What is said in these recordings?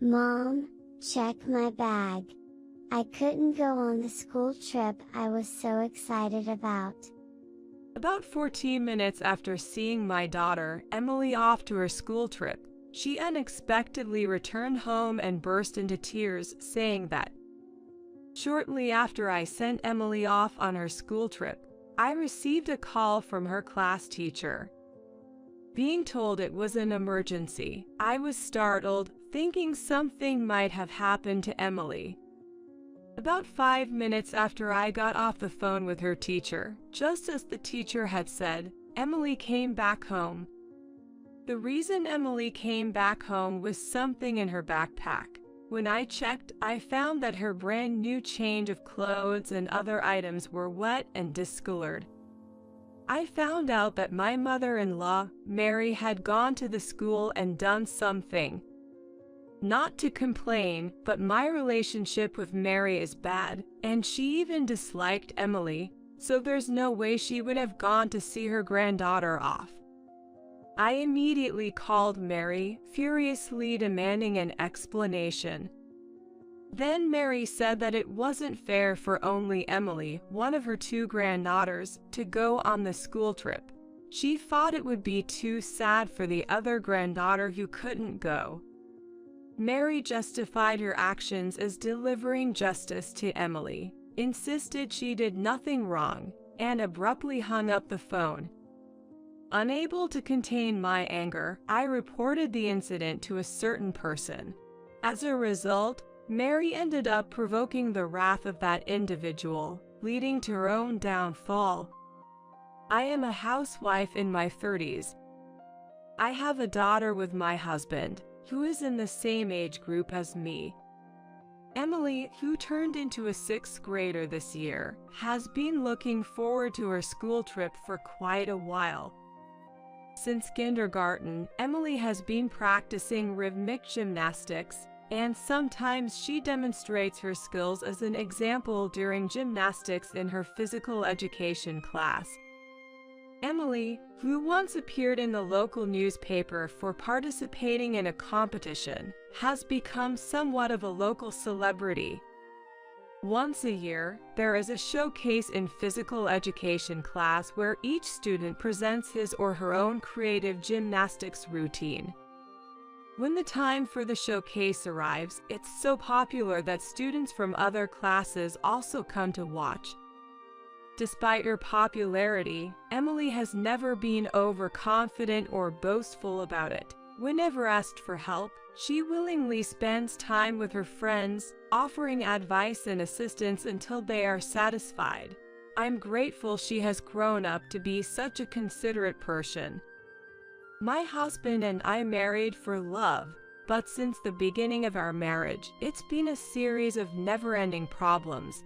Mom, check my bag. I couldn't go on the school trip I was so excited about. About 14 minutes after seeing my daughter, Emily, off to her school trip, she unexpectedly returned home and burst into tears, saying that, "Shortly after I sent Emily off on her school trip, I received a call from her class teacher. Being told it was an emergency, I was startled, thinking something might have happened to Emily. About 5 minutes after I got off the phone with her teacher, just as the teacher had said, Emily came back home. The reason Emily came back home was something in her backpack. When I checked, I found that her brand new change of clothes and other items were wet and discolored. I found out that my mother-in-law, Mary, had gone to the school and done something. Not to complain, but my relationship with Mary is bad, and she even disliked Emily, so there's no way she would have gone to see her granddaughter off. I immediately called Mary, furiously demanding an explanation. Then Mary said that it wasn't fair for only Emily, one of her 2 granddaughters, to go on the school trip. She thought it would be too sad for the other granddaughter who couldn't go. Mary justified her actions as delivering justice to Emily, insisted she did nothing wrong, and abruptly hung up the phone. Unable to contain my anger, I reported the incident to a certain person. As a result, Mary ended up provoking the wrath of that individual, leading to her own downfall. I am a housewife in my 30s. I have a daughter with my husband, who is in the same age group as me. Emily, who turned into a 6th grader this year, has been looking forward to her school trip for quite a while. Since kindergarten, Emily has been practicing rhythmic gymnastics, and sometimes she demonstrates her skills as an example during gymnastics in her physical education class. Emily, who once appeared in the local newspaper for participating in a competition, has become somewhat of a local celebrity. Once a year, there is a showcase in physical education class where each student presents his or her own creative gymnastics routine. When the time for the showcase arrives, it's so popular that students from other classes also come to watch. Despite her popularity, Emily has never been overconfident or boastful about it. Whenever asked for help, she willingly spends time with her friends, offering advice and assistance until they are satisfied. I'm grateful she has grown up to be such a considerate person. My husband and I married for love, but since the beginning of our marriage, it's been a series of never-ending problems.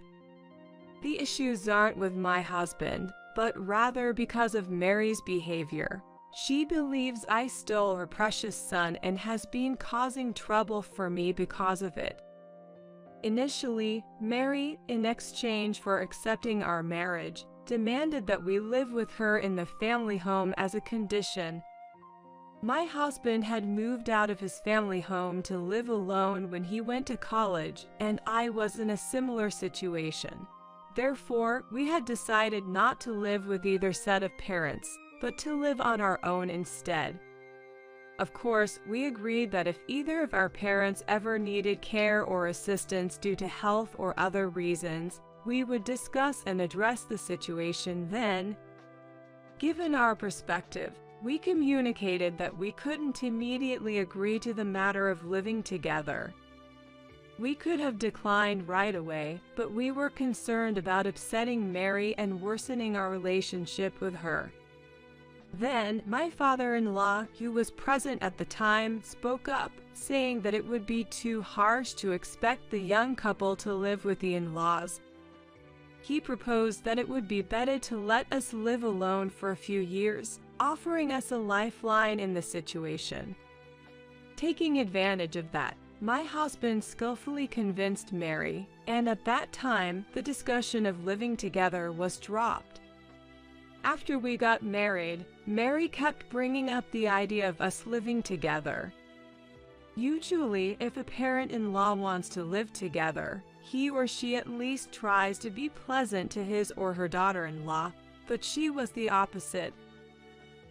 The issues aren't with my husband, but rather because of Mary's behavior. She believes I stole her precious son and has been causing trouble for me because of it. Initially, Mary, in exchange for accepting our marriage, demanded that we live with her in the family home as a condition. My husband had moved out of his family home to live alone when he went to college, and I was in a similar situation. Therefore, we had decided not to live with either set of parents, but to live on our own instead. Of course, we agreed that if either of our parents ever needed care or assistance due to health or other reasons, we would discuss and address the situation then. Given our perspective, we communicated that we couldn't immediately agree to the matter of living together. We could have declined right away, but we were concerned about upsetting Mary and worsening our relationship with her. Then, my father-in-law, who was present at the time, spoke up, saying that it would be too harsh to expect the young couple to live with the in-laws. He proposed that it would be better to let us live alone for a few years, offering us a lifeline in the situation. Taking advantage of that, my husband skillfully convinced Mary, and at that time, the discussion of living together was dropped. After we got married, Mary kept bringing up the idea of us living together. Usually, if a parent-in-law wants to live together, he or she at least tries to be pleasant to his or her daughter-in-law, but she was the opposite.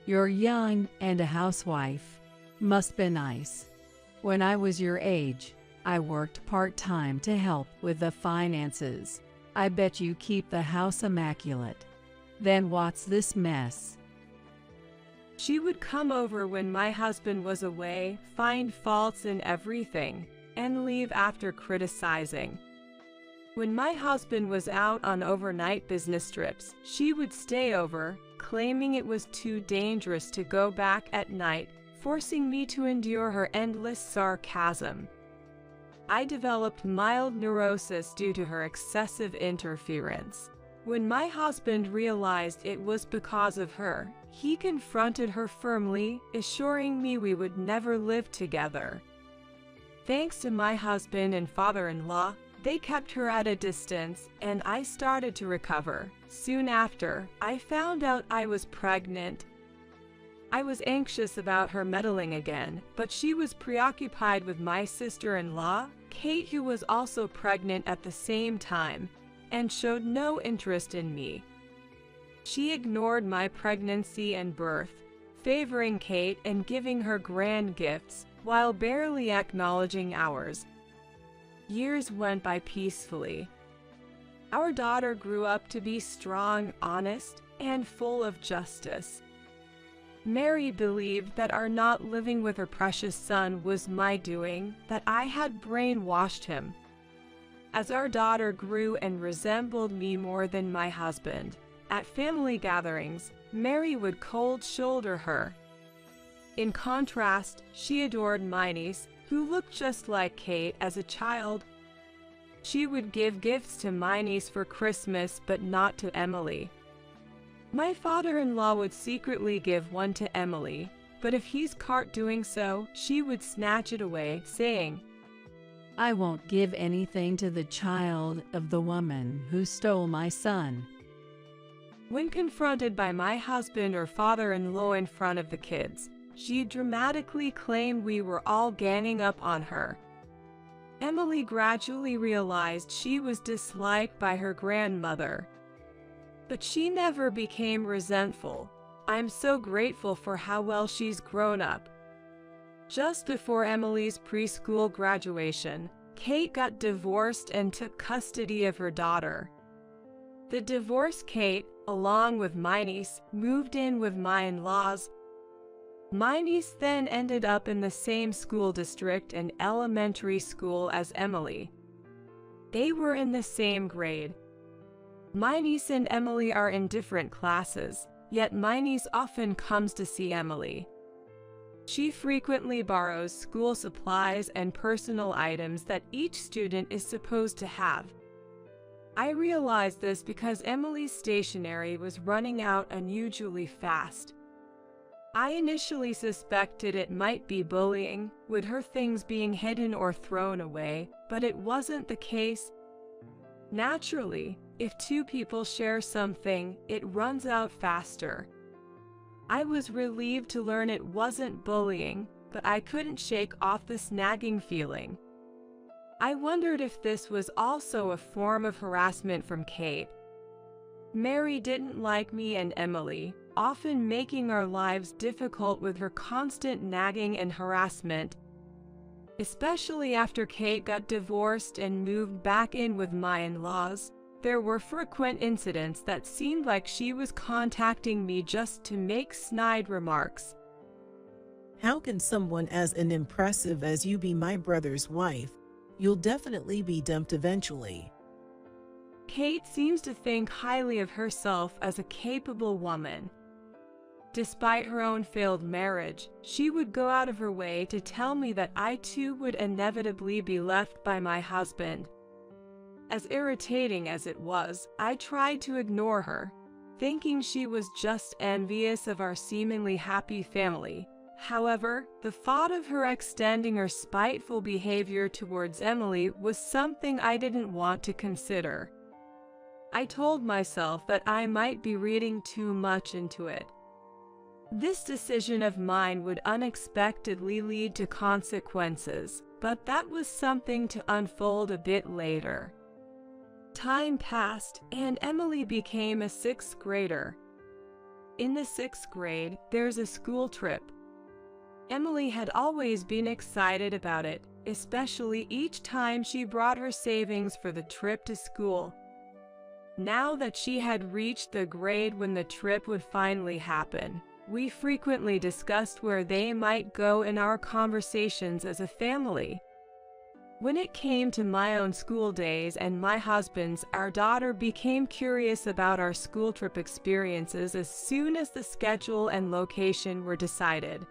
You're young and a housewife. Must be nice. When I was your age, I worked part-time to help with the finances. I bet you keep the house immaculate. Then what's this mess? She would come over when my husband was away, find faults in everything, and leave after criticizing. When my husband was out on overnight business trips, she would stay over, claiming it was too dangerous to go back at night, forcing me to endure her endless sarcasm. I developed mild neurosis due to her excessive interference. When my husband realized it was because of her, he confronted her firmly, assuring me we would never live together. Thanks to my husband and father-in-law, they kept her at a distance, and I started to recover. Soon after, I found out I was pregnant. I was anxious about her meddling again, but she was preoccupied with my sister-in-law, Kate, who was also pregnant at the same time, and showed no interest in me. She ignored my pregnancy and birth, favoring Kate and giving her grand gifts, while barely acknowledging ours. Years went by peacefully. Our daughter grew up to be strong, honest, and full of justice. Mary believed that our not living with her precious son was my doing, that I had brainwashed him. As our daughter grew and resembled me more than my husband, at family gatherings, Mary would cold shoulder her. In contrast, she adored my niece, who looked just like Kate as a child. She would give gifts to my niece for Christmas, but not to Emily. My father-in-law would secretly give one to Emily, but if he's caught doing so, she would snatch it away, saying, I won't give anything to the child of the woman who stole my son. When confronted by my husband or father-in-law in front of the kids, she dramatically claimed we were all ganging up on her. Emily gradually realized she was disliked by her grandmother. But she never became resentful. I'm so grateful for how well she's grown up. Just before Emily's preschool graduation, Kate got divorced and took custody of her daughter. The divorced Kate, along with my niece, moved in with my in-laws. My niece then ended up in the same school district and elementary school as Emily. They were in the same grade. My niece and Emily are in different classes, yet my niece often comes to see Emily. She frequently borrows school supplies and personal items that each student is supposed to have. I realized this because Emily's stationery was running out unusually fast. I initially suspected it might be bullying, with her things being hidden or thrown away, but it wasn't the case. Naturally, if two people share something, it runs out faster. I was relieved to learn it wasn't bullying, but I couldn't shake off this nagging feeling. I wondered if this was also a form of harassment from Kate. Mary didn't like me and Emily, often making our lives difficult with her constant nagging and harassment. Especially after Kate got divorced and moved back in with my in-laws, there were frequent incidents that seemed like she was contacting me just to make snide remarks. How can someone as impressive as you be my brother's wife? You'll definitely be dumped eventually. Kate seems to think highly of herself as a capable woman. Despite her own failed marriage, she would go out of her way to tell me that I too would inevitably be left by my husband. As irritating as it was, I tried to ignore her, thinking she was just envious of our seemingly happy family. However, the thought of her extending her spiteful behavior towards Emily was something I didn't want to consider. I told myself that I might be reading too much into it. This decision of mine would unexpectedly lead to consequences, but that was something to unfold a bit later. Time passed, and Emily became a 6th grader. In the 6th grade, there's a school trip. Emily had always been excited about it, especially each time she brought her savings for the trip to school. Now that she had reached the grade when the trip would finally happen, we frequently discussed where they might go in our conversations as a family. When it came to my own school days and my husband's, our daughter became curious about our school trip experiences as soon as the schedule and location were decided.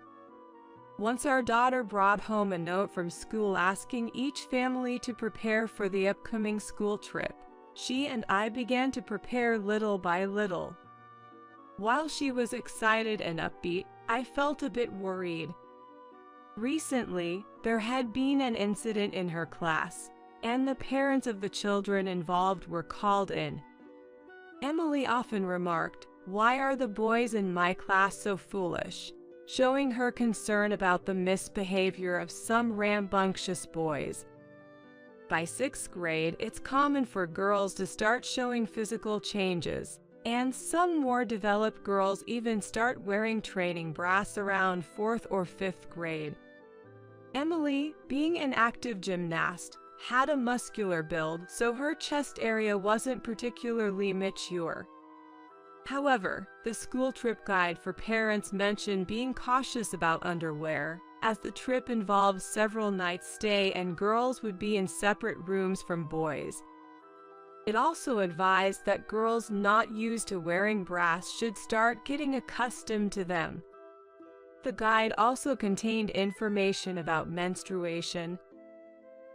Once our daughter brought home a note from school asking each family to prepare for the upcoming school trip, she and I began to prepare little by little. While she was excited and upbeat, I felt a bit worried. Recently, there had been an incident in her class, and the parents of the children involved were called in. Emily often remarked, "Why are the boys in my class so foolish?" showing her concern about the misbehavior of some rambunctious boys. By 6th grade, it's common for girls to start showing physical changes, and some more developed girls even start wearing training bras around 4th or 5th grade. Emily, being an active gymnast, had a muscular build, so her chest area wasn't particularly mature. However, the school trip guide for parents mentioned being cautious about underwear, as the trip involved several nights' stay and girls would be in separate rooms from boys. It also advised that girls not used to wearing bras should start getting accustomed to them. The guide also contained information about menstruation.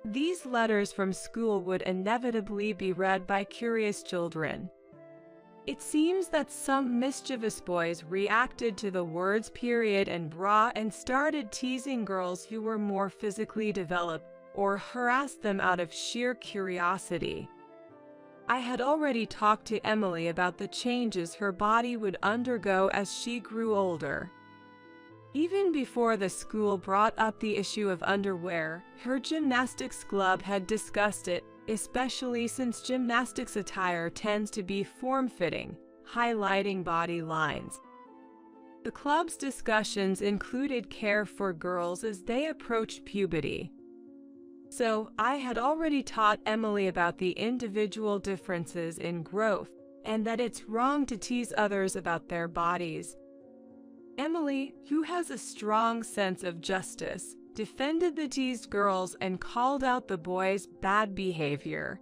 These letters from school would inevitably be read by curious children. It seems that some mischievous boys reacted to the words period and bra and started teasing girls who were more physically developed or harassed them out of sheer curiosity. I had already talked to Emily about the changes her body would undergo as she grew older. Even before the school brought up the issue of underwear, her gymnastics club had discussed it, especially since gymnastics attire tends to be form-fitting, highlighting body lines. The club's discussions included care for girls as they approached puberty. So, I had already taught Emily about the individual differences in growth, and that it's wrong to tease others about their bodies. Emily, who has a strong sense of justice, defended the teased girls and called out the boys' bad behavior.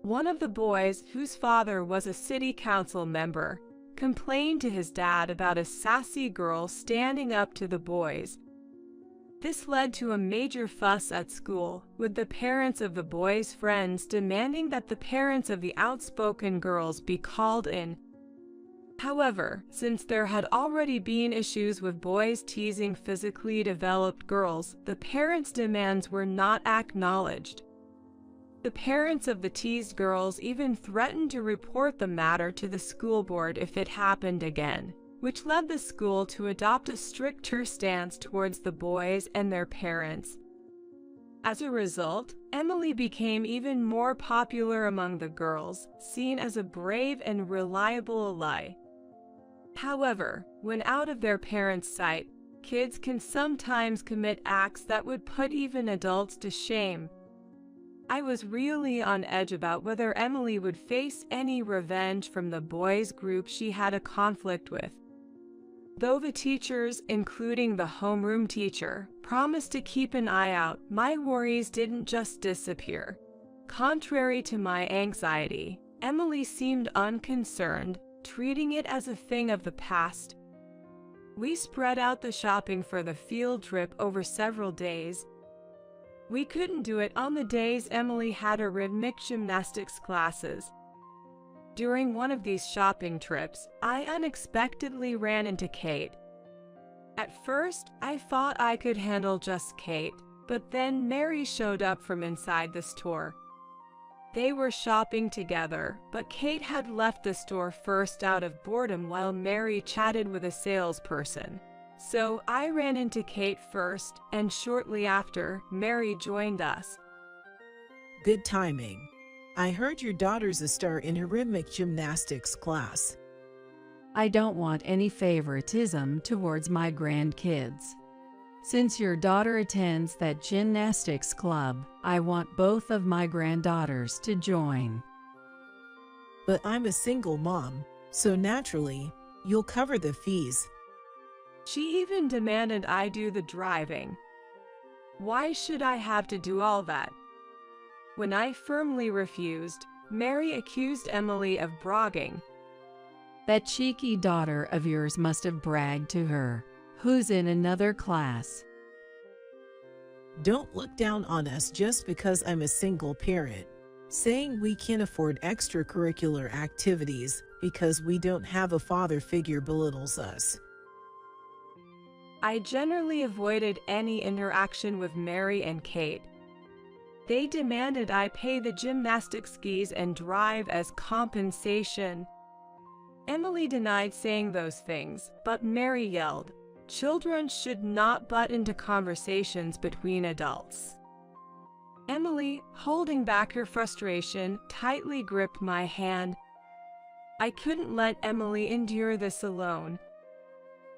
One of the boys, whose father was a city council member, complained to his dad about a sassy girl standing up to the boys. This led to a major fuss at school, with the parents of the boys' friends demanding that the parents of the outspoken girls be called in. However, since there had already been issues with boys teasing physically developed girls, the parents' demands were not acknowledged. The parents of the teased girls even threatened to report the matter to the school board if it happened again, which led the school to adopt a stricter stance towards the boys and their parents. As a result, Emily became even more popular among the girls, seen as a brave and reliable ally. However, when out of their parents' sight, kids can sometimes commit acts that would put even adults to shame. I was really on edge about whether Emily would face any revenge from the boys' group she had a conflict with. Though the teachers, including the homeroom teacher, promised to keep an eye out, my worries didn't just disappear. Contrary to my anxiety, Emily seemed unconcerned, treating it as a thing of the past. We spread out the shopping for the field trip over several days. We couldn't do it on the days Emily had her rhythmic gymnastics classes. During one of these shopping trips, I unexpectedly ran into Kate. At first, I thought I could handle just Kate, but then Mary showed up from inside the store. They were shopping together, but Kate had left the store first out of boredom while Mary chatted with a salesperson. So I ran into Kate first, and shortly after, Mary joined us. Good timing. I heard your daughter's a star in her rhythmic gymnastics class. I don't want any favoritism towards my grandkids. Since your daughter attends that gymnastics club, I want both of my granddaughters to join. But I'm a single mom, so naturally, you'll cover the fees. She even demanded I do the driving. Why should I have to do all that? When I firmly refused, Mary accused Emily of bragging. That cheeky daughter of yours must have bragged to her, who's in another class. Don't look down on us just because I'm a single parent. Saying we can't afford extracurricular activities because we don't have a father figure belittles us. I generally avoided any interaction with Mary and Kate. They demanded I pay the gymnastics skis and drive as compensation. Emily denied saying those things, but Mary yelled, "Children should not butt into conversations between adults." Emily, holding back her frustration, tightly gripped my hand. I couldn't let Emily endure this alone.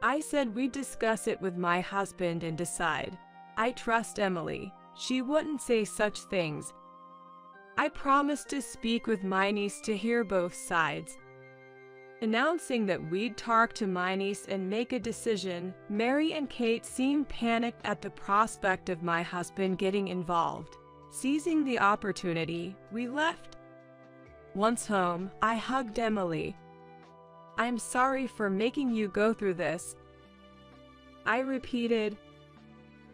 I said we'd discuss it with my husband and decide. I trust Emily. She wouldn't say such things. I promised to speak with my niece to hear both sides. Announcing that we'd talk to my niece and make a decision, Mary and Kate seemed panicked at the prospect of my husband getting involved. Seizing the opportunity, we left. Once home, I hugged Emily. "I'm sorry for making you go through this," I repeated.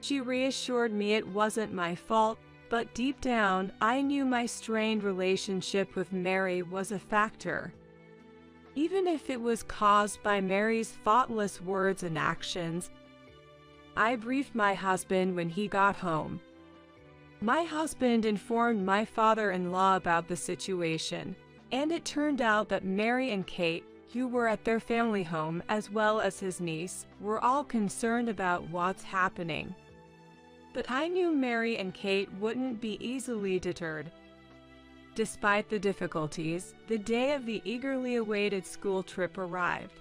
She reassured me it wasn't my fault, but deep down, I knew my strained relationship with Mary was a factor. Even if it was caused by Mary's thoughtless words and actions. I briefed my husband when he got home. My husband informed my father-in-law about the situation, and it turned out that Mary and Kate, who were at their family home as well as his niece, were all concerned about what's happening. But I knew Mary and Kate wouldn't be easily deterred. Despite the difficulties, the day of the eagerly awaited school trip arrived.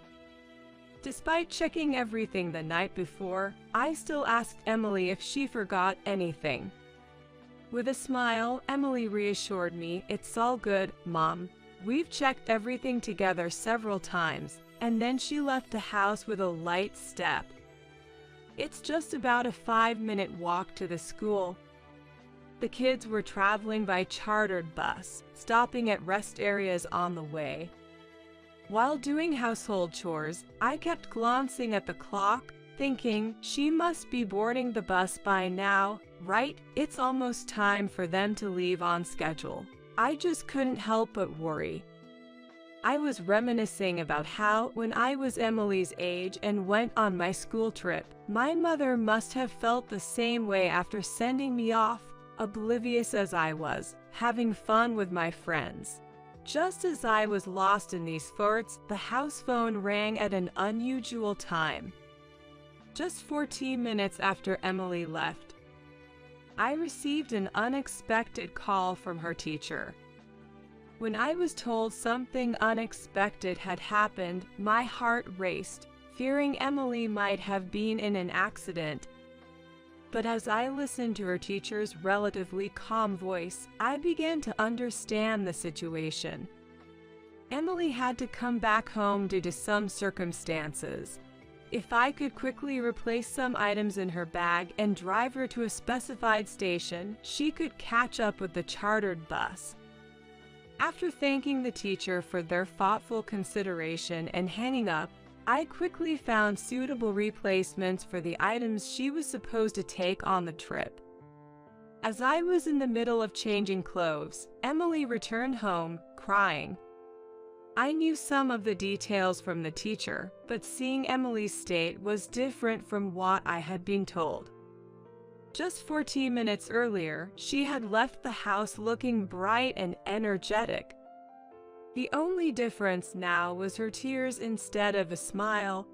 Despite checking everything the night before, I still asked Emily if she forgot anything. With a smile, Emily reassured me, "It's all good, Mom. We've checked everything together several times," and then she left the house with a light step. It's just about a 5-minute walk to the school. The kids were traveling by chartered bus, stopping at rest areas on the way. While doing household chores, I kept glancing at the clock, thinking, she must be boarding the bus by now, right? It's almost time for them to leave on schedule. I just couldn't help but worry. I was reminiscing about how, when I was Emily's age and went on my school trip, my mother must have felt the same way after sending me off, oblivious as I was, having fun with my friends. Just as I was lost in these thoughts, the house phone rang at an unusual time. Just 14 minutes after Emily left, I received an unexpected call from her teacher. When I was told something unexpected had happened, my heart raced, fearing Emily might have been in an accident. But as I listened to her teacher's relatively calm voice, I began to understand the situation. Emily had to come back home due to some circumstances. If I could quickly replace some items in her bag and drive her to a specified station, she could catch up with the chartered bus. After thanking the teacher for their thoughtful consideration and hanging up, I quickly found suitable replacements for the items she was supposed to take on the trip. As I was in the middle of changing clothes, Emily returned home, crying. I knew some of the details from the teacher, but seeing Emily's state was different from what I had been told. Just 14 minutes earlier, she had left the house looking bright and energetic. The only difference now was her tears instead of a smile.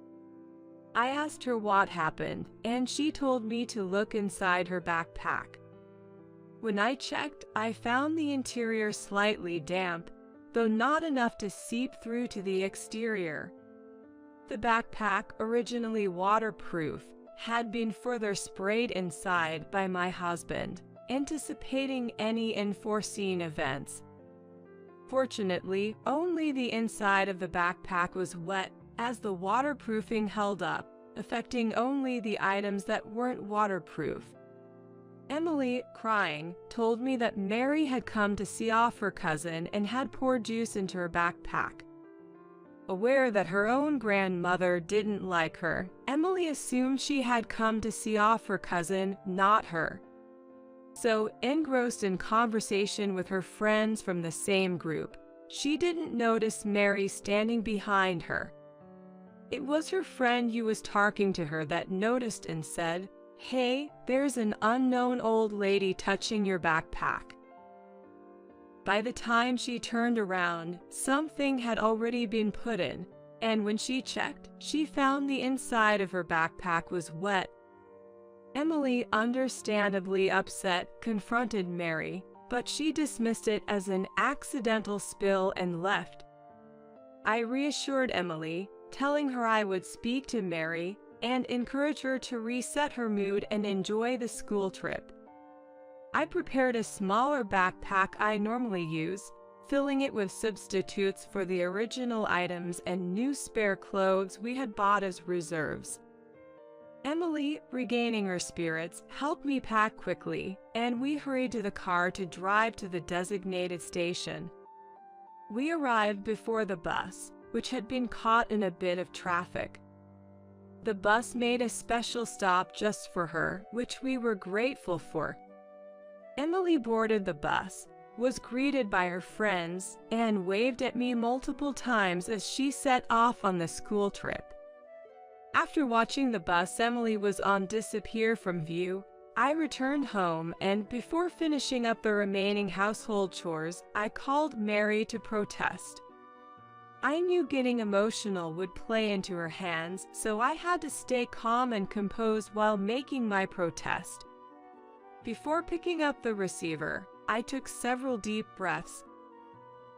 I asked her what happened, and she told me to look inside her backpack. When I checked, I found the interior slightly damp, though not enough to seep through to the exterior. The backpack, originally waterproof, had been further sprayed inside by my husband, anticipating any unforeseen events. Fortunately, only the inside of the backpack was wet, as the waterproofing held up, affecting only the items that weren't waterproof. Emily, crying, told me that Mary had come to see off her cousin and had poured juice into her backpack. Aware that her own grandmother didn't like her, Emily assumed she had come to see off her cousin, not her. So, engrossed in conversation with her friends from the same group, she didn't notice Mary standing behind her. It was her friend who was talking to her that noticed and said, "Hey, there's an unknown old lady touching your backpack." By the time she turned around, something had already been put in, and when she checked, she found the inside of her backpack was wet. Emily, understandably upset, confronted Mary, but she dismissed it as an accidental spill and left. I reassured Emily, telling her I would speak to Mary and encourage her to reset her mood and enjoy the school trip. I prepared a smaller backpack I normally use, filling it with substitutes for the original items and new spare clothes we had bought as reserves. Emily, regaining her spirits, helped me pack quickly, and we hurried to the car to drive to the designated station. We arrived before the bus, which had been caught in a bit of traffic. The bus made a special stop just for her, which we were grateful for. Emily boarded the bus, was greeted by her friends, and waved at me multiple times as she set off on the school trip. After watching the bus Emily was on disappear from view, I returned home and before finishing up the remaining household chores, I called Mary to protest. I knew getting emotional would play into her hands, so I had to stay calm and composed while making my protest. Before picking up the receiver, I took several deep breaths.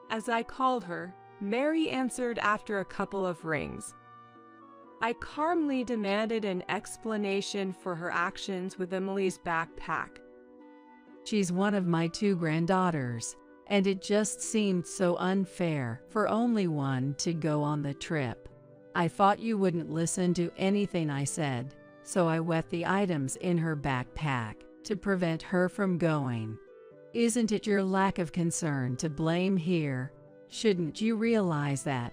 As I called her, Mary answered after a couple of rings. I calmly demanded an explanation for her actions with Emily's backpack. She's one of my 2 granddaughters, and it just seemed so unfair for only one to go on the trip. I thought you wouldn't listen to anything I said, so I wet the items in her backpack to prevent her from going. Isn't it your lack of concern to blame here? Shouldn't you realize that?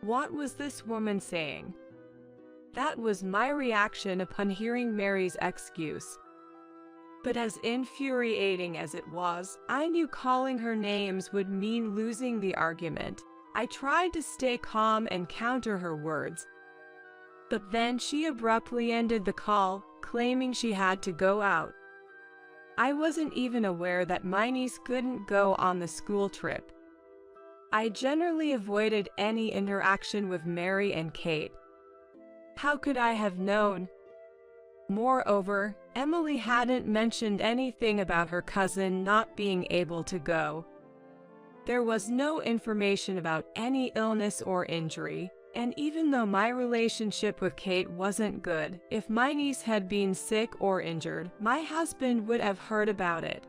What was this woman saying? That was my reaction upon hearing Mary's excuse. But as infuriating as it was, I knew calling her names would mean losing the argument. I tried to stay calm and counter her words. But then she abruptly ended the call, claiming she had to go out. I wasn't even aware that my niece couldn't go on the school trip. I generally avoided any interaction with Mary and Kate. How could I have known? Moreover, Emily hadn't mentioned anything about her cousin not being able to go. There was no information about any illness or injury, and even though my relationship with Kate wasn't good, if my niece had been sick or injured, my husband would have heard about it.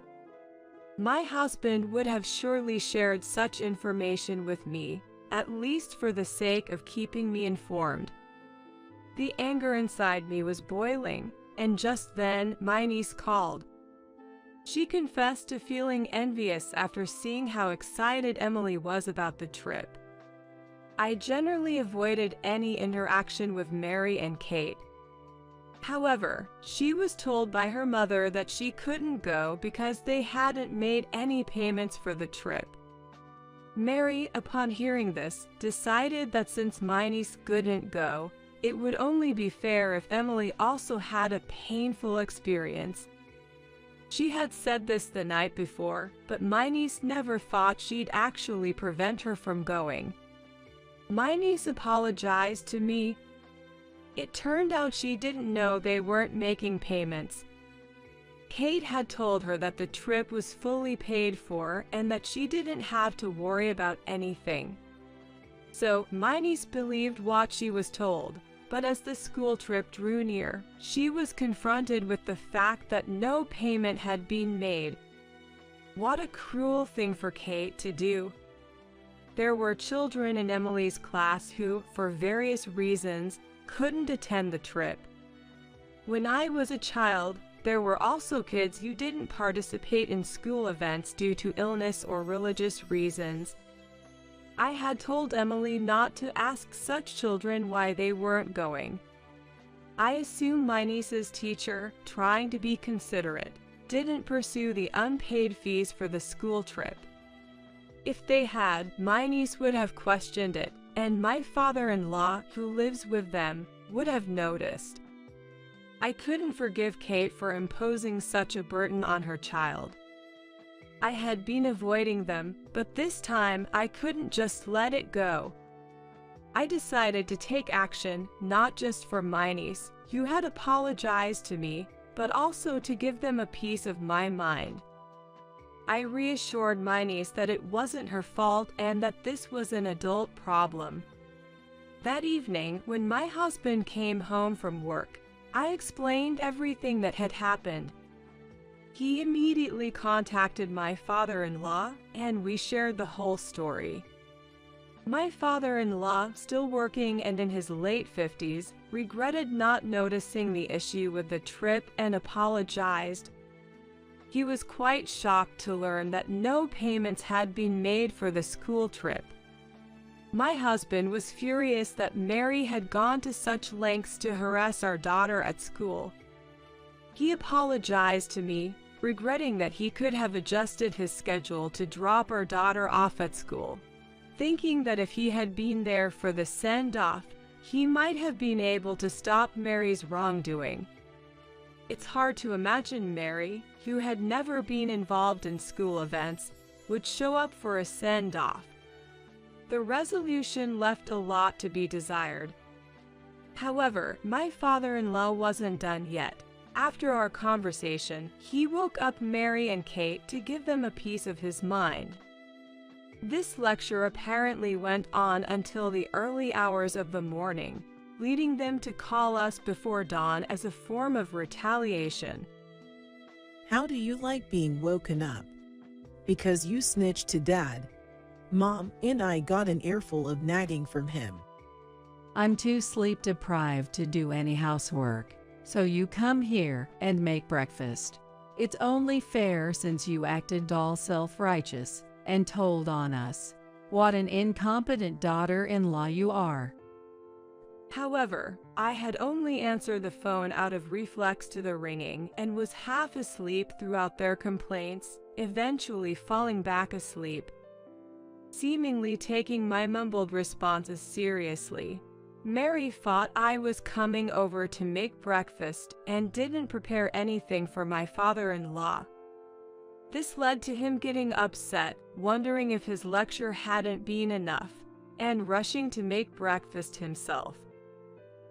My husband would have surely shared such information with me, at least for the sake of keeping me informed. The anger inside me was boiling, and just then my niece called. She confessed to feeling envious after seeing how excited Emily was about the trip. I generally avoided any interaction with Mary and Kate. However, she was told by her mother that she couldn't go because they hadn't made any payments for the trip. Mary, upon hearing this, decided that since my niece couldn't go, It would only be fair if Emily also had a painful experience. She had said this the night before, but my niece never thought she'd actually prevent her from going. My niece apologized to me. It turned out she didn't know they weren't making payments. Kate had told her that the trip was fully paid for and that she didn't have to worry about anything. So, my niece believed what she was told. But as the school trip drew near, she was confronted with the fact that no payment had been made. What a cruel thing for Kate to do. There were children in Emily's class who, for various reasons, couldn't attend the trip. When I was a child, there were also kids who didn't participate in school events due to illness or religious reasons. I had told Emily not to ask such children why they weren't going. I assume my niece's teacher, trying to be considerate, didn't pursue the unpaid fees for the school trip. If they had, my niece would have questioned it, and my father-in-law, who lives with them, would have noticed. I couldn't forgive Kate for imposing such a burden on her child. I had been avoiding them, but this time I couldn't just let it go. I decided to take action, not just for my niece, who had apologized to me, but also to give them a piece of my mind. I reassured my niece that it wasn't her fault and that this was an adult problem. That evening, when my husband came home from work, I explained everything that had happened. He immediately contacted my father-in-law, and we shared the whole story. My father-in-law, still working and in his late 50s, regretted not noticing the issue with the trip and apologized. He was quite shocked to learn that no payments had been made for the school trip. My husband was furious that Mary had gone to such lengths to harass our daughter at school. He apologized to me, regretting that he could have adjusted his schedule to drop our daughter off at school, thinking that if he had been there for the send-off, he might have been able to stop Mary's wrongdoing. It's hard to imagine Mary, who had never been involved in school events, would show up for a send-off. The resolution left a lot to be desired. However, my father-in-law wasn't done yet. After our conversation, he woke up Mary and Kate to give them a piece of his mind. This lecture apparently went on until the early hours of the morning, leading them to call us before dawn as a form of retaliation. How do you like being woken up? Because you snitched to Dad. Mom and I got an earful of nagging from him. I'm too sleep deprived to do any housework, so you come here and make breakfast. It's only fair since you acted all self-righteous and told on us. What an incompetent daughter-in-law you are. However, I had only answered the phone out of reflex to the ringing and was half asleep throughout their complaints, eventually falling back asleep, seemingly taking my mumbled responses seriously. Mary thought I was coming over to make breakfast and didn't prepare anything for my father-in-law. This led to him getting upset, wondering if his lecture hadn't been enough, and rushing to make breakfast himself.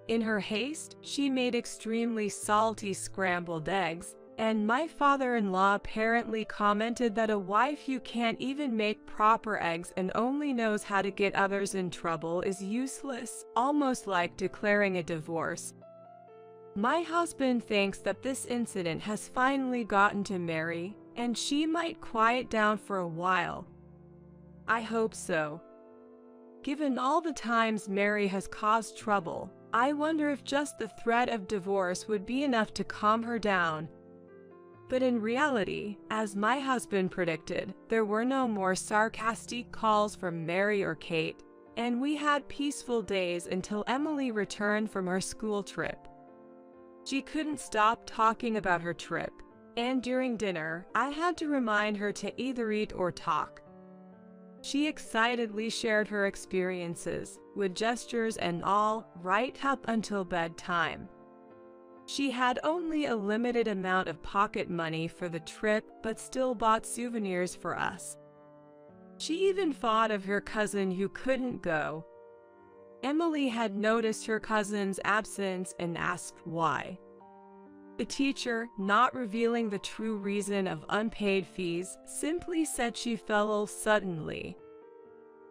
In her haste, she made extremely salty scrambled eggs, and my father-in-law apparently commented that a wife who can't even make proper eggs and only knows how to get others in trouble is useless, almost like declaring a divorce. My husband thinks that this incident has finally gotten to Mary, and she might quiet down for a while. I hope so. Given all the times Mary has caused trouble, I wonder if just the threat of divorce would be enough to calm her down. But in reality, as my husband predicted, there were no more sarcastic calls from Mary or Kate, and we had peaceful days until Emily returned from her school trip. She couldn't stop talking about her trip, and during dinner, I had to remind her to either eat or talk. She excitedly shared her experiences, with gestures and all, right up until bedtime. She had only a limited amount of pocket money for the trip, but still bought souvenirs for us. She even thought of her cousin who couldn't go. Emily had noticed her cousin's absence and asked why. The teacher, not revealing the true reason of unpaid fees, simply said she fell ill suddenly.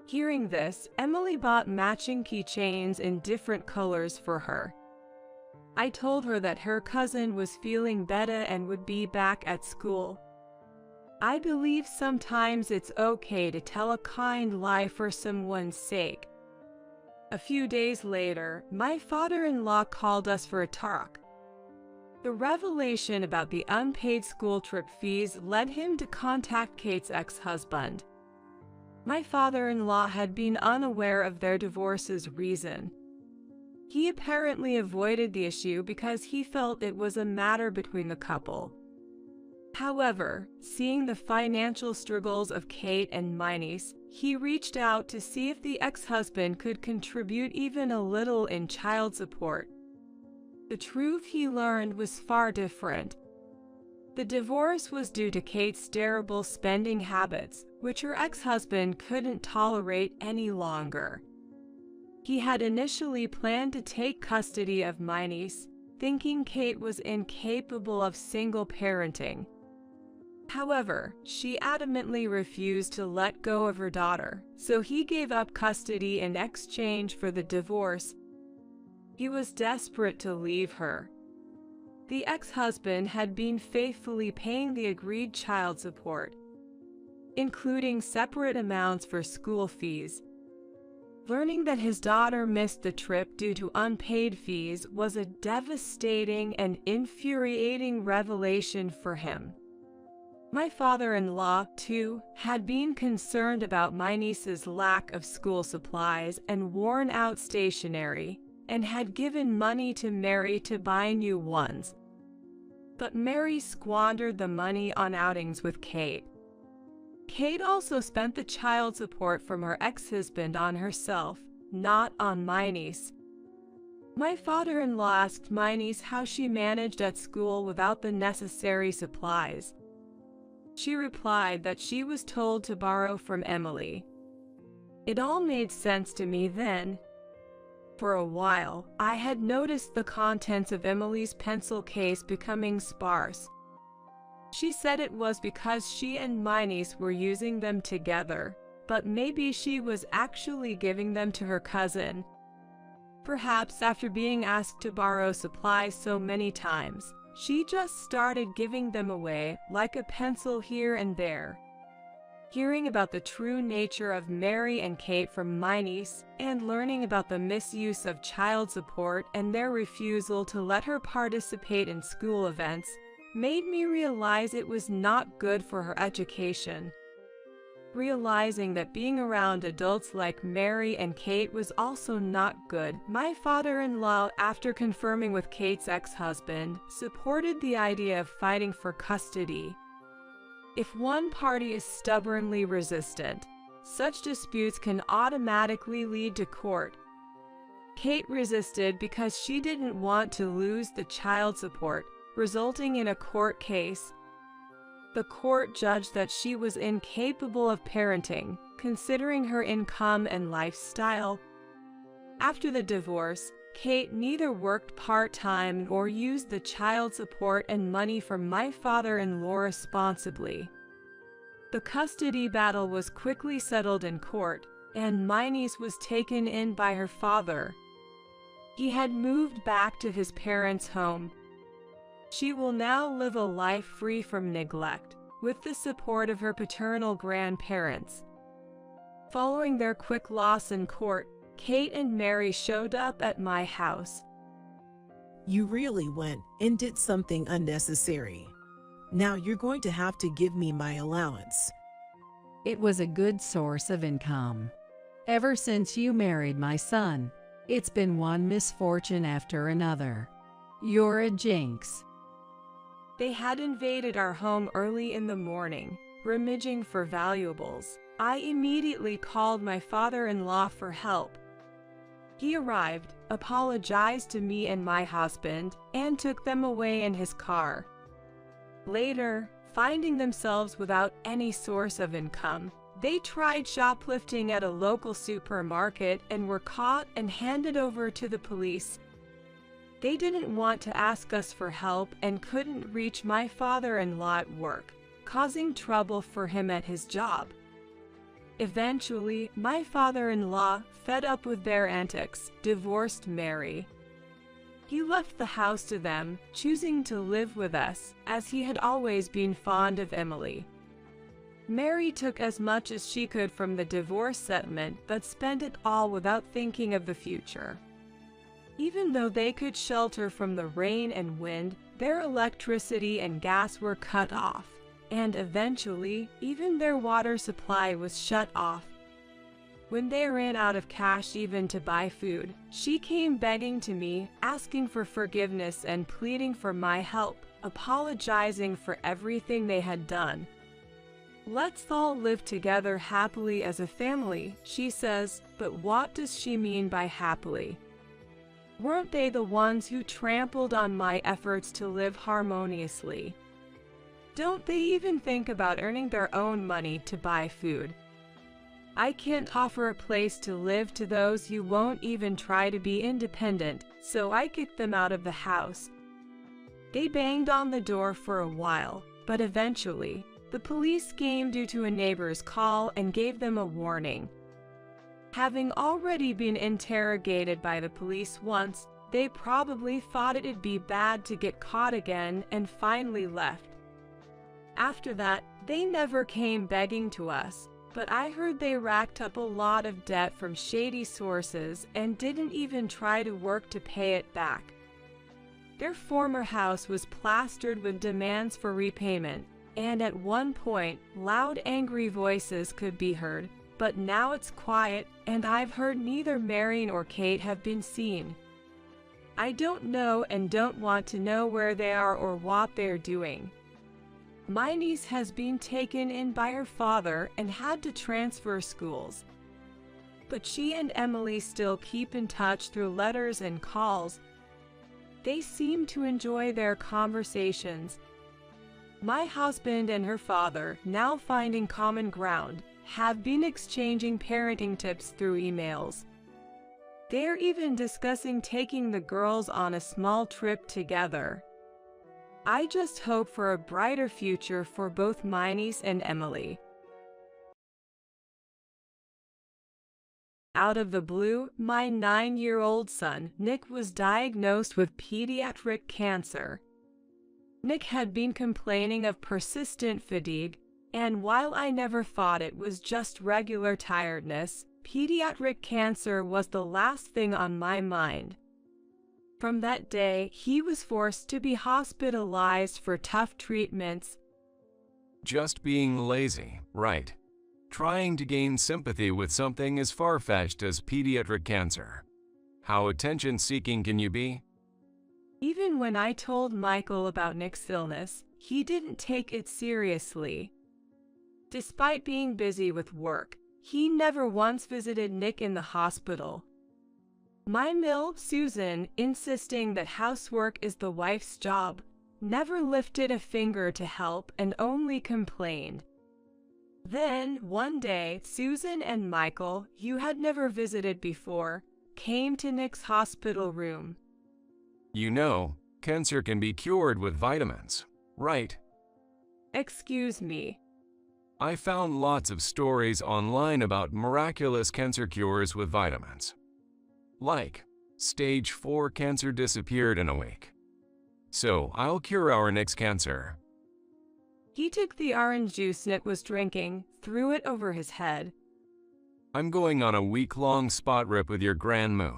Hearing this, Emily bought matching keychains in different colors for her. I told her that her cousin was feeling better and would be back at school. I believe sometimes it's okay to tell a kind lie for someone's sake. A few days later, my father-in-law called us for a talk. The revelation about the unpaid school trip fees led him to contact Kate's ex-husband. My father-in-law had been unaware of their divorce's reason. He apparently avoided the issue because he felt it was a matter between the couple. However, seeing the financial struggles of Kate and my niece, he reached out to see if the ex-husband could contribute even a little in child support. The truth he learned was far different. The divorce was due to Kate's terrible spending habits, which her ex-husband couldn't tolerate any longer. He had initially planned to take custody of my niece, thinking Kate was incapable of single parenting. However, she adamantly refused to let go of her daughter, so he gave up custody in exchange for the divorce. He was desperate to leave her. The ex-husband had been faithfully paying the agreed child support, including separate amounts for school fees. Learning that his daughter missed the trip due to unpaid fees was a devastating and infuriating revelation for him. My father-in-law, too, had been concerned about my niece's lack of school supplies and worn-out stationery, and had given money to Mary to buy new ones. But Mary squandered the money on outings with Kate. Kate also spent the child support from her ex-husband on herself, not on my niece. My father-in-law asked my niece how she managed at school without the necessary supplies. She replied that she was told to borrow from Emily. It all made sense to me then. For a while, I had noticed the contents of Emily's pencil case becoming sparse. She said it was because she and my niece were using them together, but maybe she was actually giving them to her cousin. Perhaps after being asked to borrow supplies so many times, she just started giving them away, like a pencil here and there. Hearing about the true nature of Mary and Kate from my niece, and learning about the misuse of child support and their refusal to let her participate in school events, made me realize it was not good for her education. Realizing that being around adults like Mary and Kate was also not good, my father-in-law, after confirming with Kate's ex-husband, supported the idea of fighting for custody. If one party is stubbornly resistant, such disputes can automatically lead to court. Kate resisted because she didn't want to lose the child support, resulting in a court case. The court judged that she was incapable of parenting, considering her income and lifestyle. After the divorce, Kate neither worked part-time nor used the child support and money from my father-in-law responsibly. The custody battle was quickly settled in court, and my niece was taken in by her father. He had moved back to his parents' home. She will now live a life free from neglect, with the support of her paternal grandparents. Following their quick loss in court, Kate and Mary showed up at my house. You really went and did something unnecessary. Now you're going to have to give me my allowance. It was a good source of income. Ever since you married my son, it's been one misfortune after another. You're a jinx. They had invaded our home early in the morning, rummaging for valuables. I immediately called my father-in-law for help. He arrived, apologized to me and my husband, and took them away in his car. Later, finding themselves without any source of income, they tried shoplifting at a local supermarket and were caught and handed over to the police. They didn't want to ask us for help and couldn't reach my father-in-law at work, causing trouble for him at his job. Eventually, my father-in-law, fed up with their antics, divorced Mary. He left the house to them, choosing to live with us, as he had always been fond of Emily. Mary took as much as she could from the divorce settlement but spent it all without thinking of the future. Even though they could shelter from the rain and wind, their electricity and gas were cut off, and eventually, even their water supply was shut off. When they ran out of cash even to buy food, she came begging to me, asking for forgiveness and pleading for my help, apologizing for everything they had done. "Let's all live together happily as a family," she says, but what does she mean by happily? Weren't they the ones who trampled on my efforts to live harmoniously? Don't they even think about earning their own money to buy food? I can't offer a place to live to those who won't even try to be independent, so I kicked them out of the house. They banged on the door for a while, but eventually, the police came due to a neighbor's call and gave them a warning. Having already been interrogated by the police once, they probably thought it'd be bad to get caught again and finally left. After that, they never came begging to us, but I heard they racked up a lot of debt from shady sources and didn't even try to work to pay it back. Their former house was plastered with demands for repayment, and at one point, loud angry voices could be heard, but now it's quiet, and I've heard neither Mary nor Kate have been seen. I don't know and don't want to know where they are or what they're doing. My niece has been taken in by her father and had to transfer schools. But she and Emily still keep in touch through letters and calls. They seem to enjoy their conversations. My husband and her father, now finding common ground, have been exchanging parenting tips through emails. They're even discussing taking the girls on a small trip together. I just hope for a brighter future for both my niece and Emily. Out of the blue, my 9-year-old son, Nick, was diagnosed with pediatric cancer. Nick had been complaining of persistent fatigue, and while I never thought it was just regular tiredness, pediatric cancer was the last thing on my mind. From that day, he was forced to be hospitalized for tough treatments. Just being lazy, right? Trying to gain sympathy with something as far-fetched as pediatric cancer. How attention-seeking can you be? Even when I told Michael about Nick's illness, he didn't take it seriously. Despite being busy with work, he never once visited Nick in the hospital. My MILF, Susan, insisting that housework is the wife's job, never lifted a finger to help and only complained. Then, one day, Susan and Michael, who had never visited before, came to Nick's hospital room. You know, cancer can be cured with vitamins, right? Excuse me. I found lots of stories online about miraculous cancer cures with vitamins. Like, stage 4 cancer disappeared in a week. So I'll cure our Nick's cancer. He took the orange juice Nick was drinking, threw it over his head. I'm going on a week-long spot rip with your grandma.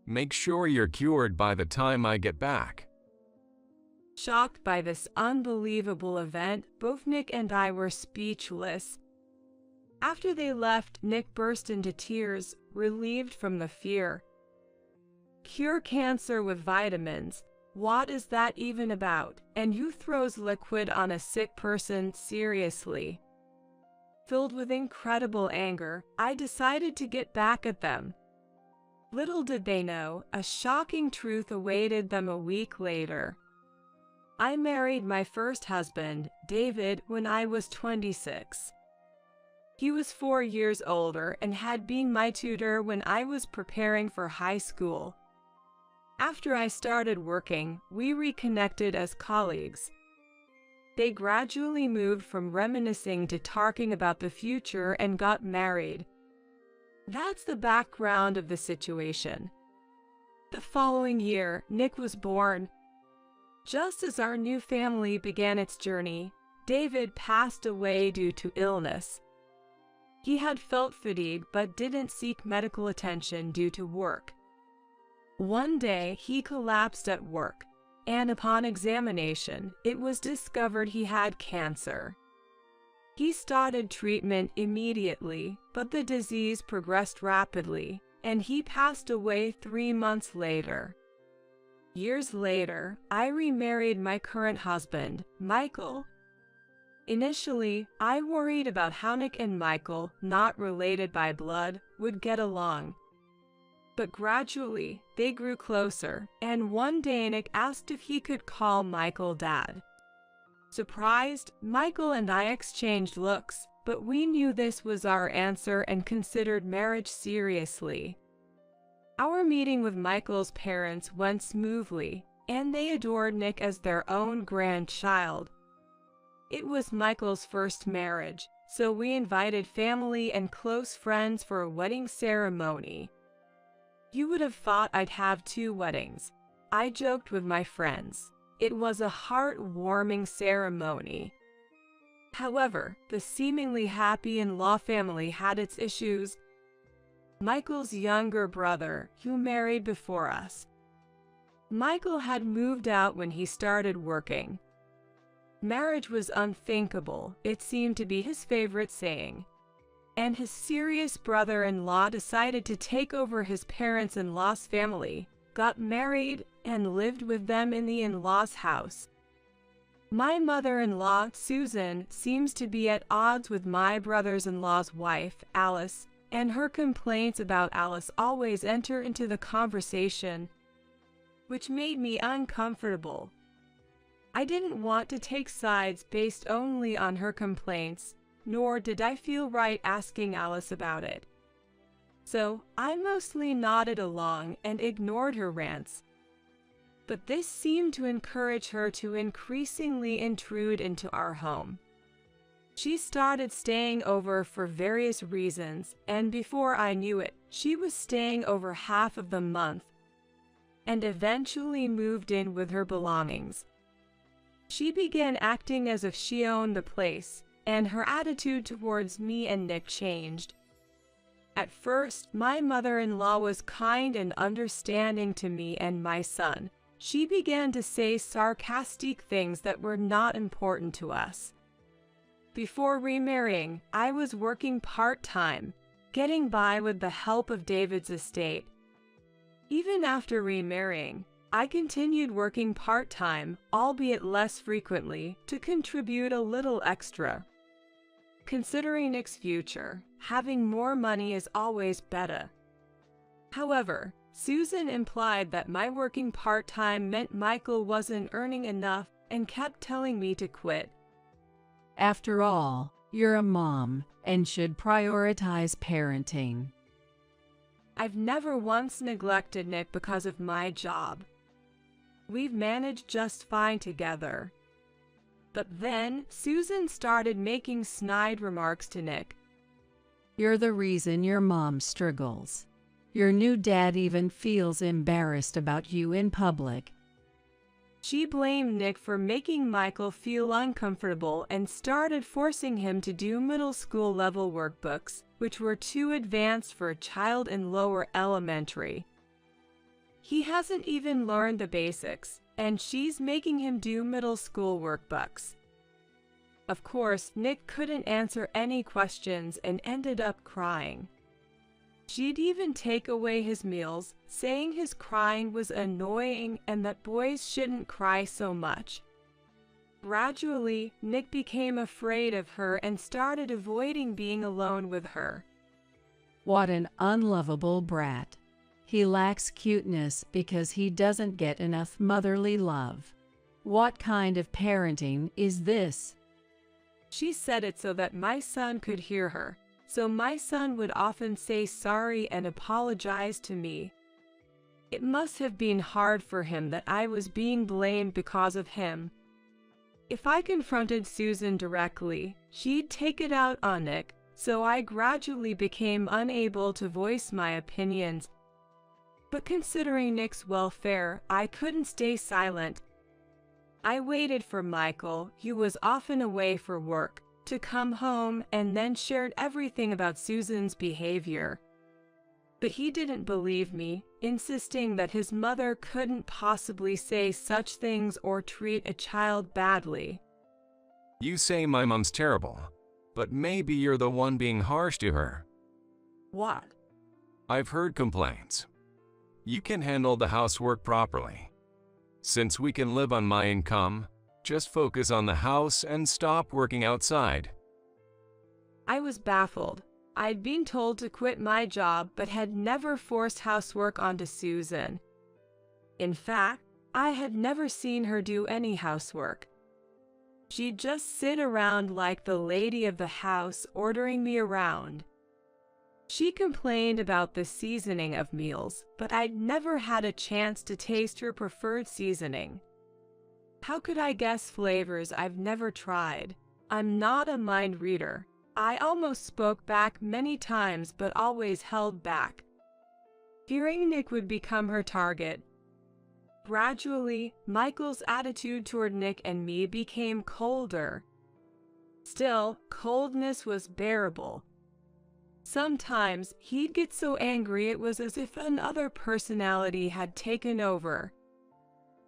Make sure you're cured by the time I get back. Shocked by this unbelievable event, both Nick and I were speechless. After they left, Nick burst into tears, relieved from the fear. Cure cancer with vitamins? What is that even about? And who throws liquid on a sick person seriously? Filled with incredible anger, I decided to get back at them. Little did they know, a shocking truth awaited them a week later. I married my first husband, David, when I was 26. He was 4 years older and had been my tutor when I was preparing for high school. After I started working, we reconnected as colleagues. They gradually moved from reminiscing to talking about the future and got married. That's the background of the situation. The following year, Nick was born. Just as our new family began its journey, David passed away due to illness. He had felt fatigue but didn't seek medical attention due to work. One day, he collapsed at work, and upon examination, it was discovered he had cancer. He started treatment immediately, but the disease progressed rapidly, and he passed away 3 months later. Years later, I remarried my current husband, Michael. Initially, I worried about how Nick and Michael, not related by blood, would get along. But gradually, they grew closer, and one day Nick asked if he could call Michael Dad. Surprised, Michael and I exchanged looks, but we knew this was our answer and considered marriage seriously. Our meeting with Michael's parents went smoothly, and they adored Nick as their own grandchild. It was Michael's first marriage, so we invited family and close friends for a wedding ceremony. You would have thought I'd have 2 weddings. I joked with my friends. It was a heartwarming ceremony. However, the seemingly happy in-law family had its issues. Michael's younger brother, who married before us. Michael had moved out when he started working. Marriage was unthinkable, it seemed to be his favorite saying. And his serious brother-in-law decided to take over his parents-in-law's family, got married, and lived with them in the in-laws' house. My mother-in-law, Susan, seems to be at odds with my brother-in-law's wife, Alice, and her complaints about Alice always enter into the conversation, which made me uncomfortable. I didn't want to take sides based only on her complaints, nor did I feel right asking Alice about it. So, I mostly nodded along and ignored her rants. But this seemed to encourage her to increasingly intrude into our home. She started staying over for various reasons, and before I knew it, she was staying over half of the month, and eventually moved in with her belongings. She began acting as if she owned the place, and her attitude towards me and Nick changed. At first, my mother-in-law was kind and understanding to me and my son. She began to say sarcastic things that were not important to us. Before remarrying, I was working part-time, getting by with the help of David's estate. Even after remarrying, I continued working part-time, albeit less frequently, to contribute a little extra. Considering Nick's future, having more money is always better. However, Susan implied that my working part-time meant Michael wasn't earning enough and kept telling me to quit. After all, you're a mom and should prioritize parenting. I've never once neglected Nick because of my job. We've managed just fine together. But then, Susan started making snide remarks to Nick. You're the reason your mom struggles. Your new dad even feels embarrassed about you in public. She blamed Nick for making Michael feel uncomfortable and started forcing him to do middle school level workbooks, which were too advanced for a child in lower elementary. He hasn't even learned the basics, and she's making him do middle school workbooks. Of course, Nick couldn't answer any questions and ended up crying. She'd even take away his meals, saying his crying was annoying and that boys shouldn't cry so much. Gradually, Nick became afraid of her and started avoiding being alone with her. What an unlovable brat. He lacks cuteness because he doesn't get enough motherly love. What kind of parenting is this? She said it so that my son could hear her, so my son would often say sorry and apologize to me. It must have been hard for him that I was being blamed because of him. If I confronted Susan directly, she'd take it out on Nick, so I gradually became unable to voice my opinions. But considering Nick's welfare, I couldn't stay silent. I waited for Michael, who was often away for work, to come home and then shared everything about Susan's behavior. But he didn't believe me, insisting that his mother couldn't possibly say such things or treat a child badly. You say my mom's terrible, but maybe you're the one being harsh to her. What? I've heard complaints. You can handle the housework properly. Since we can live on my income, just focus on the house and stop working outside. I was baffled. I'd been told to quit my job but had never forced housework onto Susan. In fact, I had never seen her do any housework. She'd just sit around like the lady of the house, ordering me around. She complained about the seasoning of meals, but I'd never had a chance to taste her preferred seasoning. How could I guess flavors I've never tried? I'm not a mind reader. I almost spoke back many times but always held back, fearing Nick would become her target. Gradually, Michael's attitude toward Nick and me became colder. Still, coldness was bearable. Sometimes he'd get so angry it was as if another personality had taken over.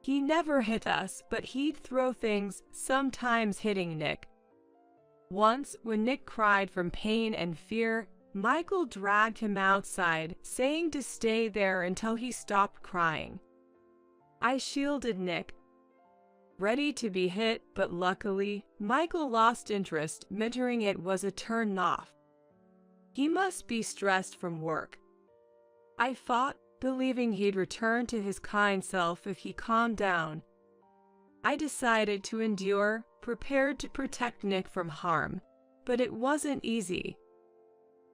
He never hit us, but he'd throw things, sometimes hitting Nick. Once, when Nick cried from pain and fear, Michael dragged him outside, saying to stay there until he stopped crying. I shielded Nick, ready to be hit, but luckily, Michael lost interest, muttering it was a turn-off. He must be stressed from work. I fought, believing he'd return to his kind self if he calmed down. I decided to endure, prepared to protect Nick from harm, but it wasn't easy.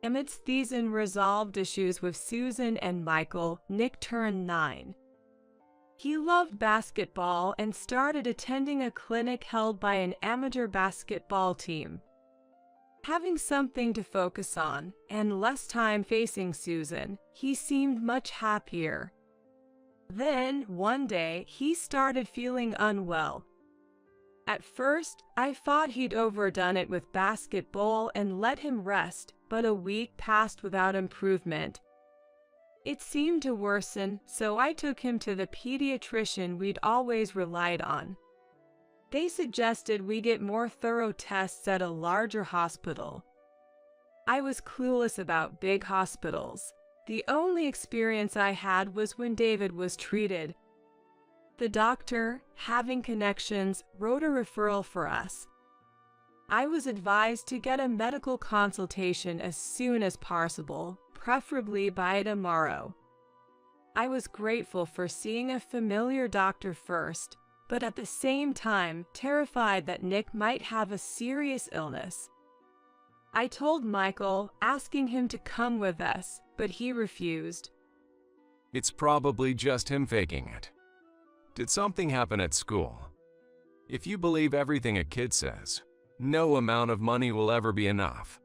Amidst these unresolved issues with Susan and Michael, Nick turned 9. He loved basketball and started attending a clinic held by an amateur basketball team. Having something to focus on, and less time facing Susan, he seemed much happier. Then, one day, he started feeling unwell. At first, I thought he'd overdone it with basketball and let him rest, but a week passed without improvement. It seemed to worsen, so I took him to the pediatrician we'd always relied on. They suggested we get more thorough tests at a larger hospital. I was clueless about big hospitals. The only experience I had was when David was treated. The doctor, having connections, wrote a referral for us. I was advised to get a medical consultation as soon as possible, preferably by tomorrow. I was grateful for seeing a familiar doctor first, but at the same time terrified that Nick might have a serious illness. I told Michael, asking him to come with us, but he refused. It's probably just him faking it. Did something happen at school? If you believe everything a kid says, no amount of money will ever be enough.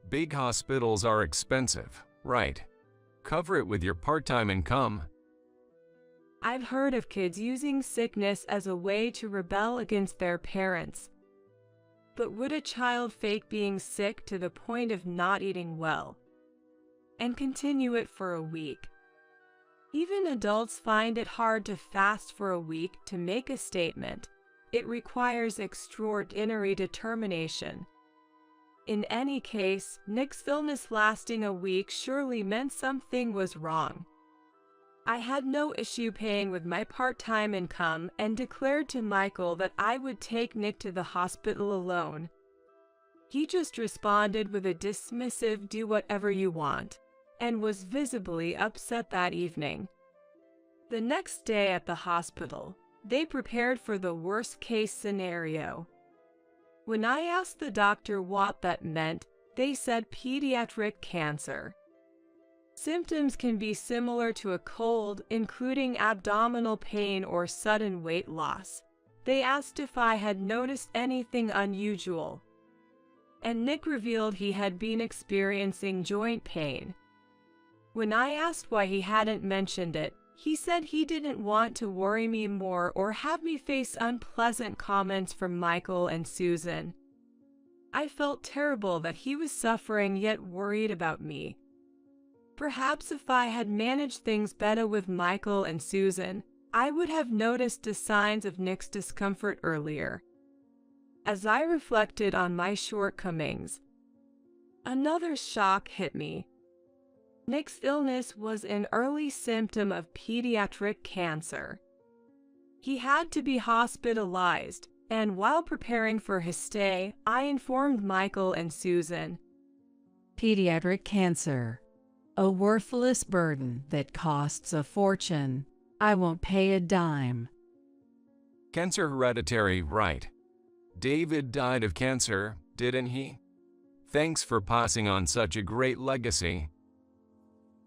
Big hospitals are expensive, right? Cover it with your part-time income. I've heard of kids using sickness as a way to rebel against their parents. But would a child fake being sick to the point of not eating well and continue it for a week? Even adults find it hard to fast for a week to make a statement. It requires extraordinary determination. In any case, Nick's illness lasting a week surely meant something was wrong. I had no issue paying with my part-time income and declared to Michael that I would take Nick to the hospital alone. He just responded with a dismissive "do whatever you want," and was visibly upset that evening. The next day at the hospital, they prepared for the worst-case scenario. When I asked the doctor what that meant, they said pediatric cancer. Symptoms can be similar to a cold, including abdominal pain or sudden weight loss. They asked if I had noticed anything unusual, and Nick revealed he had been experiencing joint pain. When I asked why he hadn't mentioned it, he said he didn't want to worry me more or have me face unpleasant comments from Michael and Susan. I felt terrible that he was suffering yet worried about me. Perhaps if I had managed things better with Michael and Susan, I would have noticed the signs of Nick's discomfort earlier. As I reflected on my shortcomings, another shock hit me. Nick's illness was an early symptom of pediatric cancer. He had to be hospitalized, and while preparing for his stay, I informed Michael and Susan. Pediatric cancer. A worthless burden that costs a fortune. I won't pay a dime. Cancer hereditary, right? David died of cancer, didn't he? Thanks for passing on such a great legacy.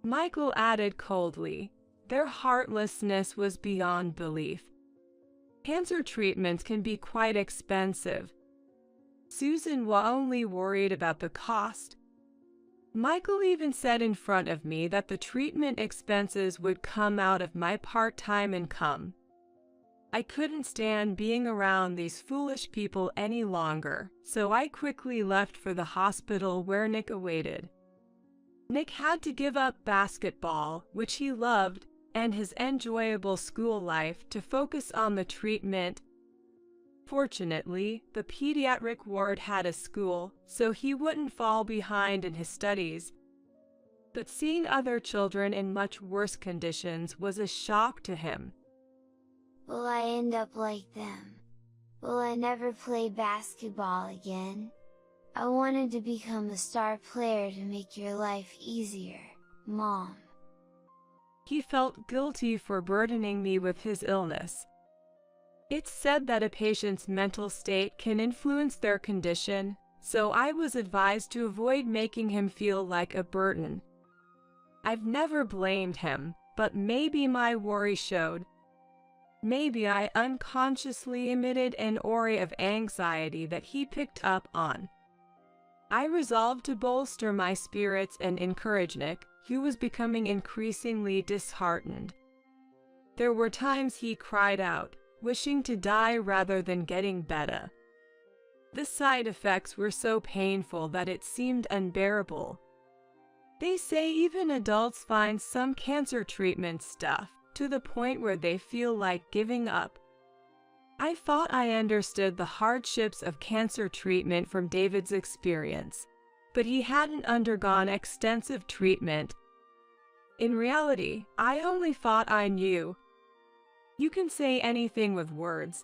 Michael added coldly. Their heartlessness was beyond belief. Cancer treatments can be quite expensive. Susan was only worried about the cost. Michael even said in front of me that the treatment expenses would come out of my part-time income. I couldn't stand being around these foolish people any longer, so I quickly left for the hospital where Nick awaited. Nick had to give up basketball, which he loved, and his enjoyable school life to focus on the treatment. Fortunately, the pediatric ward had a school, so he wouldn't fall behind in his studies. But seeing other children in much worse conditions was a shock to him. Will I end up like them? Will I never play basketball again? I wanted to become a star player to make your life easier, Mom. He felt guilty for burdening me with his illness. It's said that a patient's mental state can influence their condition, so I was advised to avoid making him feel like a burden. I've never blamed him, but maybe my worry showed. Maybe I unconsciously emitted an aura of anxiety that he picked up on. I resolved to bolster my spirits and encourage Nick, who was becoming increasingly disheartened. There were times he cried out, wishing to die rather than getting better. The side effects were so painful that it seemed unbearable. They say even adults find some cancer treatment tough, to the point where they feel like giving up. I thought I understood the hardships of cancer treatment from David's experience, but he hadn't undergone extensive treatment. In reality, I only thought I knew. You can say anything with words.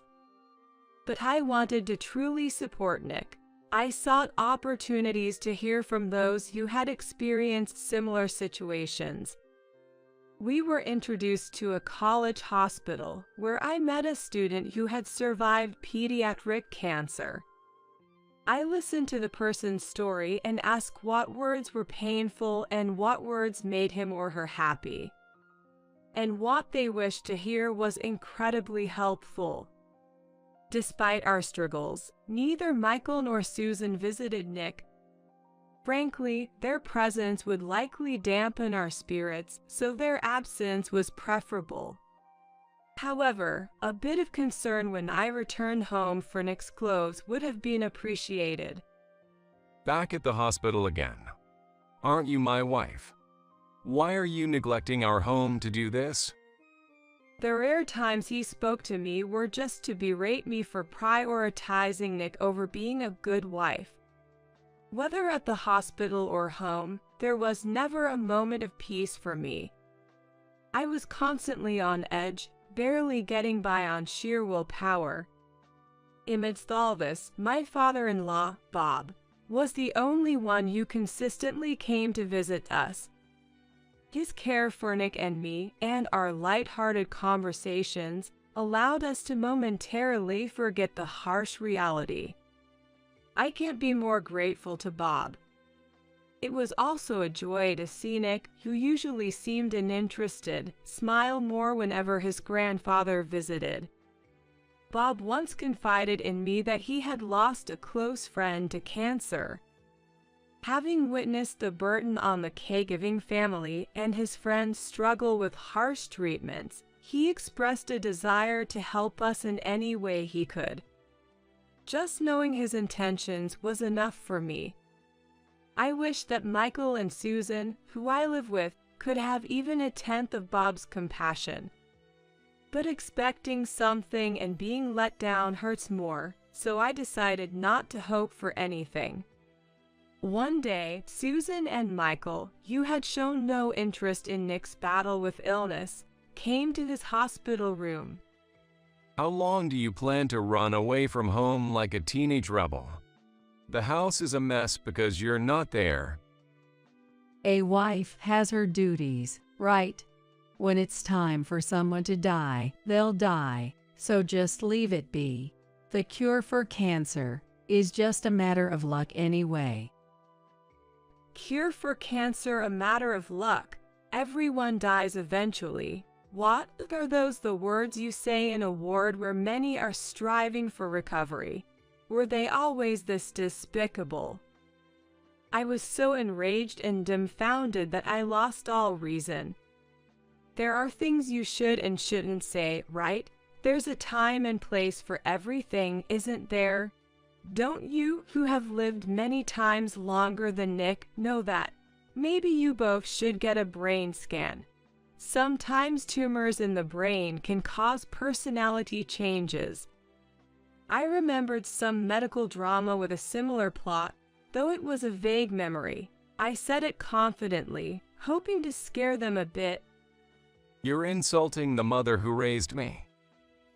But I wanted to truly support Nick. I sought opportunities to hear from those who had experienced similar situations. We were introduced to a college hospital where I met a student who had survived pediatric cancer. I listened to the person's story and asked what words were painful and what words made him or her happy. And what they wished to hear was incredibly helpful. Despite our struggles, neither Michael nor Susan visited Nick. Frankly, their presence would likely dampen our spirits, so their absence was preferable. However, a bit of concern when I returned home for Nick's clothes would have been appreciated. Back at the hospital again. Aren't you my wife? Why are you neglecting our home to do this? The rare times he spoke to me were just to berate me for prioritizing Nick over being a good wife. Whether at the hospital or home, there was never a moment of peace for me. I was constantly on edge, barely getting by on sheer willpower. Amidst all this, my father-in-law, Bob, was the only one who consistently came to visit us. His care for Nick and me, and our light-hearted conversations, allowed us to momentarily forget the harsh reality. I can't be more grateful to Bob. It was also a joy to see Nick, who usually seemed uninterested, smile more whenever his grandfather visited. Bob once confided in me that he had lost a close friend to cancer. Having witnessed the burden on the caregiving family and his friends struggle with harsh treatments, he expressed a desire to help us in any way he could. Just knowing his intentions was enough for me. I wish that Michael and Susan, who I live with, could have even a tenth of Bob's compassion. But expecting something and being let down hurts more, so I decided not to hope for anything. One day, Susan and Michael, who had shown no interest in Nick's battle with illness, came to his hospital room. How long do you plan to run away from home like a teenage rebel? The house is a mess because you're not there. A wife has her duties, right? When it's time for someone to die, they'll die, so just leave it be. The cure for cancer is just a matter of luck anyway. Cure for cancer a matter of luck. Everyone dies eventually. What are those the words you say in a ward where many are striving for recovery? Were they always this despicable? I was so enraged and dumbfounded that I lost all reason. There are things you should and shouldn't say, right? There's a time and place for everything, isn't there? Don't you, who have lived many times longer than Nick, know that? Maybe you both should get a brain scan. Sometimes tumors in the brain can cause personality changes. I remembered some medical drama with a similar plot, though it was a vague memory. I said it confidently, hoping to scare them a bit. You're insulting the mother who raised me.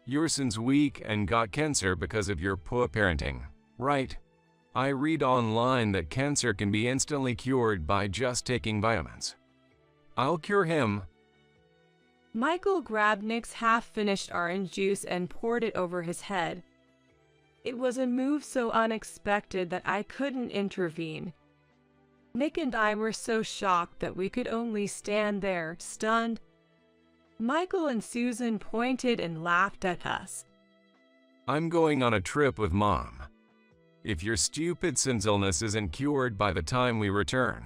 Your son's weak and got cancer because of your poor parenting, right? I read online that cancer can be instantly cured by just taking vitamins. I'll cure him. Michael grabbed Nick's half-finished orange juice and poured it over his head. It was a move so unexpected that I couldn't intervene. Nick and I were so shocked that we could only stand there, stunned. Michael and Susan pointed and laughed at us. I'm going on a trip with Mom. If your stupid son's illness isn't cured by the time we return,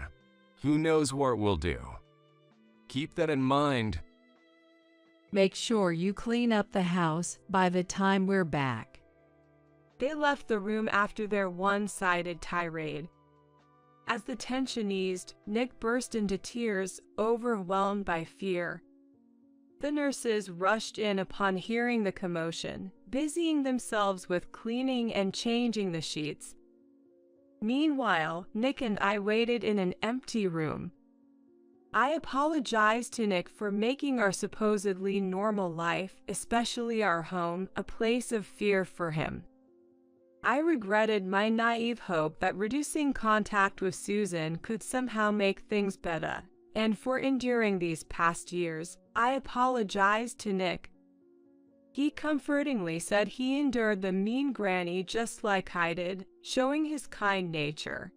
who knows what we'll do. Keep that in mind. Make sure you clean up the house by the time we're back. They left the room after their one-sided tirade. As the tension eased, Nick burst into tears, overwhelmed by fear. The nurses rushed in upon hearing the commotion, busying themselves with cleaning and changing the sheets. Meanwhile, Nick and I waited in an empty room. I apologized to Nick for making our supposedly normal life, especially our home, a place of fear for him. I regretted my naive hope that reducing contact with Susan could somehow make things better, and for enduring these past years, I apologized to Nick. He comfortingly said he endured the mean granny just like I did, showing his kind nature.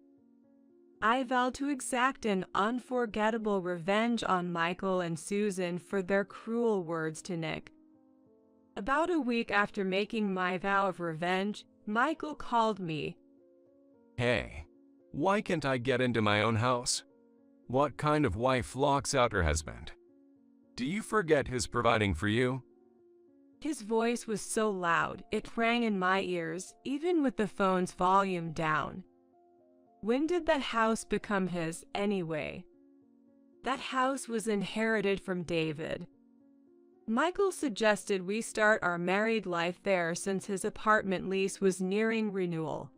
I vowed to exact an unforgettable revenge on Michael and Susan for their cruel words to Nick. About a week after making my vow of revenge, Michael called me. Hey, why can't I get into my own house? What kind of wife locks out her husband? Do you forget who's providing for you? His voice was so loud, it rang in my ears, even with the phone's volume down. When did that house become his, anyway? That house was inherited from David. Michael suggested we start our married life there since his apartment lease was nearing renewal.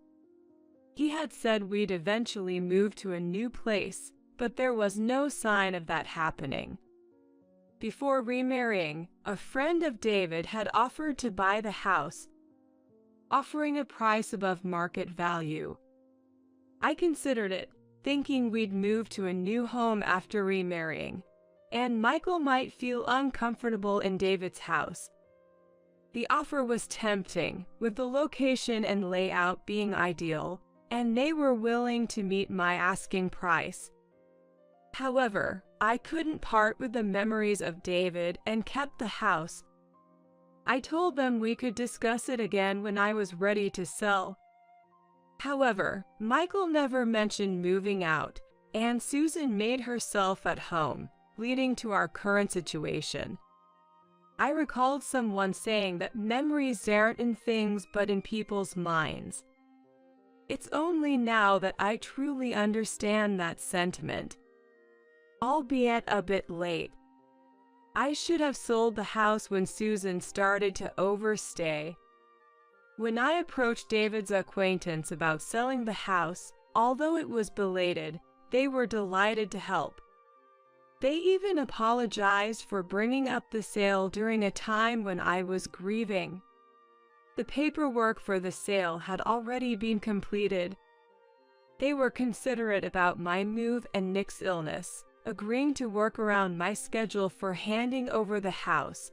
He had said we'd eventually move to a new place, but there was no sign of that happening. Before remarrying, a friend of David had offered to buy the house, offering a price above market value. I considered it, thinking we'd move to a new home after remarrying, and Michael might feel uncomfortable in David's house. The offer was tempting, with the location and layout being ideal, and they were willing to meet my asking price. However, I couldn't part with the memories of David and kept the house. I told them we could discuss it again when I was ready to sell. However, Michael never mentioned moving out, and Susan made herself at home, leading to our current situation. I recalled someone saying that memories aren't in things but in people's minds. It's only now that I truly understand that sentiment, albeit a bit late. I should have sold the house when Susan started to overstay. When I approached David's acquaintance about selling the house, although it was belated, they were delighted to help. They even apologized for bringing up the sale during a time when I was grieving. The paperwork for the sale had already been completed. They were considerate about my move and Nick's illness, agreeing to work around my schedule for handing over the house.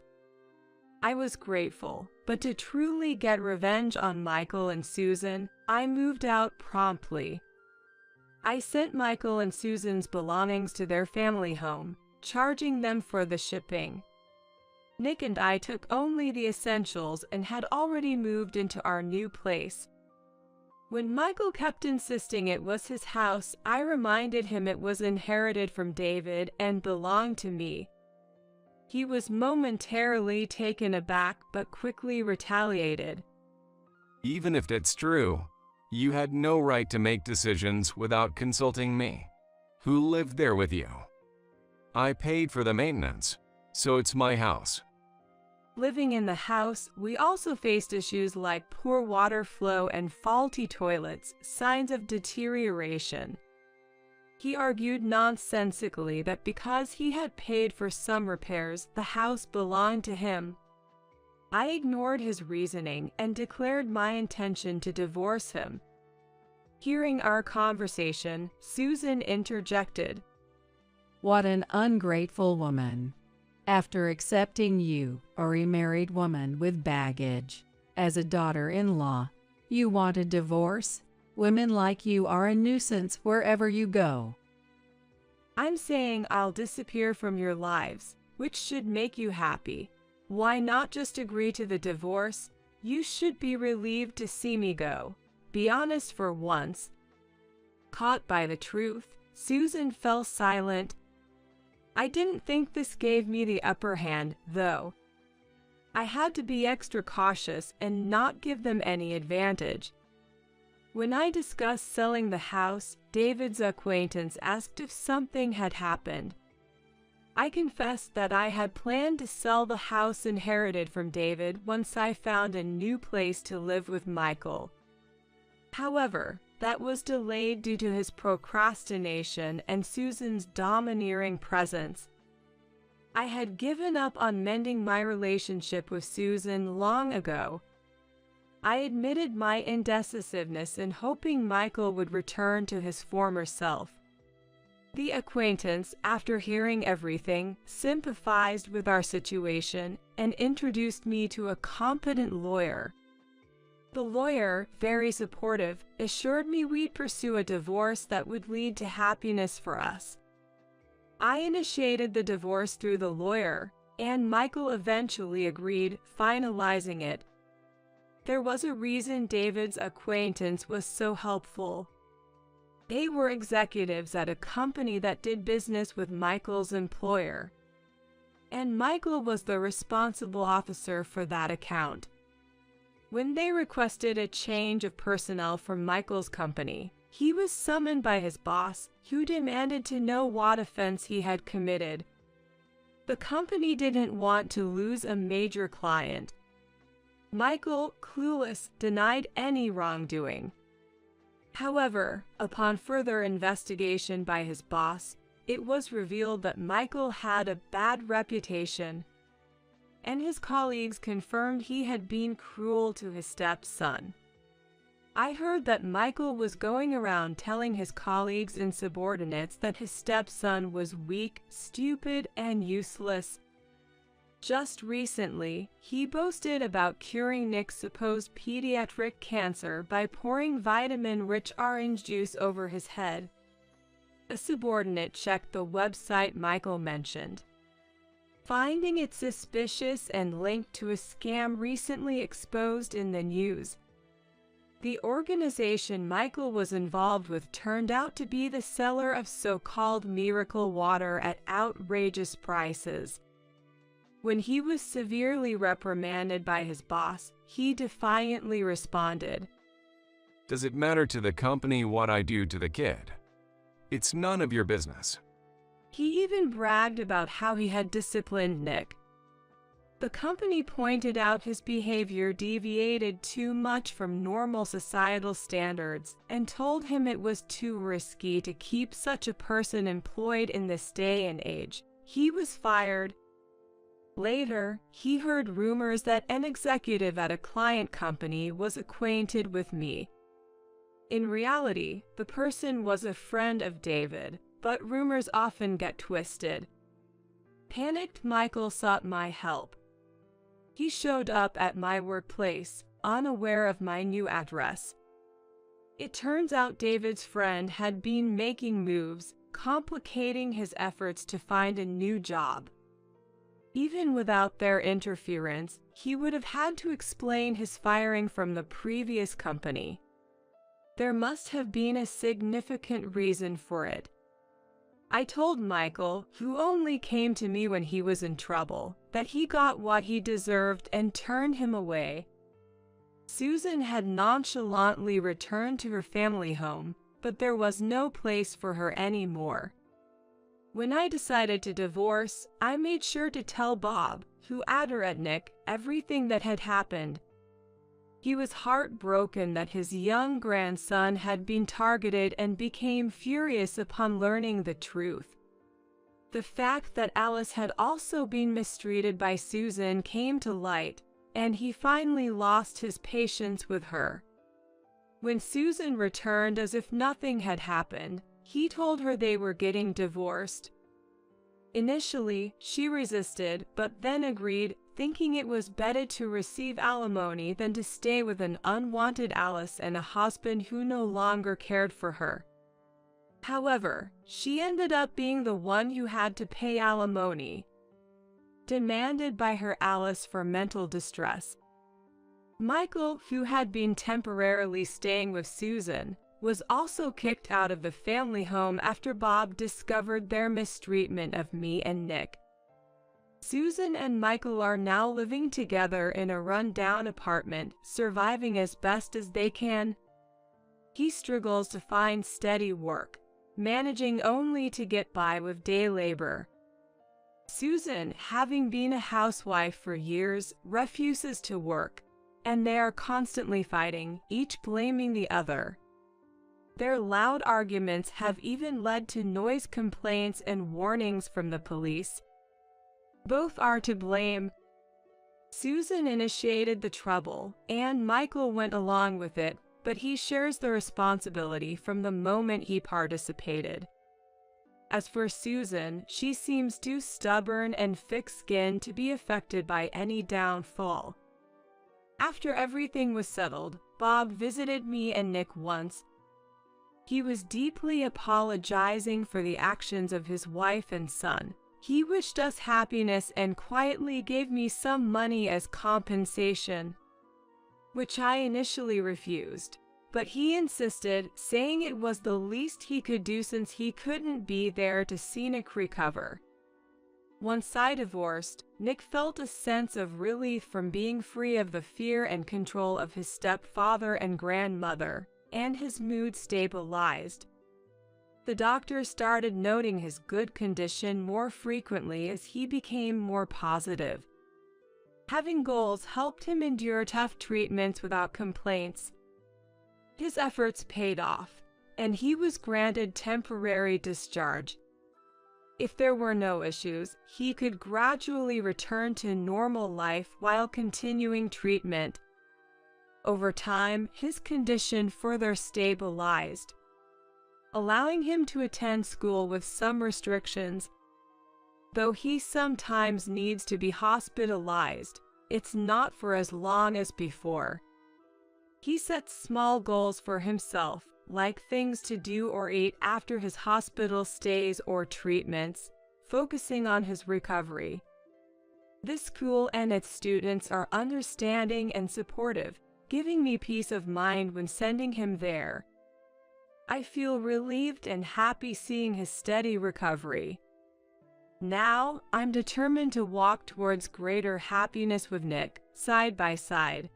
I was grateful, but to truly get revenge on Michael and Susan, I moved out promptly. I sent Michael and Susan's belongings to their family home, charging them for the shipping. Nick and I took only the essentials and had already moved into our new place. When Michael kept insisting it was his house, I reminded him it was inherited from David and belonged to me. He was momentarily taken aback but quickly retaliated. Even if it's true, you had no right to make decisions without consulting me. Who lived there with you? I paid for the maintenance, so it's my house. Living in the house, we also faced issues like poor water flow and faulty toilets, signs of deterioration. He argued nonsensically that because he had paid for some repairs, the house belonged to him. I ignored his reasoning and declared my intention to divorce him. Hearing our conversation, Susan interjected. What an ungrateful woman. After accepting you, a remarried woman with baggage, as a daughter-in-law, you want a divorce? Women like you are a nuisance wherever you go. I'm saying I'll disappear from your lives, which should make you happy. Why not just agree to the divorce? You should be relieved to see me go. Be honest for once. Caught by the truth, Susan fell silent. I didn't think this gave me the upper hand, though. I had to be extra cautious and not give them any advantage. When I discussed selling the house, David's acquaintance asked if something had happened. I confessed that I had planned to sell the house inherited from David once I found a new place to live with Michael. However, that was delayed due to his procrastination and Susan's domineering presence. I had given up on mending my relationship with Susan long ago. I admitted my indecisiveness in hoping Michael would return to his former self. The acquaintance, after hearing everything, sympathized with our situation and introduced me to a competent lawyer. The lawyer, very supportive, assured me we'd pursue a divorce that would lead to happiness for us. I initiated the divorce through the lawyer, and Michael eventually agreed, finalizing it. There was a reason David's acquaintance was so helpful. They were executives at a company that did business with Michael's employer, and Michael was the responsible officer for that account. When they requested a change of personnel from Michael's company, he was summoned by his boss, who demanded to know what offense he had committed. The company didn't want to lose a major client. Michael, clueless, denied any wrongdoing. However, upon further investigation by his boss, it was revealed that Michael had a bad reputation, and his colleagues confirmed he had been cruel to his stepson. I heard that Michael was going around telling his colleagues and subordinates that his stepson was weak, stupid, and useless. Just recently, he boasted about curing Nick's supposed pediatric cancer by pouring vitamin-rich orange juice over his head. A subordinate checked the website Michael mentioned, finding it suspicious and linked to a scam recently exposed in the news. The organization Michael was involved with turned out to be the seller of so-called miracle water at outrageous prices. When he was severely reprimanded by his boss, he defiantly responded, "Does it matter to the company what I do to the kid? It's none of your business." He even bragged about how he had disciplined Nick. The company pointed out his behavior deviated too much from normal societal standards and told him it was too risky to keep such a person employed in this day and age. He was fired. Later, he heard rumors that an executive at a client company was acquainted with me. In reality, the person was a friend of David, but rumors often get twisted. Panicked Michael sought my help. He showed up at my workplace, unaware of my new address. It turns out David's friend had been making moves, complicating his efforts to find a new job. Even without their interference, he would have had to explain his firing from the previous company. There must have been a significant reason for it. I told Michael, who only came to me when he was in trouble, that he got what he deserved and turned him away. Susan had nonchalantly returned to her family home, but there was no place for her anymore. When I decided to divorce, I made sure to tell Bob, who added at Nick, everything that had happened. He was heartbroken that his young grandson had been targeted and became furious upon learning the truth. The fact that Alice had also been mistreated by Susan came to light, and he finally lost his patience with her. When Susan returned as if nothing had happened, he told her they were getting divorced. Initially, she resisted, but then agreed, thinking it was better to receive alimony than to stay with an unwanted Alice and a husband who no longer cared for her. However, she ended up being the one who had to pay alimony, demanded by her Alice for mental distress. Michael, who had been temporarily staying with Susan, was also kicked out of the family home after Bob discovered their mistreatment of me and Nick. Susan and Michael are now living together in a run-down apartment, surviving as best as they can. He struggles to find steady work, managing only to get by with day labor. Susan, having been a housewife for years, refuses to work, and they are constantly fighting, each blaming the other. Their loud arguments have even led to noise complaints and warnings from the police. Both are to blame. Susan initiated the trouble, and Michael went along with it, but he shares the responsibility from the moment he participated. As for Susan, she seems too stubborn and thick-skinned to be affected by any downfall. After everything was settled, Bob visited me and Nick once. He was deeply apologizing for the actions of his wife and son. He wished us happiness and quietly gave me some money as compensation, which I initially refused. But he insisted, saying it was the least he could do since he couldn't be there to see Nick recover. Once I divorced, Nick felt a sense of relief from being free of the fear and control of his stepfather and grandmother, and his mood stabilized. The doctor started noting his good condition more frequently as he became more positive. Having goals helped him endure tough treatments without complaints. His efforts paid off, and he was granted temporary discharge. If there were no issues, he could gradually return to normal life while continuing treatment. Over time, his condition further stabilized, allowing him to attend school with some restrictions. Though he sometimes needs to be hospitalized, it's not for as long as before. He sets small goals for himself, like things to do or eat after his hospital stays or treatments, focusing on his recovery. This school and its students are understanding and supportive, giving me peace of mind when sending him there. I feel relieved and happy seeing his steady recovery. Now, I'm determined to walk towards greater happiness with Nick, side by side.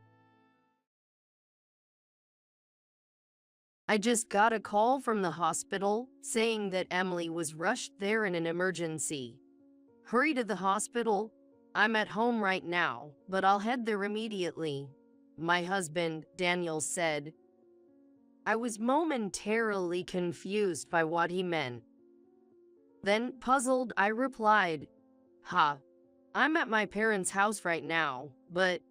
I just got a call from the hospital saying that Emily was rushed there in an emergency. Hurry to the hospital. I'm at home right now, but I'll head there immediately, my husband, Daniel, said. I was momentarily confused by what he meant. Then, puzzled, I replied, I'm at my parents' house right now, but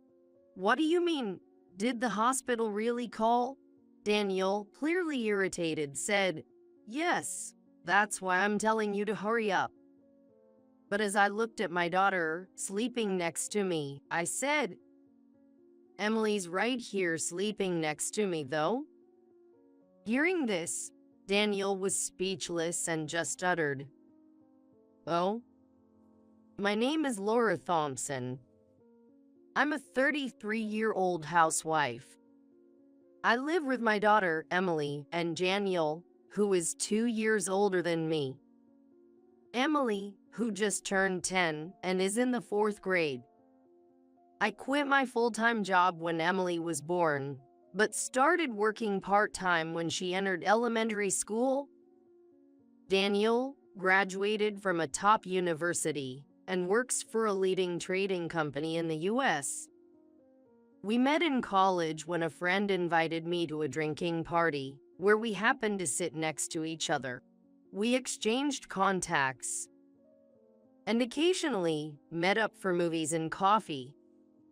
what do you mean? Did the hospital really call? Daniel, clearly irritated, said, Yes, that's why I'm telling you to hurry up. But as I looked at my daughter, sleeping next to me, I said, Emily's right here sleeping next to me, though. Hearing this, Daniel was speechless and just uttered, Oh? My name is Laura Thompson. I'm a 33-year-old housewife. I live with my daughter, Emily, and Daniel, who is 2 years older than me. Emily, who just turned 10 and is in the 4th grade. I quit my full-time job when Emily was born, but started working part-time when she entered elementary school. Daniel graduated from a top university and works for a leading trading company in the U.S. We met in college when a friend invited me to a drinking party, where we happened to sit next to each other. We exchanged contacts and occasionally met up for movies and coffee.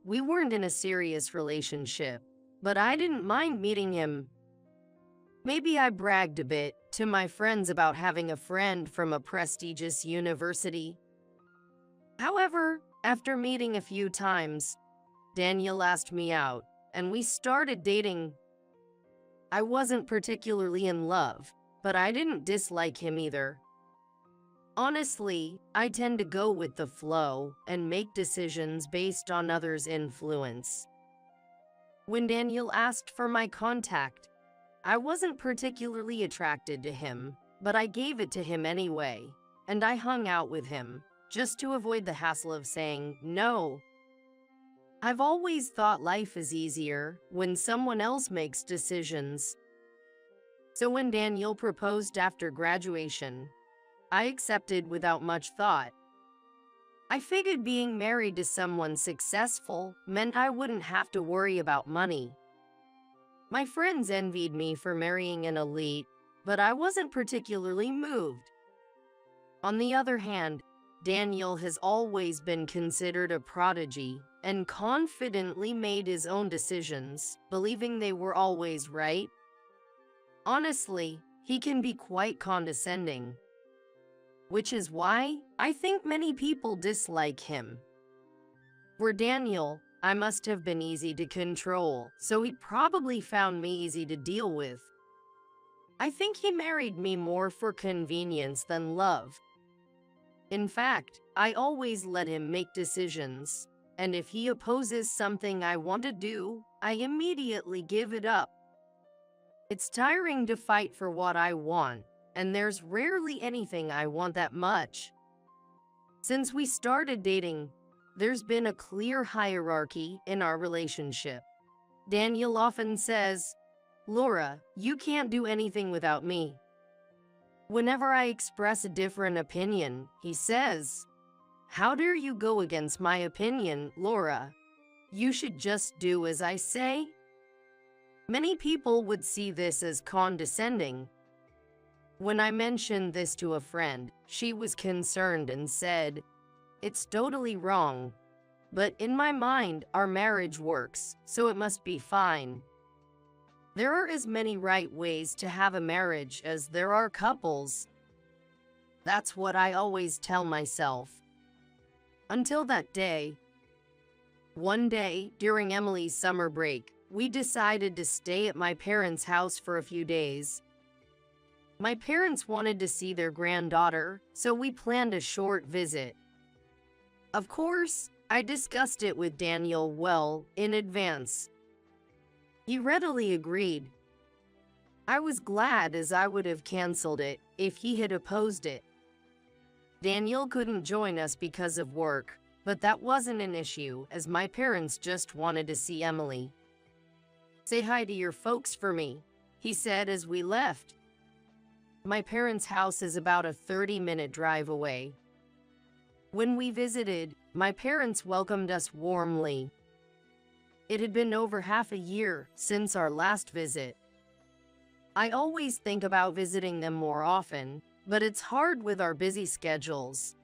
We weren't in a serious relationship, but I didn't mind meeting him. Maybe I bragged a bit to my friends about having a friend from a prestigious university. However, after meeting a few times, Daniel asked me out, and we started dating. I wasn't particularly in love, but I didn't dislike him either. Honestly, I tend to go with the flow and make decisions based on others' influence. When Daniel asked for my contact, I wasn't particularly attracted to him, but I gave it to him anyway, and I hung out with him, just to avoid the hassle of saying no. I've always thought life is easier when someone else makes decisions. So when Daniel proposed after graduation, I accepted without much thought. I figured being married to someone successful meant I wouldn't have to worry about money. My friends envied me for marrying an elite, but I wasn't particularly moved. On the other hand, Daniel has always been considered a prodigy and confidently made his own decisions, believing they were always right. Honestly, he can be quite condescending, which is why I think many people dislike him. For Daniel, I must have been easy to control, so he probably found me easy to deal with. I think he married me more for convenience than love. In fact, I always let him make decisions, and if he opposes something I want to do, I immediately give it up. It's tiring to fight for what I want, and there's rarely anything I want that much. Since we started dating, there's been a clear hierarchy in our relationship. Daniel often says, Laura, you can't do anything without me. Whenever I express a different opinion, he says, How dare you go against my opinion, Laura? You should just do as I say. Many people would see this as condescending, When I mentioned this to a friend, she was concerned and said, "It's totally wrong. But in my mind, our marriage works, so it must be fine." There are as many right ways to have a marriage as there are couples. That's what I always tell myself. Until that day. One day, during Emily's summer break, we decided to stay at my parents' house for a few days. My parents wanted to see their granddaughter, so we planned a short visit. Of course, I discussed it with Daniel well in advance. He readily agreed. I was glad, as I would have canceled it if he had opposed it. Daniel couldn't join us because of work, but that wasn't an issue, as my parents just wanted to see Emily. "Say hi to your folks for me," he said as we left. My parents' house is about a 30-minute drive away. When we visited, my parents welcomed us warmly. It had been over half a year since our last visit. I always think about visiting them more often, but it's hard with our busy schedules.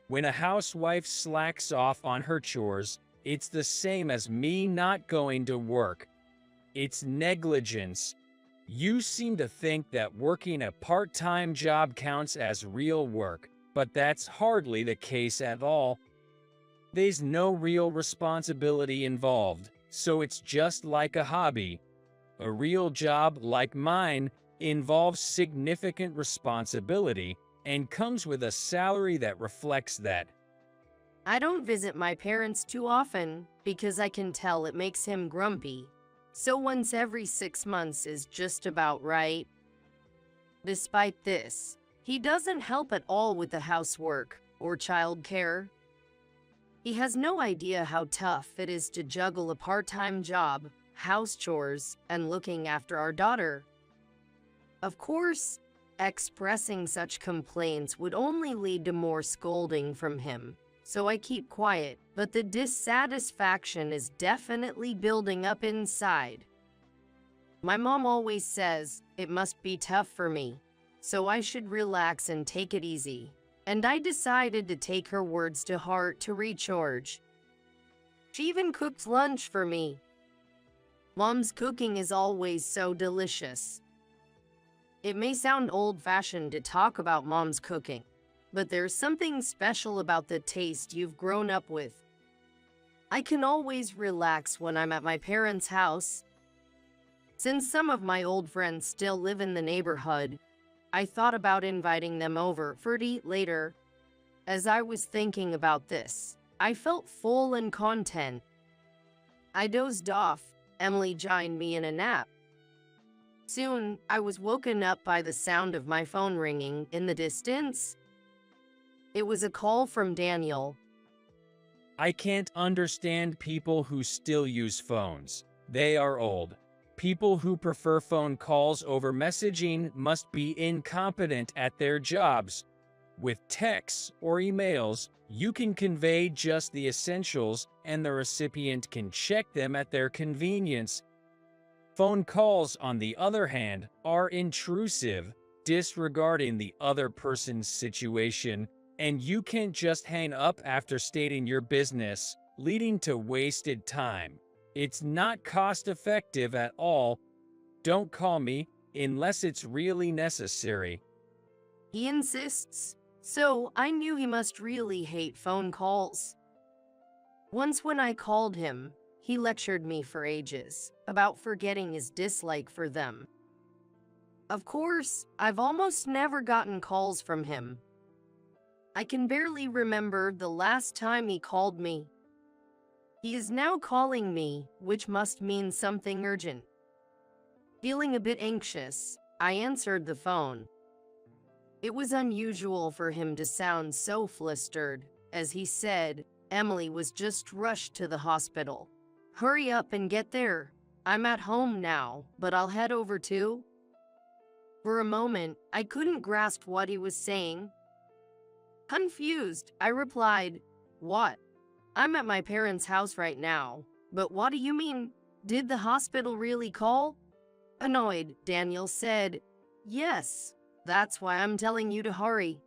When a housewife slacks off on her chores, it's the same as me not going to work. It's negligence. You seem to think that working a part-time job counts as real work, but that's hardly the case at all. There's no real responsibility involved, so it's just like a hobby. A real job like mine involves significant responsibility and comes with a salary that reflects that. I don't visit my parents too often because I can tell it makes him grumpy. So once every 6 months is just about right. Despite this, he doesn't help at all with the housework or childcare. He has no idea how tough it is to juggle a part-time job, house chores, and looking after our daughter. Of course, expressing such complaints would only lead to more scolding from him, so I keep quiet, but the dissatisfaction is definitely building up inside. My mom always says it must be tough for me, so I should relax and take it easy, and I decided to take her words to heart to recharge. She even cooked lunch for me. Mom's cooking is always so delicious. It may sound old-fashioned to talk about Mom's cooking, but there's something special about the taste you've grown up with. I can always relax when I'm at my parents' house. Since some of my old friends still live in the neighborhood, I thought about inviting them over for to eat later. As I was thinking about this, I felt full and content. I dozed off. Emily joined me in a nap. Soon, I was woken up by the sound of my phone ringing in the distance. It was a call from Daniel. I can't understand people who still use phones. They are old. People who prefer phone calls over messaging must be incompetent at their jobs. With texts or emails, you can convey just the essentials and the recipient can check them at their convenience. Phone calls, on the other hand, are intrusive, disregarding the other person's situation, and you can't just hang up after stating your business, leading to wasted time. It's not cost-effective at all. Don't call me unless it's really necessary. He insists, so I knew he must really hate phone calls. Once when I called him, he lectured me for ages about forgetting his dislike for them. Of course, I've almost never gotten calls from him. I can barely remember the last time he called me. He is now calling me, which must mean something urgent. Feeling a bit anxious, I answered the phone. It was unusual for him to sound so flustered, as he said, "Emily was just rushed to the hospital. Hurry up and get there. I'm at home now, but I'll head over too." For a moment, I couldn't grasp what he was saying. Confused, I replied, "What? I'm at my parents' house right now. But what do you mean? Did the hospital really call?" Annoyed, Daniel said, "Yes, That's why I'm telling you to hurry.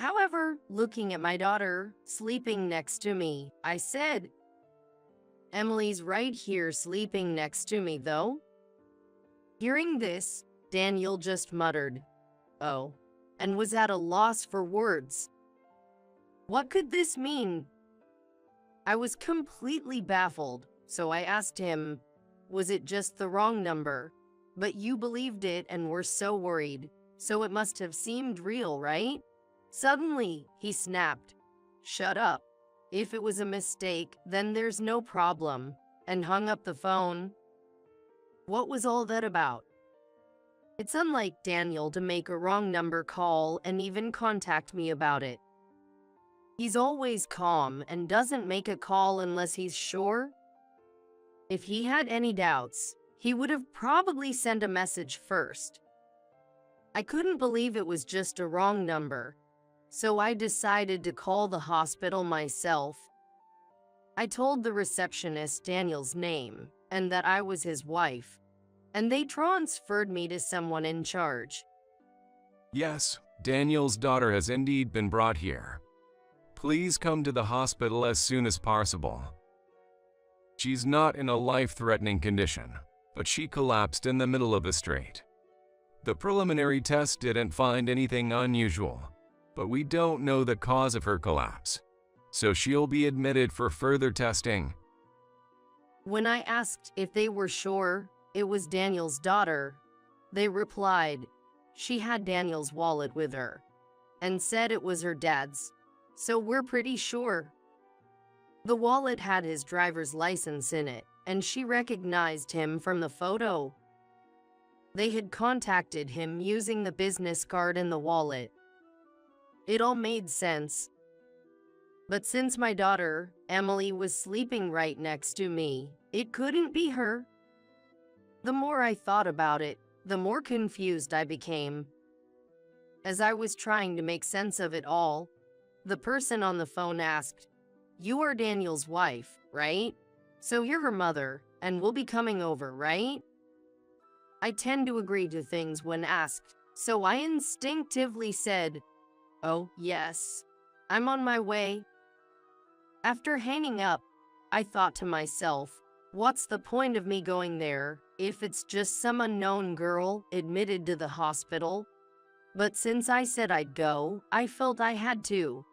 However, looking at my daughter, sleeping next to me, I said, Emily's right here sleeping next to me though. Hearing this, Daniel just muttered, "Oh," and was at a loss for words. What could this mean? I was completely baffled, so I asked him, was it just the wrong number? But you believed it and were so worried, so it must have seemed real, right? Suddenly, he snapped, "Shut up. If it was a mistake, then there's no problem," and hung up the phone. What was all that about? It's unlike Daniel to make a wrong number call and even contact me about it. He's always calm and doesn't make a call unless he's sure. If he had any doubts, he would have probably sent a message first. I couldn't believe it was just a wrong number, so I decided to call the hospital myself. I told the receptionist Daniel's name and that I was his wife, and they transferred me to someone in charge. Yes, Daniel's daughter has indeed been brought here. Please come to the hospital as soon as possible. She's not in a life-threatening condition, but she collapsed in the middle of the street. The preliminary test didn't find anything unusual, but we don't know the cause of her collapse, so she'll be admitted for further testing. When I asked if they were sure it was Daniel's daughter, they replied she had Daniel's wallet with her and said it was her dad's, so we're pretty sure. The wallet had his driver's license in it, and she recognized him from the photo. They had contacted him using the business card in the wallet. It all made sense. But since my daughter, Emily, was sleeping right next to me, it couldn't be her. The more I thought about it, the more confused I became. As I was trying to make sense of it all, the person on the phone asked, "You are Daniel's wife, right? So you're her mother, and will be coming over, right?" I tend to agree to things when asked, so I instinctively said, "Oh, yes. I'm on my way." After hanging up, I thought to myself, what's the point of me going there if it's just some unknown girl admitted to the hospital? But since I said I'd go, I felt I had to.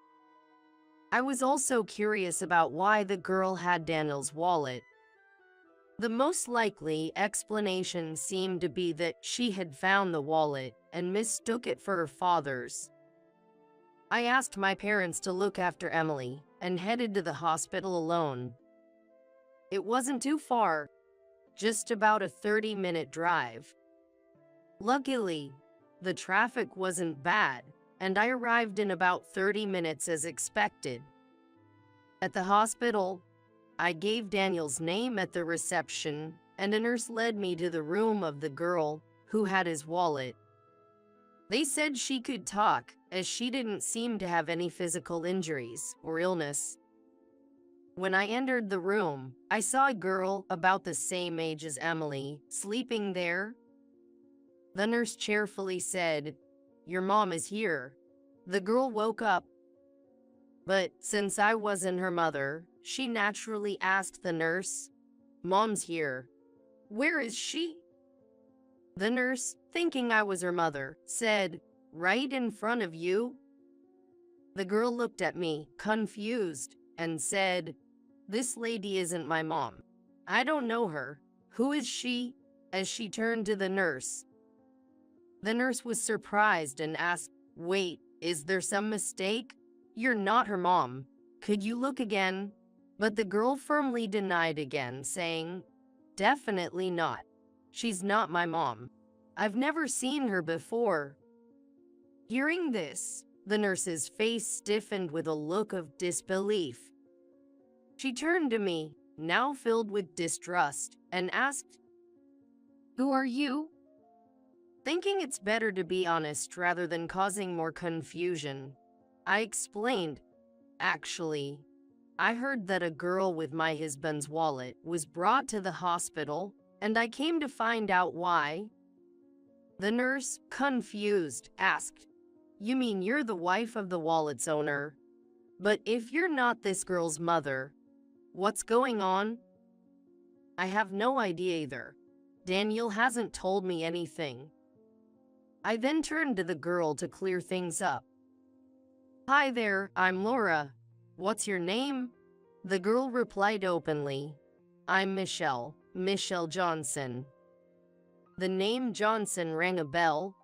I was also curious about why the girl had Daniel's wallet. The most likely explanation seemed to be that she had found the wallet and mistook it for her father's. I asked my parents to look after Emily and headed to the hospital alone. It wasn't too far, just about a 30-minute drive. Luckily, the traffic wasn't bad, and I arrived in about 30 minutes as expected. At the hospital, I gave Daniel's name at the reception, and a nurse led me to the room of the girl who had his wallet. They said she could talk, as she didn't seem to have any physical injuries or illness. When I entered the room, I saw a girl about the same age as Emily sleeping there. The nurse cheerfully said, "Your mom is here." The girl woke up. But since I wasn't her mother, she naturally asked the nurse, "Mom's here. Where is she?" The nurse, thinking I was her mother, said, "Right in front of you." The girl looked at me, confused, and said, "This lady isn't my mom. I don't know her. Who is she?" as she turned to the nurse. The nurse was surprised and asked, "Wait, is there some mistake? You're not her mom. Could you look again?" But the girl firmly denied again, saying, "Definitely not. She's not my mom. I've never seen her before." Hearing this, the nurse's face stiffened with a look of disbelief. She turned to me, now filled with distrust, and asked, "Who are you?" Thinking it's better to be honest rather than causing more confusion, I explained, "Actually, I heard that a girl with my husband's wallet was brought to the hospital, and I came to find out why." The nurse, confused, asked, "You mean you're the wife of the wallet's owner? But if you're not this girl's mother, what's going on?" "I have no idea either. Daniel hasn't told me anything." I then turned to the girl to clear things up. "Hi there, I'm Laura. What's your name?" The girl replied openly, "I'm Michelle, Michelle Johnson." The name Johnson rang a bell.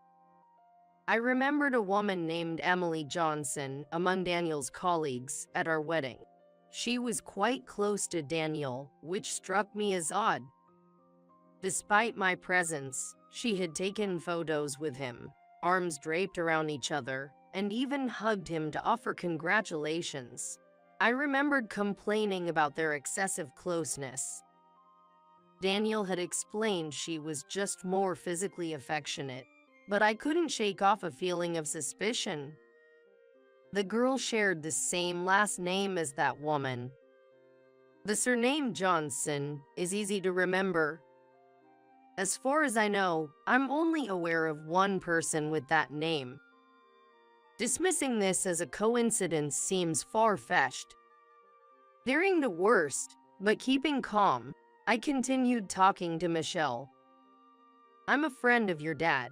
I remembered a woman named Emily Johnson among Daniel's colleagues at our wedding. She was quite close to Daniel, which struck me as odd. Despite my presence, she had taken photos with him, arms draped around each other, and even hugged him to offer congratulations. I remembered complaining about their excessive closeness. Daniel had explained she was just more physically affectionate, but I couldn't shake off a feeling of suspicion. The girl shared the same last name as that woman. The surname Johnson is easy to remember. As far as I know, I'm only aware of one person with that name. Dismissing this as a coincidence seems far-fetched. Fearing the worst, but keeping calm, I continued talking to Michelle. "I'm a friend of your dad.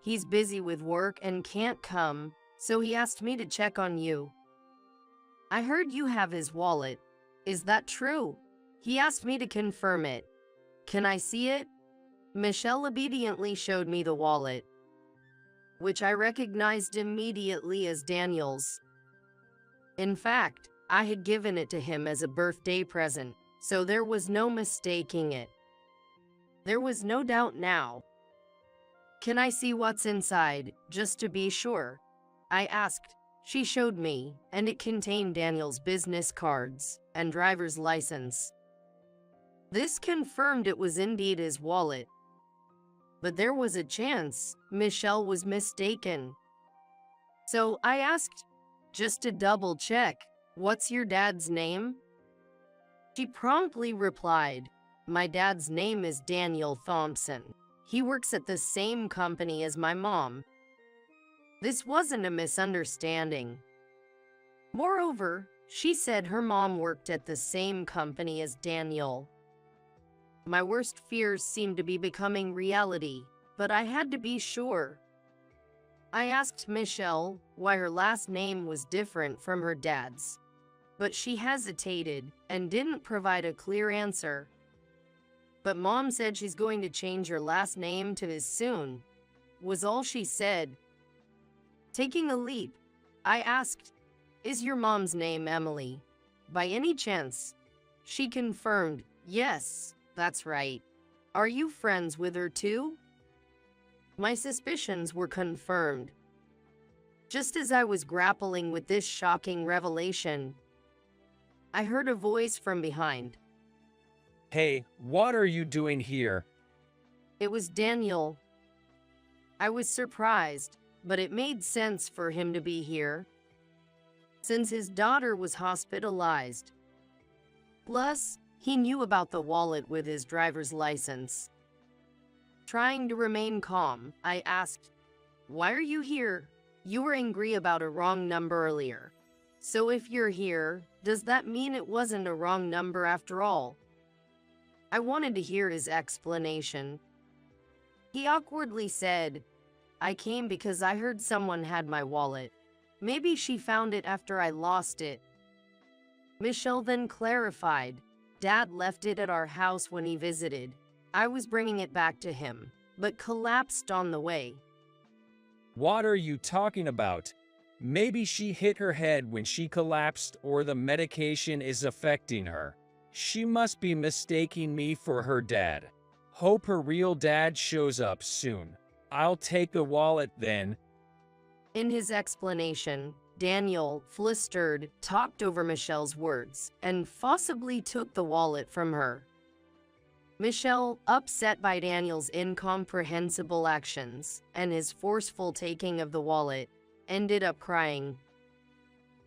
He's busy with work and can't come, so he asked me to check on you. I heard you have his wallet. Is that true? He asked me to confirm it. Can I see it?" Michelle obediently showed me the wallet, which I recognized immediately as Daniel's. In fact, I had given it to him as a birthday present, so there was no mistaking it. There was no doubt now. "Can I see what's inside, just to be sure?" I asked. She showed me, and it contained Daniel's business cards and driver's license. This confirmed it was indeed his wallet. But there was a chance Michelle was mistaken. So I asked, just to double check, "What's your dad's name?" She promptly replied, "My dad's name is Daniel Thompson. He works at the same company as my mom." This wasn't a misunderstanding. Moreover, she said her mom worked at the same company as Daniel. My worst fears seemed to be becoming reality, but I had to be sure. I asked Michelle why her last name was different from her dad's, but she hesitated and didn't provide a clear answer. "But Mom said she's going to change her last name to his soon," was all she said. Taking a leap, I asked, "Is your mom's name Emily, by any chance?" She confirmed, "Yes, that's right. Are you friends with her too?" My suspicions were confirmed. Just as I was grappling with this shocking revelation, I heard a voice from behind. "Hey, what are you doing here?" It was Daniel. I was surprised, but it made sense for him to be here, since his daughter was hospitalized. Plus, he knew about the wallet with his driver's license. Trying to remain calm, I asked, "Why are you here? You were angry about a wrong number earlier. So if you're here, does that mean it wasn't a wrong number after all?" I wanted to hear his explanation. He awkwardly said, "I came because I heard someone had my wallet. Maybe she found it after I lost it." Michelle then clarified, "Dad left it at our house when he visited. I was bringing it back to him, but collapsed on the way." "What are you talking about? Maybe she hit her head when she collapsed, or the medication is affecting her. She must be mistaking me for her dad. Hope her real dad shows up soon. I'll take the wallet then." In his explanation, Daniel, flustered, talked over Michelle's words and forcibly took the wallet from her. Michelle, upset by Daniel's incomprehensible actions and his forceful taking of the wallet, ended up crying.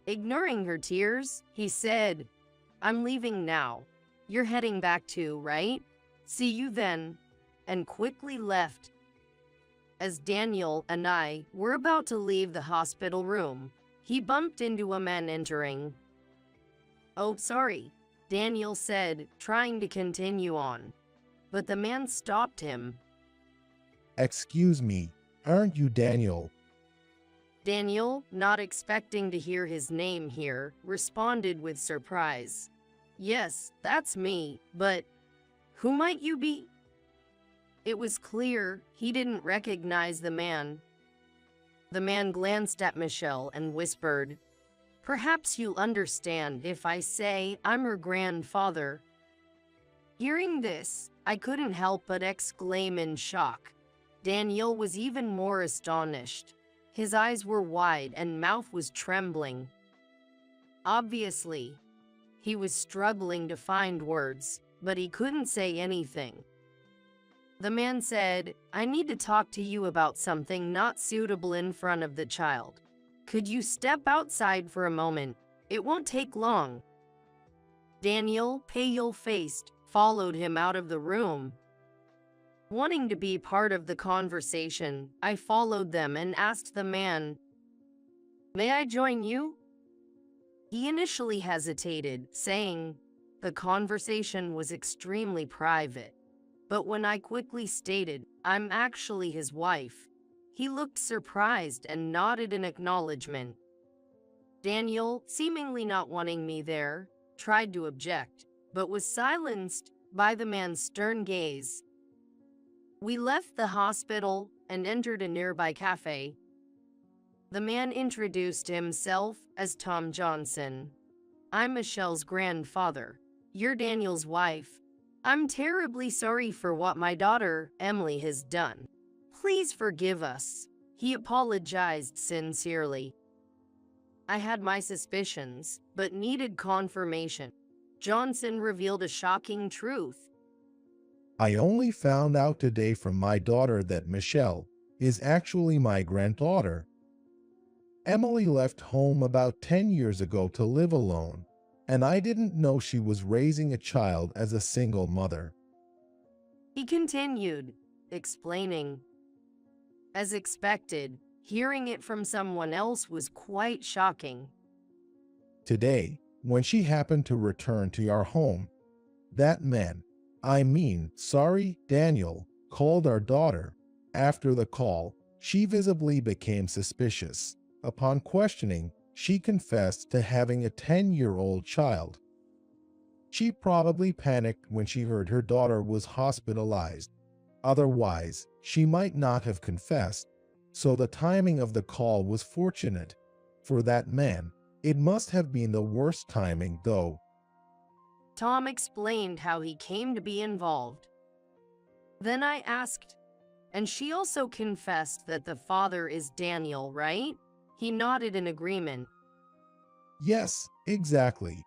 Ignoring her tears, he said, "I'm leaving now. You're heading back too, right? See you then," and quickly left. As Daniel and I were about to leave the hospital room, he bumped into a man entering. "Oh, sorry," Daniel said, trying to continue on. But the man stopped him. Excuse me, aren't you Daniel? Daniel, not expecting to hear his name here, responded with surprise. "Yes, that's me, but who might you be?" It was clear he didn't recognize the man. The man glanced at Michelle and whispered, "Perhaps you'll understand if I say I'm her grandfather." Hearing this, I couldn't help but exclaim in shock. Daniel was even more astonished. His eyes were wide and mouth was trembling. Obviously, he was struggling to find words, but he couldn't say anything. The man said, "I need to talk to you about something not suitable in front of the child. Could you step outside for a moment? It won't take long." Daniel, pale-faced, followed him out of the room. Wanting to be part of the conversation, I followed them and asked the man, "May I join you?" He initially hesitated, saying the conversation was extremely private. But when I quickly stated, "I'm actually his wife," he looked surprised and nodded in acknowledgement. Daniel, seemingly not wanting me there, tried to object, but was silenced by the man's stern gaze. We left the hospital and entered a nearby cafe. The man introduced himself as Tom Johnson. "I'm Michelle's grandfather. You're Daniel's wife. I'm terribly sorry for what my daughter, Emily, has done. Please forgive us." He apologized sincerely. I had my suspicions, but needed confirmation. Johnson revealed a shocking truth. I only found out today from my daughter that Michelle is actually my granddaughter. Emily left home about 10 years ago to live alone, and I didn't know she was raising a child as a single mother. He continued, explaining. As expected, hearing it from someone else was quite shocking. Today, when she happened to return to our home, that man, Daniel, called our daughter. After the call, she visibly became suspicious. Upon questioning, she confessed to having a 10-year-old child. She probably panicked when she heard her daughter was hospitalized. Otherwise, she might not have confessed, so the timing of the call was fortunate. For that man, it must have been the worst timing, though. Tom explained how he came to be involved. Then I asked, "And she also confessed that the father is Daniel, right?" He nodded in agreement. Yes, exactly.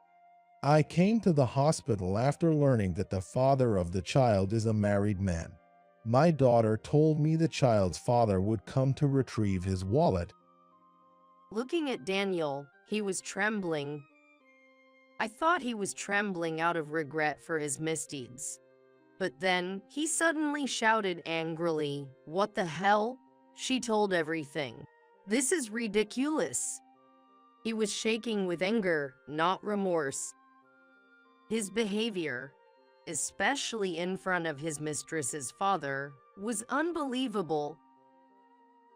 I came to the hospital after learning that the father of the child is a married man. My daughter told me the child's father would come to retrieve his wallet. Looking at Daniel, he was trembling. I thought he was trembling out of regret for his misdeeds. But then, he suddenly shouted angrily, "What the hell? She told everything. This is ridiculous." He was shaking with anger, not remorse. His behavior, especially in front of his mistress's father, was unbelievable.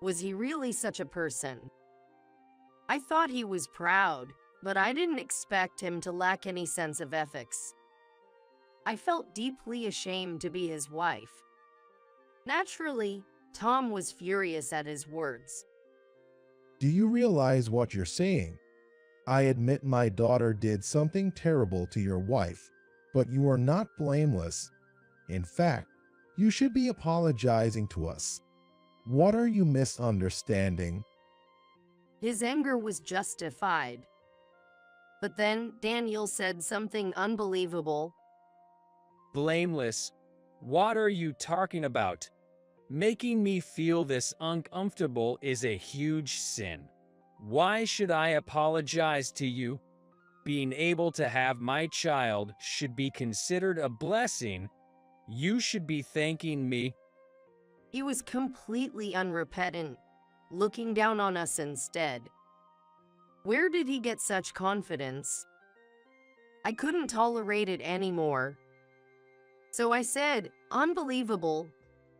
Was he really such a person? I thought he was proud, but I didn't expect him to lack any sense of ethics. I felt deeply ashamed to be his wife. Naturally, Tom was furious at his words. Do you realize what you're saying? I admit my daughter did something terrible to your wife, but you are not blameless. In fact, you should be apologizing to us. What are you misunderstanding? His anger was justified. But then Daniel said something unbelievable. Blameless? What are you talking about? Making me feel this uncomfortable is a huge sin. Why should I apologize to you? Being able to have my child should be considered a blessing. You should be thanking me. He was completely unrepentant, looking down on us instead. Where did he get such confidence? I couldn't tolerate it anymore. So I said, "Unbelievable.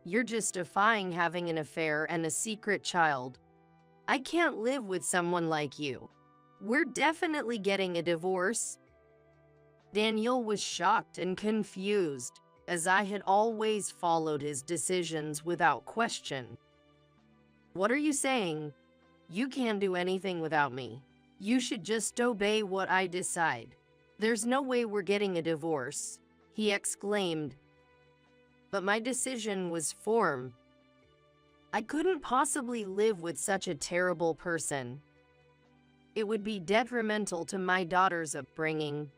You're just defying having an affair and a secret child. I can't live with someone like you. We're definitely getting a divorce." Daniel was shocked and confused, as I had always followed his decisions without question. "What are you saying? You can't do anything without me. You should just obey what I decide. There's no way we're getting a divorce," he exclaimed. But my decision was firm. I couldn't possibly live with such a terrible person. It would be detrimental to my daughter's upbringing.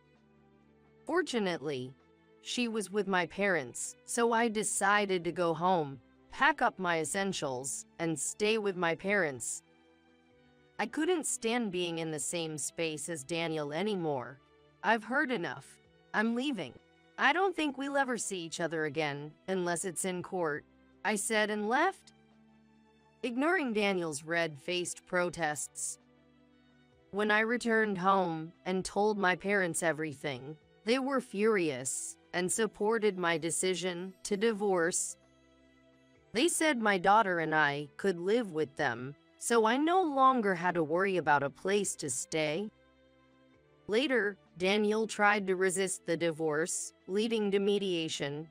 Fortunately, she was with my parents, so I decided to go home, pack up my essentials, and stay with my parents. I couldn't stand being in the same space as Daniel anymore. "I've heard enough. I'm leaving. I don't think we'll ever see each other again, unless it's in court," I said and left, ignoring Daniel's red-faced protests. When I returned home and told my parents everything, they were furious and supported my decision to divorce. They said my daughter and I could live with them, so I no longer had to worry about a place to stay. Later, Daniel tried to resist the divorce, leading to mediation.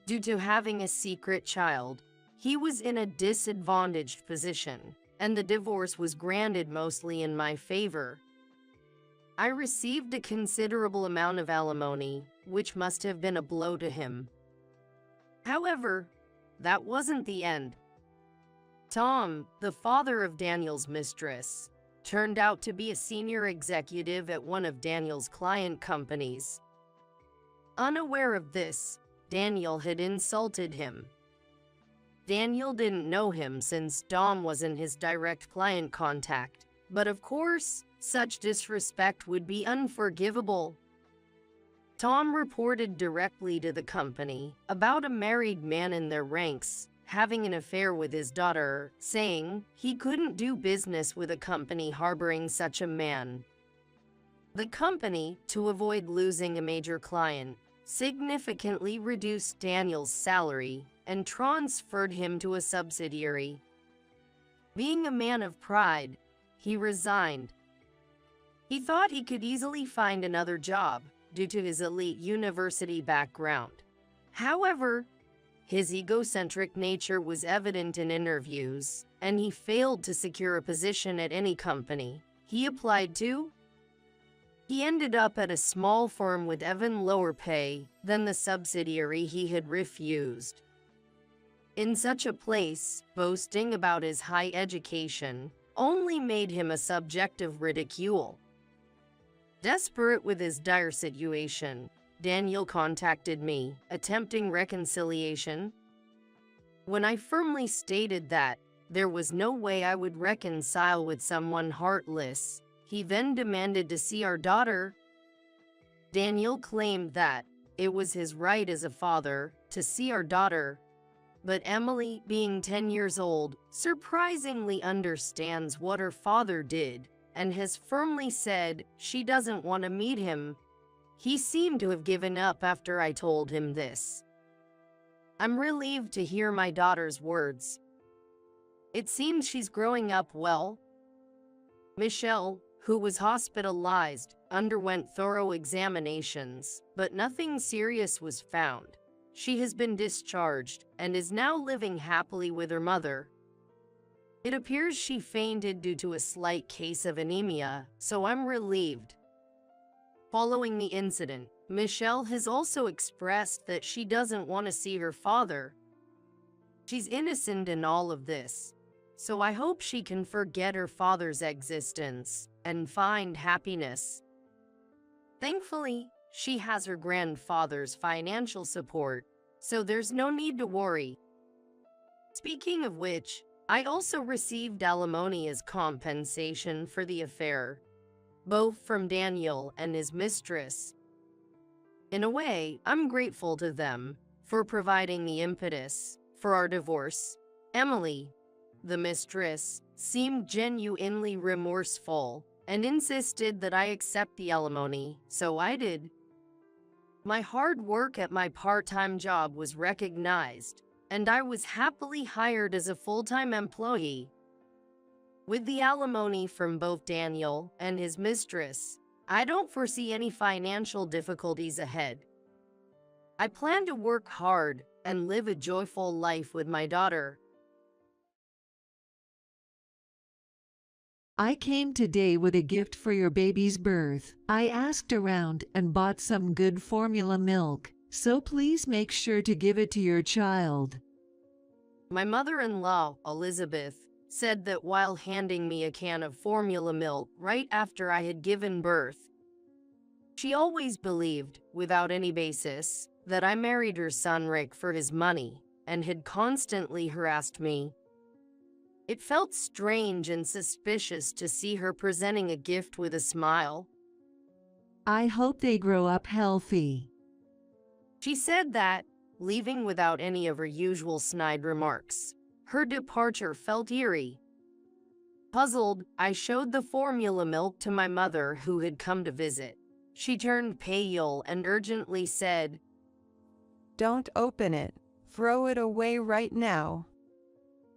Due to having a secret child, he was in a disadvantaged position, and the divorce was granted mostly in my favor. I received a considerable amount of alimony, which must have been a blow to him. However, that wasn't the end. Tom, the father of Daniel's mistress, turned out to be a senior executive at one of Daniel's client companies. Unaware of this, Daniel had insulted him. Daniel didn't know him since Dom wasn't his direct client contact, but of course, such disrespect would be unforgivable. Tom reported directly to the company about a married man in their ranks having an affair with his daughter, saying he couldn't do business with a company harboring such a man. The company, to avoid losing a major client, significantly reduced Daniel's salary and transferred him to a subsidiary. Being a man of pride, he resigned. He thought he could easily find another job due to his elite university background. However, his egocentric nature was evident in interviews, and he failed to secure a position at any company he applied to. He ended up at a small firm with even lower pay than the subsidiary he had refused. In such a place, boasting about his high education only made him a subject of ridicule. Desperate with his dire situation, Daniel contacted me, attempting reconciliation. When I firmly stated that there was no way I would reconcile with someone heartless, he then demanded to see our daughter. Daniel claimed that it was his right as a father to see our daughter, but Emily, being 10 years old, surprisingly understands what her father did and has firmly said she doesn't want to meet him. He seemed to have given up after I told him this. I'm relieved to hear my daughter's words. It seems she's growing up well. Michelle, who was hospitalized, underwent thorough examinations, but nothing serious was found. She has been discharged and is now living happily with her mother. It appears she fainted due to a slight case of anemia, so I'm relieved. Following the incident, Michelle has also expressed that she doesn't want to see her father. She's innocent in all of this, so I hope she can forget her father's existence and find happiness. Thankfully, she has her grandfather's financial support, so there's no need to worry. Speaking of which, I also received alimony as compensation for the affair, both from Daniel and his mistress. In a way, I'm grateful to them for providing the impetus for our divorce. Emily, the mistress, seemed genuinely remorseful and insisted that I accept the alimony, so I did. My hard work at my part-time job was recognized, and I was happily hired as a full-time employee. With the alimony from both Daniel and his mistress, I don't foresee any financial difficulties ahead. I plan to work hard and live a joyful life with my daughter. I came today with a gift for your baby's birth. I asked around and bought some good formula milk, so please make sure to give it to your child. My mother-in-law, Elizabeth, said that while handing me a can of formula milk right after I had given birth. She always believed, without any basis, that I married her son Rick for his money and had constantly harassed me. It felt strange and suspicious to see her presenting a gift with a smile. I hope they grow up healthy. She said that, leaving without any of her usual snide remarks. Her departure felt eerie. Puzzled, I showed the formula milk to my mother who had come to visit. She turned pale and urgently said, Don't open it. Throw it away right now.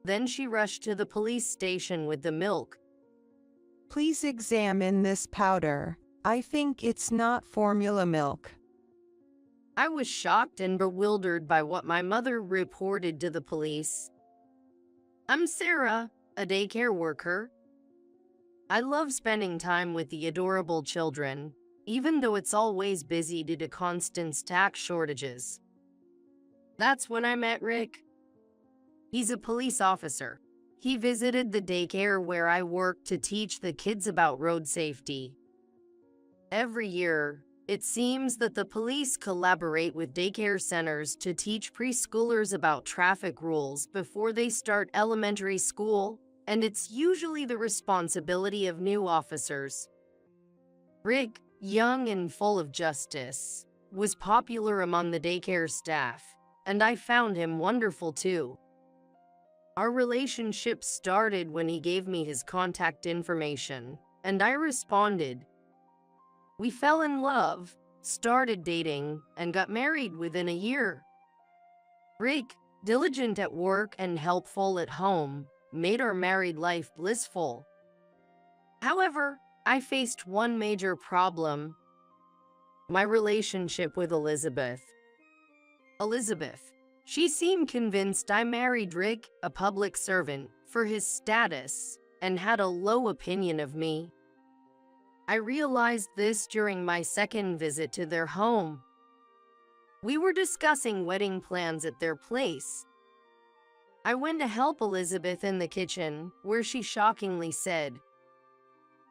Then she rushed to the police station with the milk. Please examine this powder. I think it's not formula milk. I was shocked and bewildered by what my mother reported to the police. I'm Sarah, a daycare worker. I love spending time with the adorable children, even though it's always busy due to constant staff shortages. That's when I met Rick. He's a police officer. He visited the daycare where I work to teach the kids about road safety. Every year, it seems that the police collaborate with daycare centers to teach preschoolers about traffic rules before they start elementary school, and it's usually the responsibility of new officers. Rick, young and full of justice, was popular among the daycare staff, and I found him wonderful too. Our relationship started when he gave me his contact information, and I responded. We fell in love, started dating, and got married within a year. Rick, diligent at work and helpful at home, made our married life blissful. However, I faced one major problem: my relationship with Elizabeth. She seemed convinced I married Rick, a public servant, for his status, and had a low opinion of me. I realized this during my second visit to their home. We were discussing wedding plans at their place. I went to help Elizabeth in the kitchen, where she shockingly said,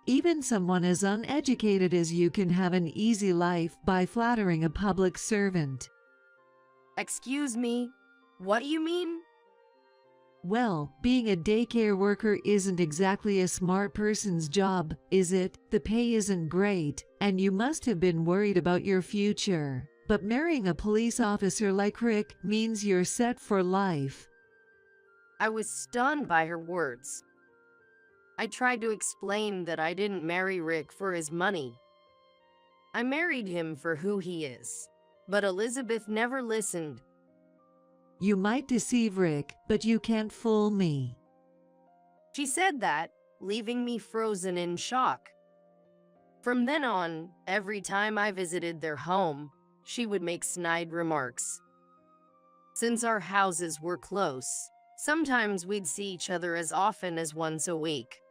Even someone as uneducated as you can have an easy life by flattering a public servant. Excuse me, what do you mean? Well, being a daycare worker isn't exactly a smart person's job, is it? The pay isn't great, and you must have been worried about your future. But marrying a police officer like Rick means you're set for life. I was stunned by her words. I tried to explain that I didn't marry Rick for his money. I married him for who he is. But Elizabeth never listened. You might deceive Rick, but you can't fool me. She said that, leaving me frozen in shock. From then on, every time I visited their home, she would make snide remarks. Since our houses were close, sometimes we'd see each other as often as once a week.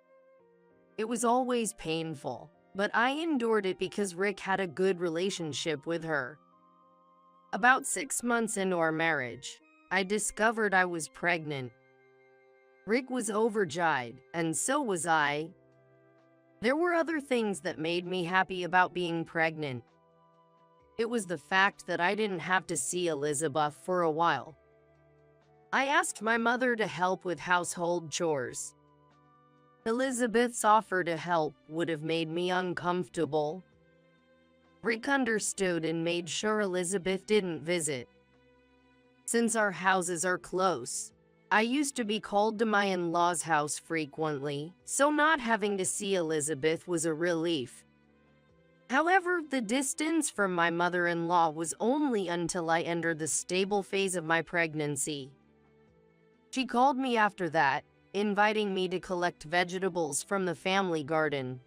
It was always painful, but I endured it because Rick had a good relationship with her. About 6 months into our marriage, I discovered I was pregnant. Rick was overjoyed, and so was I. There were other things that made me happy about being pregnant. It was the fact that I didn't have to see Elizabeth for a while. I asked my mother to help with household chores. Elizabeth's offer to help would have made me uncomfortable. Rick understood and made sure Elizabeth didn't visit. Since our houses are close, I used to be called to my in-laws' house frequently, so not having to see Elizabeth was a relief. However, the distance from my mother-in-law was only until I entered the stable phase of my pregnancy. She called me after that, inviting me to collect vegetables from the family garden.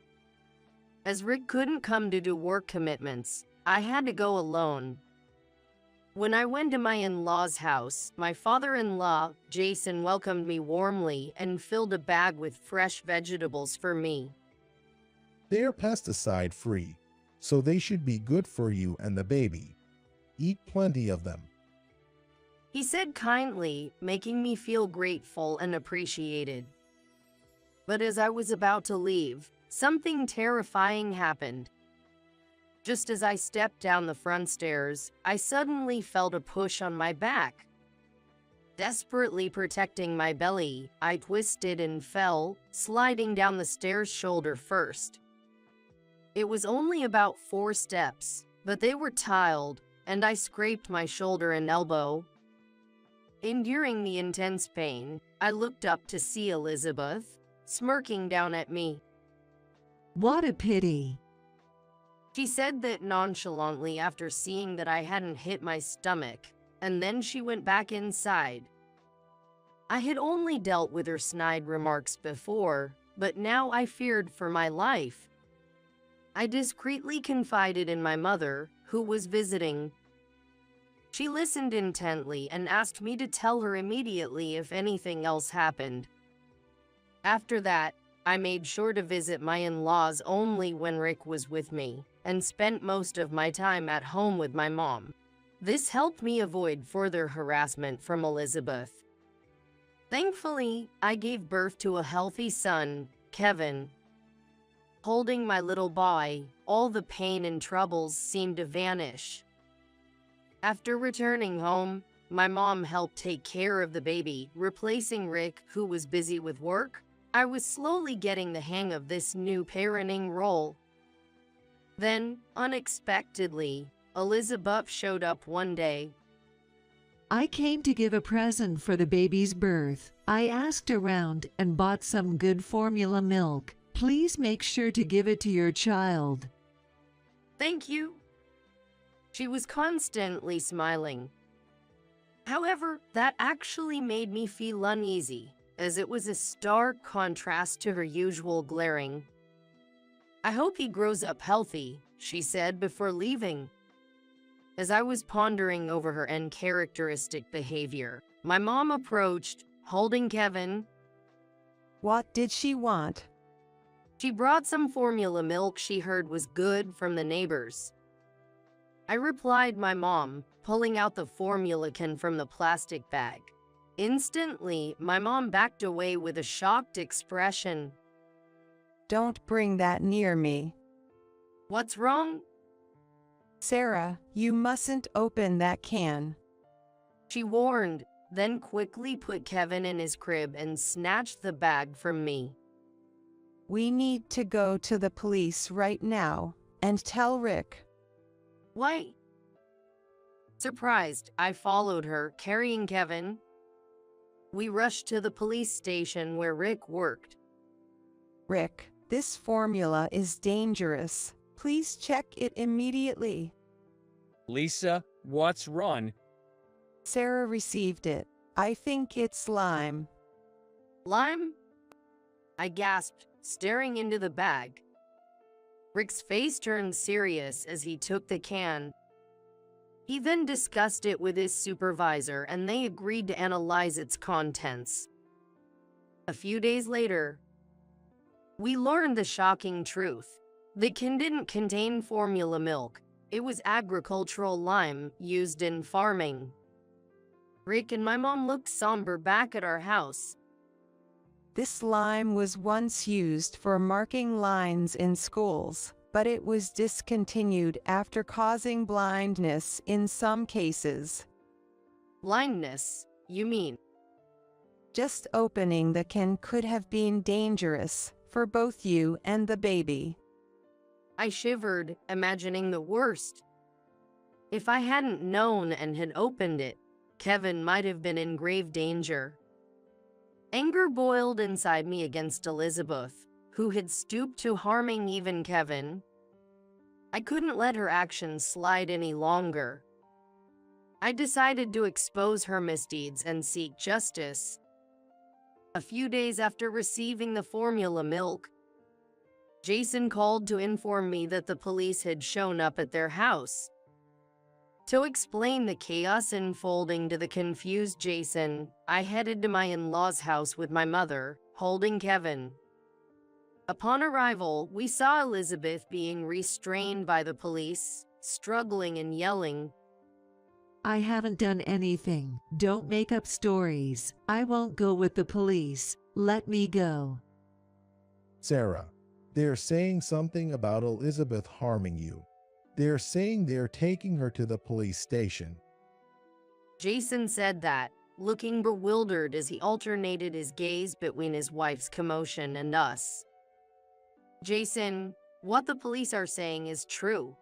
As Rick couldn't come due to work commitments, I had to go alone. When I went to my in-laws' house, my father-in-law, Jason, welcomed me warmly and filled a bag with fresh vegetables for me. They are pesticide-free, so they should be good for you and the baby. Eat plenty of them. He said kindly, making me feel grateful and appreciated. But as I was about to leave, something terrifying happened. Just as I stepped down the front stairs, I suddenly felt a push on my back. Desperately protecting my belly, I twisted and fell, sliding down the stairs shoulder first. It was only about 4 steps, but they were tiled, and I scraped my shoulder and elbow. Enduring the intense pain, I looked up to see Elizabeth, smirking down at me. What a pity. She said that nonchalantly after seeing that I hadn't hit my stomach, and then she went back inside. I had only dealt with her snide remarks before, but now I feared for my life. I discreetly confided in my mother, who was visiting. She listened intently and asked me to tell her immediately if anything else happened. After that, I made sure to visit my in-laws only when Rick was with me, and spent most of my time at home with my mom. This helped me avoid further harassment from Elizabeth. Thankfully, I gave birth to a healthy son, Kevin. Holding my little boy, all the pain and troubles seemed to vanish. After returning home, my mom helped take care of the baby, replacing Rick, who was busy with work. I was slowly getting the hang of this new parenting role. Then, unexpectedly, Elizabeth showed up one day. I came to give a present for the baby's birth. I asked around and bought some good formula milk. Please make sure to give it to your child. Thank you. She was constantly smiling. However, that actually made me feel uneasy, as it was a stark contrast to her usual glaring. I hope he grows up healthy, she said before leaving. As I was pondering over her uncharacteristic behavior, my mom approached, holding Kevin. What did she want? She brought some formula milk she heard was good from the neighbors. I replied my mom, pulling out the formula can from the plastic bag. Instantly, my mom backed away with a shocked expression. Don't bring that near me. What's wrong? Sarah, you mustn't open that can. She warned, then quickly put Kevin in his crib and snatched the bag from me. We need to go to the police right now and tell Rick. Why? Surprised, I followed her, carrying Kevin. We rushed to the police station where Rick worked. Rick, this formula is dangerous. Please check it immediately. Lisa, what's wrong? Sarah received it. I think it's lime. Lime? I gasped, staring into the bag. Rick's face turned serious as he took the can. He then discussed it with his supervisor and they agreed to analyze its contents. A few days later, we learned the shocking truth. The can didn't contain formula milk. It was agricultural lime used in farming. Rick and my mom looked somber back at our house. This lime was once used for marking lines in schools, but it was discontinued after causing blindness in some cases. Blindness, you mean? Just opening the can could have been dangerous for both you and the baby. I shivered, imagining the worst. If I hadn't known and had opened it, Kevin might have been in grave danger. Anger boiled inside me against Elizabeth, who had stooped to harming even Kevin. I couldn't let her actions slide any longer. I decided to expose her misdeeds and seek justice. A few days after receiving the formula milk, Jason called to inform me that the police had shown up at their house. To explain the chaos unfolding to the confused Jason, I headed to my in-laws' house with my mother, holding Kevin. Upon arrival, we saw Elizabeth being restrained by the police, struggling and yelling. I haven't done anything. Don't make up stories. I won't go with the police. Let me go. Sarah, they're saying something about Elizabeth harming you. They're saying they're taking her to the police station. Jason said that, looking bewildered as he alternated his gaze between his wife's commotion and us. Jason, what the police are saying is true.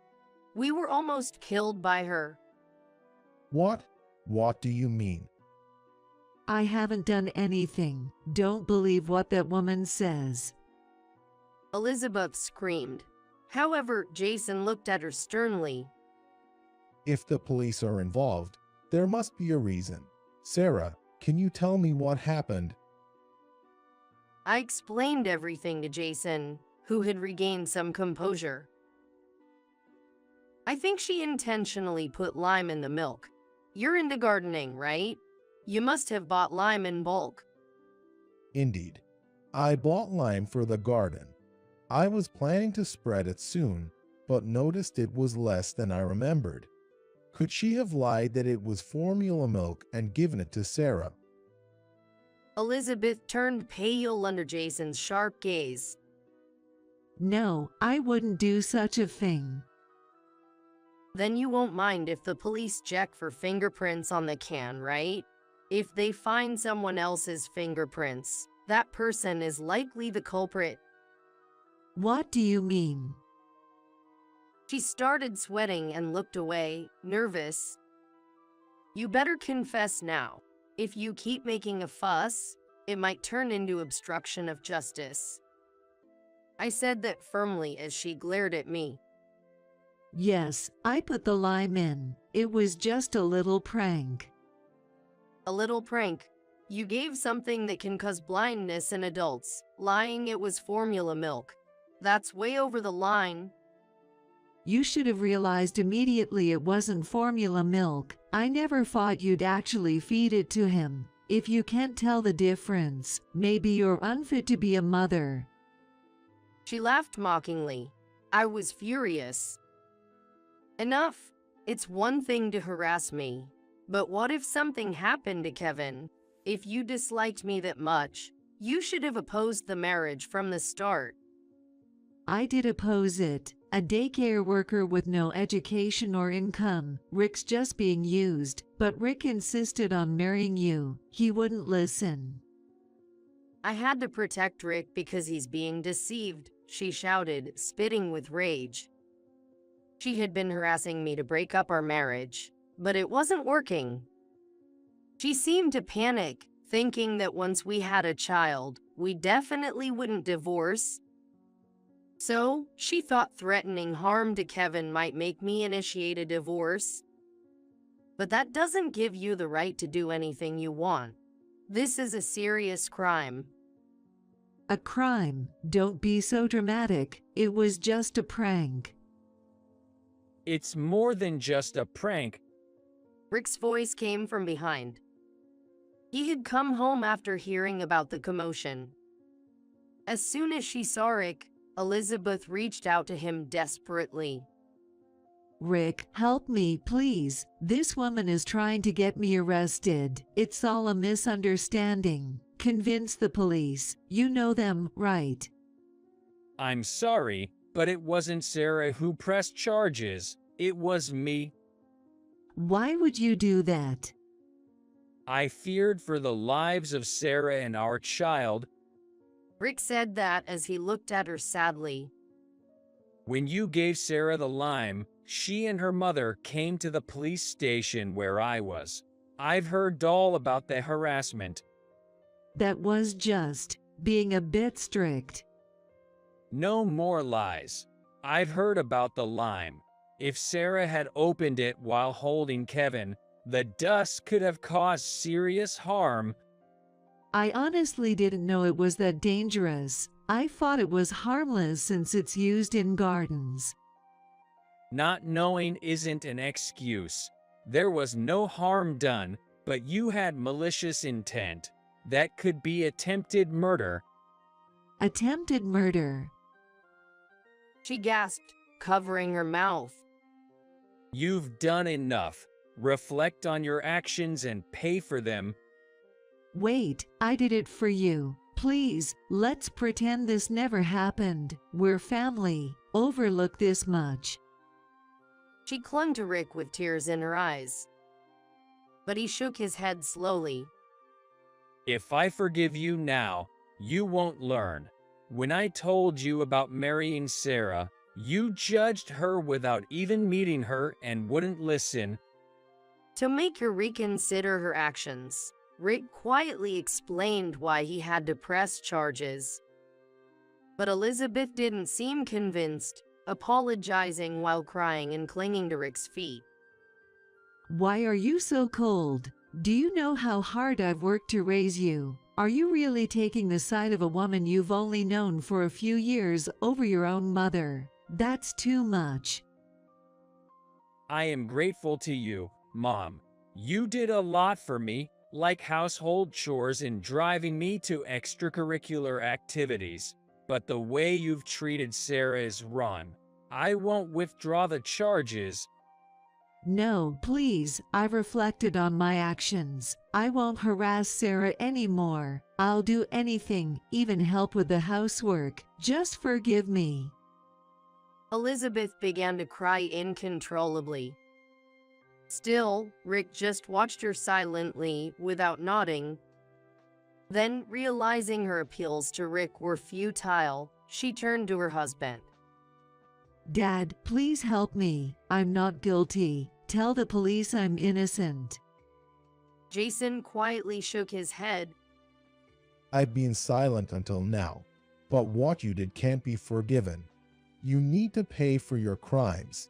We were almost killed by her. What? What do you mean? I haven't done anything. Don't believe what that woman says. Elizabeth screamed. However, Jason looked at her sternly. If the police are involved, there must be a reason. Sarah, can you tell me what happened? I explained everything to Jason, who had regained some composure. I think she intentionally put lime in the milk. You're into gardening, right? You must have bought lime in bulk. Indeed. I bought lime for the garden. I was planning to spread it soon, but noticed it was less than I remembered. Could she have lied that it was formula milk and given it to Sarah? Elizabeth turned pale under Jason's sharp gaze. No, I wouldn't do such a thing. Then you won't mind if the police check for fingerprints on the can, right? If they find someone else's fingerprints, that person is likely the culprit. What do you mean? She started sweating and looked away, nervous. You better confess now. If you keep making a fuss, it might turn into obstruction of justice. I said that firmly as she glared at me. Yes, I put the lime in. It was just a little prank. A little prank. You gave something that can cause blindness in adults, lying it was formula milk. That's way over the line. You should have realized immediately it wasn't formula milk. I never thought you'd actually feed it to him. If you can't tell the difference, maybe you're unfit to be a mother. She laughed mockingly. I was furious. Enough. It's one thing to harass me. But what if something happened to Kevin? If you disliked me that much, you should have opposed the marriage from the start. I did oppose it. A daycare worker with no education or income. Rick's just being used, but Rick insisted on marrying you. He wouldn't listen. I had to protect Rick because he's being deceived, she shouted, spitting with rage. She had been harassing me to break up our marriage, but it wasn't working. She seemed to panic, thinking that once we had a child, we definitely wouldn't divorce. So, she thought threatening harm to Kevin might make me initiate a divorce. But that doesn't give you the right to do anything you want. This is a serious crime. A crime? Don't be so dramatic. It was just a prank. It's more than just a prank. Rick's voice came from behind. He had come home after hearing about the commotion. As soon as she saw Rick, Elizabeth reached out to him desperately. Rick, help me, please. This woman is trying to get me arrested. It's all a misunderstanding. Convince the police. You know them, right? I'm sorry, but it wasn't Sarah who pressed charges. It was me. Why would you do that? I feared for the lives of Sarah and our child. Rick said that as he looked at her sadly. When you gave Sarah the lime, she and her mother came to the police station where I was. I've heard all about the harassment. That was just being a bit strict. No more lies. I've heard about the lime. If Sarah had opened it while holding Kevin, the dust could have caused serious harm. I honestly didn't know it was that dangerous. I thought it was harmless since it's used in gardens. Not knowing isn't an excuse. There was no harm done, but you had malicious intent. That could be attempted murder. Attempted murder. She gasped, covering her mouth. You've done enough. Reflect on your actions and pay for them. Wait, I did it for you. Please, let's pretend this never happened. We're family. Overlook this much. She clung to Rick with tears in her eyes. But he shook his head slowly. If I forgive you now, you won't learn. When I told you about marrying Sarah, you judged her without even meeting her and wouldn't listen. To make her reconsider her actions, Rick quietly explained why he had to press charges. But Elizabeth didn't seem convinced, apologizing while crying and clinging to Rick's feet. Why are you so cold? Do you know how hard I've worked to raise you? Are you really taking the side of a woman you've only known for a few years over your own mother? That's too much. I am grateful to you, Mom. You did a lot for me, like household chores and driving me to extracurricular activities. But the way you've treated Sarah is wrong. I won't withdraw the charges. No, please, I've reflected on my actions. I won't harass Sarah anymore. I'll do anything, even help with the housework. Just forgive me. Elizabeth began to cry uncontrollably. Still, Rick just watched her silently, without nodding. Then, realizing her appeals to Rick were futile, she turned to her husband. Dad, please help me. I'm not guilty. Tell the police I'm innocent. Jason quietly shook his head. I've been silent until now, but what you did can't be forgiven. You need to pay for your crimes.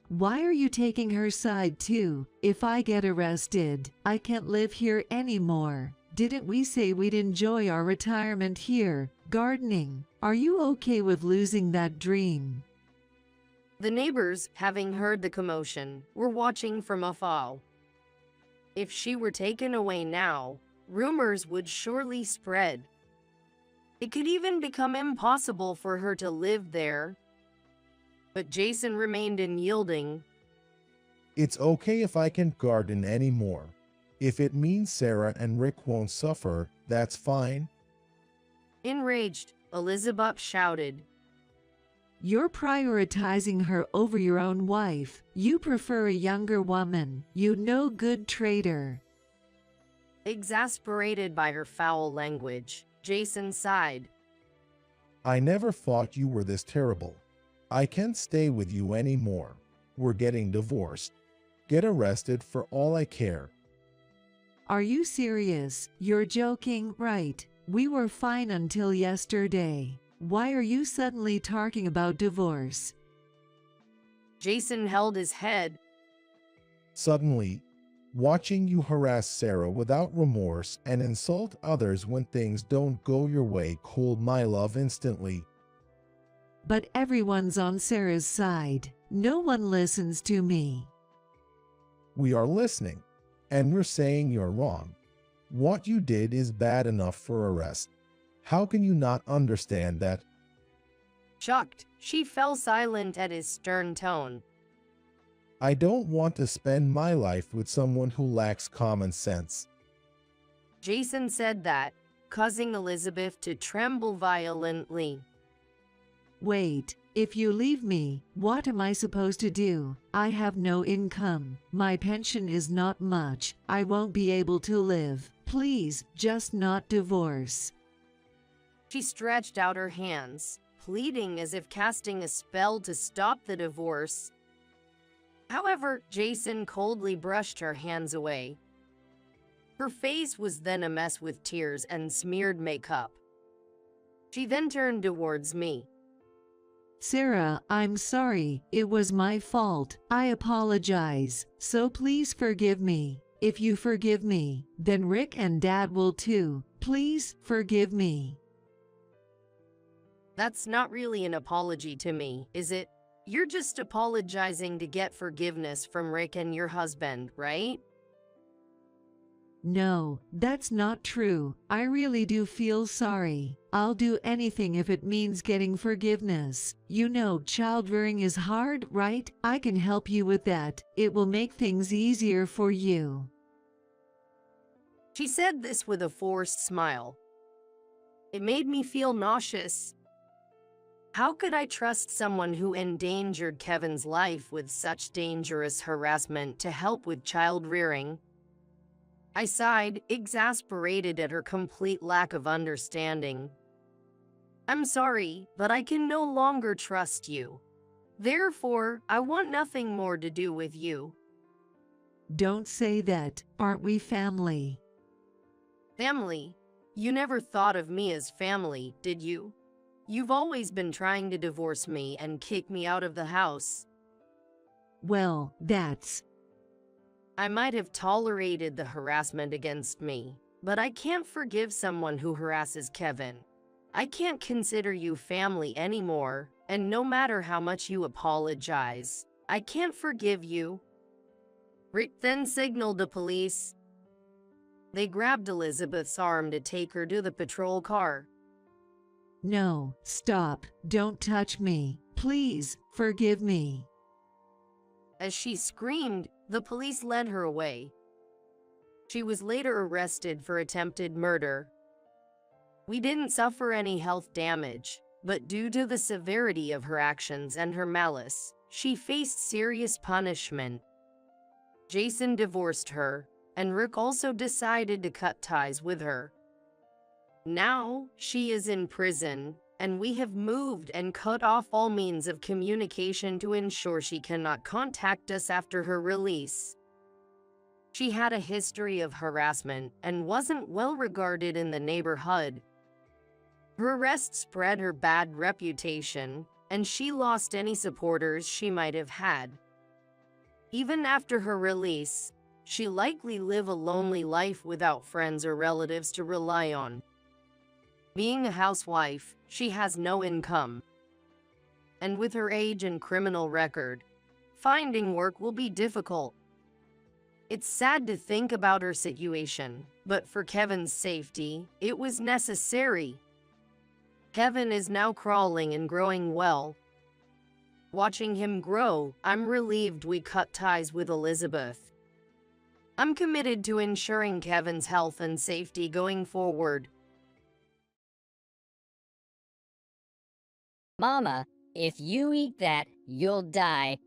Why are you taking her side too? If I get arrested, I can't live here anymore. Didn't we say we'd enjoy our retirement here, gardening? Are you okay with losing that dream? The neighbors, having heard the commotion, were watching from afar. If she were taken away now, rumors would surely spread. It could even become impossible for her to live there. But Jason remained unyielding. It's okay if I can't garden anymore. If it means Sarah and Rick won't suffer, that's fine. Enraged, Elizabeth shouted. You're prioritizing her over your own wife. You prefer a younger woman. You no good traitor. Exasperated by her foul language, Jason sighed. I never thought you were this terrible. I can't stay with you anymore. We're getting divorced. Get arrested for all I care. Are you serious? You're joking, right? We were fine until yesterday. Why are you suddenly talking about divorce? Jason held his head. Suddenly, watching you harass Sarah without remorse and insult others when things don't go your way cooled my love instantly. But everyone's on Sarah's side. No one listens to me. We are listening, and we're saying you're wrong. What you did is bad enough for arrest. How can you not understand that? Shocked, she fell silent at his stern tone. I don't want to spend my life with someone who lacks common sense. Jason said that, causing Elizabeth to tremble violently. Wait, if you leave me, what am I supposed to do? I have no income. My pension is not much. I won't be able to live. Please, just not divorce. She stretched out her hands, pleading as if casting a spell to stop the divorce. However, Jason coldly brushed her hands away. Her face was then a mess with tears and smeared makeup. She then turned towards me. Sarah, I'm sorry. It was my fault. I apologize. So please forgive me. If you forgive me, then Rick and Dad will too. Please forgive me. That's not really an apology to me, is it? You're just apologizing to get forgiveness from Rick and your husband, right? No, that's not true. I really do feel sorry. I'll do anything if it means getting forgiveness. You know, child rearing is hard, right? I can help you with that. It will make things easier for you. She said this with a forced smile. It made me feel nauseous. How could I trust someone who endangered Kevin's life with such dangerous harassment to help with child rearing? I sighed, exasperated at her complete lack of understanding. I'm sorry, but I can no longer trust you. Therefore, I want nothing more to do with you. Don't say that. Aren't we family? Family? You never thought of me as family, did you? You've always been trying to divorce me and kick me out of the house. Well, that's... I might have tolerated the harassment against me, but I can't forgive someone who harasses Kevin. I can't consider you family anymore, and no matter how much you apologize, I can't forgive you. Rick then signaled the police. They grabbed Elizabeth's arm to take her to the patrol car. No, stop. Don't touch me. Please, forgive me. As she screamed, the police led her away. She was later arrested for attempted murder. We didn't suffer any health damage, but due to the severity of her actions and her malice, she faced serious punishment. Jason divorced her, and Rick also decided to cut ties with her. Now, she is in prison, and we have moved and cut off all means of communication to ensure she cannot contact us after her release. She had a history of harassment and wasn't well regarded in the neighborhood. Her arrest spread her bad reputation, and she lost any supporters she might have had. Even after her release, she likely lived a lonely life without friends or relatives to rely on. Being a housewife, she has no income. And with her age and criminal record, finding work will be difficult. It's sad to think about her situation, but for Kevin's safety, it was necessary. Kevin is now crawling and growing well. Watching him grow, I'm relieved we cut ties with Elizabeth. I'm committed to ensuring Kevin's health and safety going forward. Mama, if you eat that, you'll die.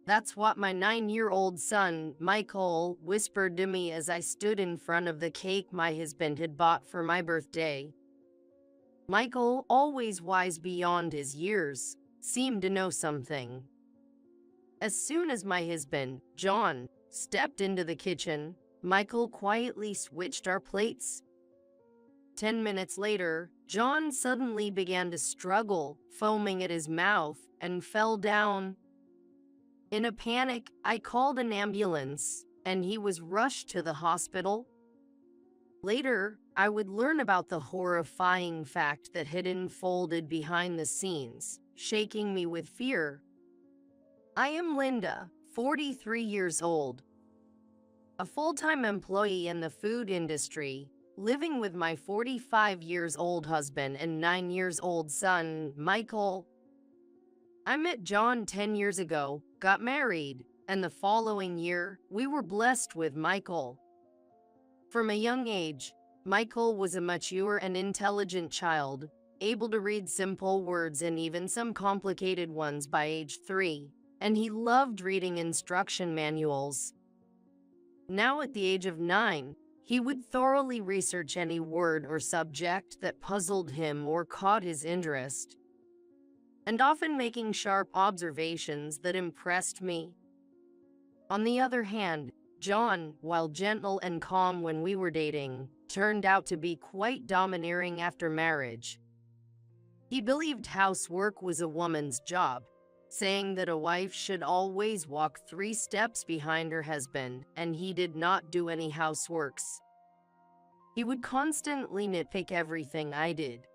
That's what my 9-year-old son, Michael, whispered to me as I stood in front of the cake my husband had bought for my birthday. Michael, always wise beyond his years, seemed to know something. As soon as my husband, John, stepped into the kitchen, Michael quietly switched our plates. 10 minutes later, John suddenly began to struggle, foaming at his mouth, and fell down. In a panic, I called an ambulance, and he was rushed to the hospital. Later, I would learn about the horrifying fact that had unfolded behind the scenes, shaking me with fear. I am Linda, 43 years old, a full-time employee in the food industry, living with my 45-year-old husband and 9-year-old son, Michael. I met John 10 years ago, got married, and the following year, we were blessed with Michael. From a young age, Michael was a mature and intelligent child, able to read simple words and even some complicated ones by age 3, and he loved reading instruction manuals. Now at the age of 9, he would thoroughly research any word or subject that puzzled him or caught his interest, and often making sharp observations that impressed me. On the other hand, John, while gentle and calm when we were dating, turned out to be quite domineering after marriage. He believed housework was a woman's job, saying that a wife should always walk 3 steps behind her husband, and he did not do any houseworks. He would constantly nitpick everything I did.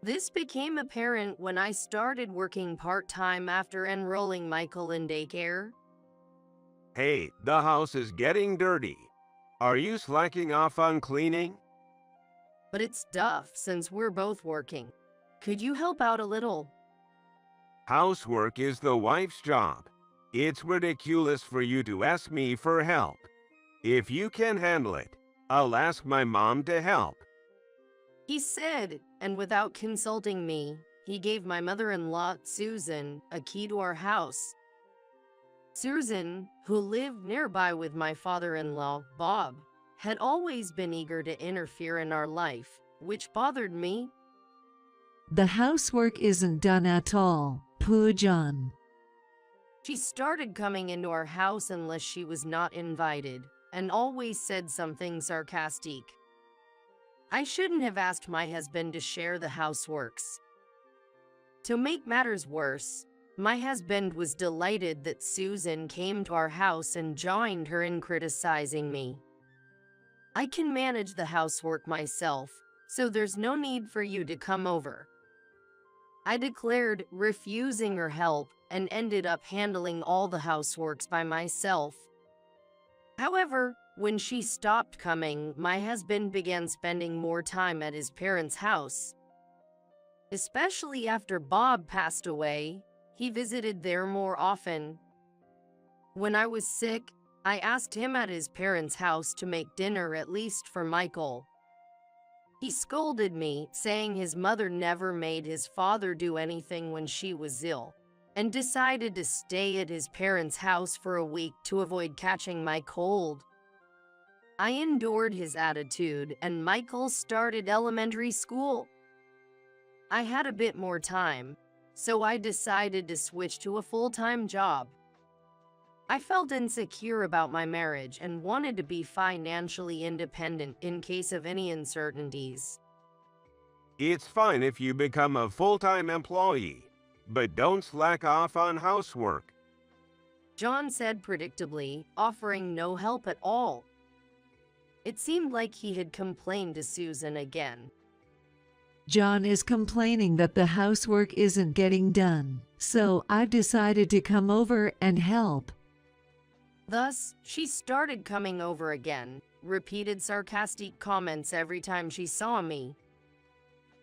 This became apparent when I started working part-time after enrolling Michael in daycare. Hey, the house is getting dirty. Are you slacking off on cleaning? But it's tough since we're both working. Could you help out a little? Housework is the wife's job. It's ridiculous for you to ask me for help. If you can handle it, I'll ask my mom to help. He said, and without consulting me, he gave my mother-in-law, Susan, a key to our house. Susan, who lived nearby with my father-in-law, Bob, had always been eager to interfere in our life, which bothered me. The housework isn't done at all, poor John. She started coming into our house unless she was not invited, and always said something sarcastic. I shouldn't have asked my husband to share the houseworks. To make matters worse, my husband was delighted that Susan came to our house and joined her in criticizing me. I can manage the housework myself, so there's no need for you to come over. I declared, refusing her help, and ended up handling all the houseworks by myself. However, when she stopped coming, my husband began spending more time at his parents' house. Especially after Bob passed away, he visited there more often. When I was sick, I asked him at his parents' house to make dinner at least for Michael. He scolded me, saying his mother never made his father do anything when she was ill, and decided to stay at his parents' house for a week to avoid catching my cold. I endured his attitude, and Michael started elementary school. I had a bit more time, so I decided to switch to a full-time job. I felt insecure about my marriage and wanted to be financially independent in case of any uncertainties. It's fine if you become a full-time employee, but don't slack off on housework. John said predictably, offering no help at all. It seemed like he had complained to Susan again. John is complaining that the housework isn't getting done, so I've decided to come over and help. Thus, she started coming over again, repeated sarcastic comments every time she saw me.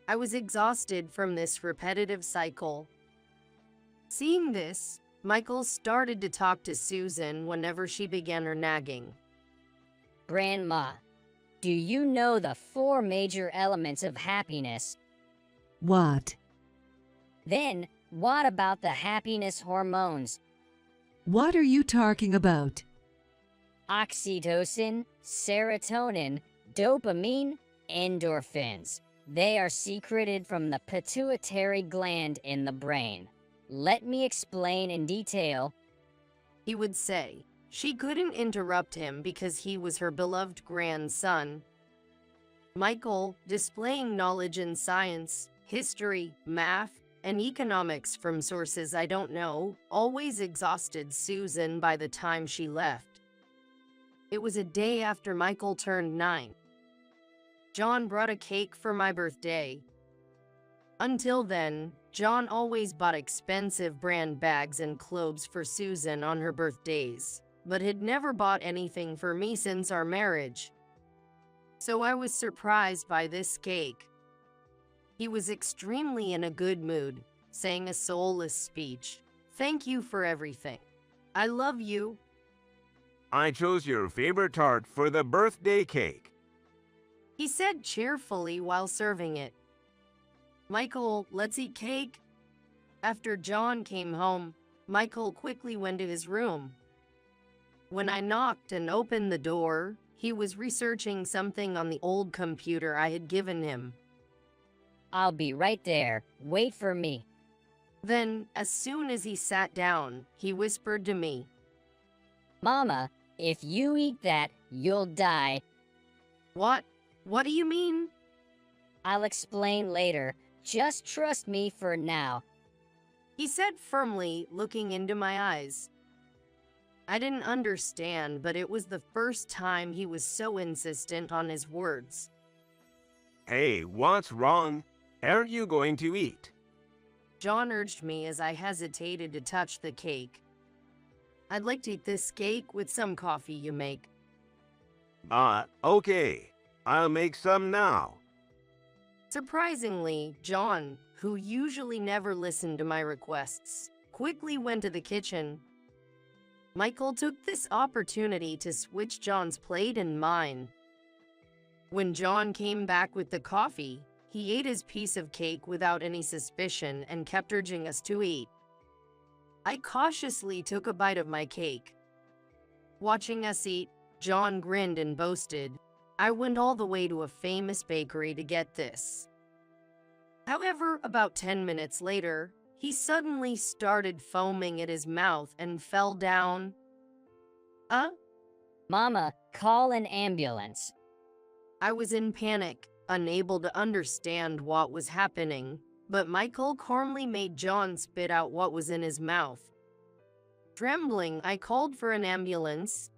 I was exhausted from this repetitive cycle. Seeing this, Michael started to talk to Susan whenever she began her nagging. Grandma, do you know the 4 major elements of happiness? What? Then, what about the happiness hormones? What are you talking about? Oxytocin, serotonin, dopamine, endorphins. They are secreted from the pituitary gland in the brain. Let me explain in detail. He would say. She couldn't interrupt him because he was her beloved grandson. Michael, displaying knowledge in science, history, math, and economics from sources I don't know, always exhausted Susan by the time she left. It was a day after Michael turned 9. John brought a cake for my birthday. Until then, John always bought expensive brand bags and clothes for Susan on her birthdays, but had never bought anything for me since our marriage. So I was surprised by this cake. He was extremely in a good mood, saying a soulless speech. Thank you for everything. I love you. I chose your favorite tart for the birthday cake, he said cheerfully while serving it. Michael, let's eat cake. After John came home, Michael quickly went to his room. When I knocked and opened the door, he was researching something on the old computer I had given him. I'll be right there. Wait for me. Then, as soon as he sat down, he whispered to me, Mama, if you eat that, you'll die. What? What do you mean? I'll explain later. Just trust me for now. He said firmly, looking into my eyes. I didn't understand, but it was the first time he was so insistent on his words. Hey, what's wrong? Aren't you going to eat? John urged me as I hesitated to touch the cake. I'd like to eat this cake with some coffee you make. Okay. I'll make some now. Surprisingly, John, who usually never listened to my requests, quickly went to the kitchen. Michael took this opportunity to switch John's plate and mine. When John came back with the coffee, he ate his piece of cake without any suspicion and kept urging us to eat. I cautiously took a bite of my cake. Watching us eat, John grinned and boasted, "I went all the way to a famous bakery to get this." However, about 10 minutes later, he suddenly started foaming at his mouth and fell down. Mama, call an ambulance. I was in panic, unable to understand what was happening, but Michael calmly made John spit out what was in his mouth. Trembling, I called for an ambulance.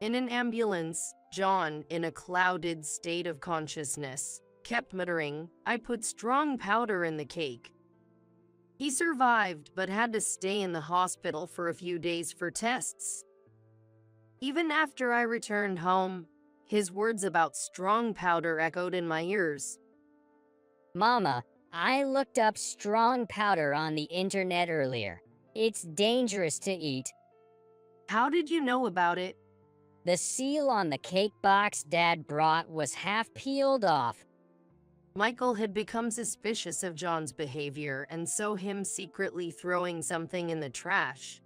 In an ambulance, John, in a clouded state of consciousness, kept muttering, "I put strong powder in the cake." He survived, but had to stay in the hospital for a few days for tests. Even after I returned home, his words about strong powder echoed in my ears. Mama, I looked up strong powder on the internet earlier. It's dangerous to eat. How did you know about it? The seal on the cake box Dad brought was half peeled off. Michael had become suspicious of John's behavior, and so him secretly throwing something in the trash.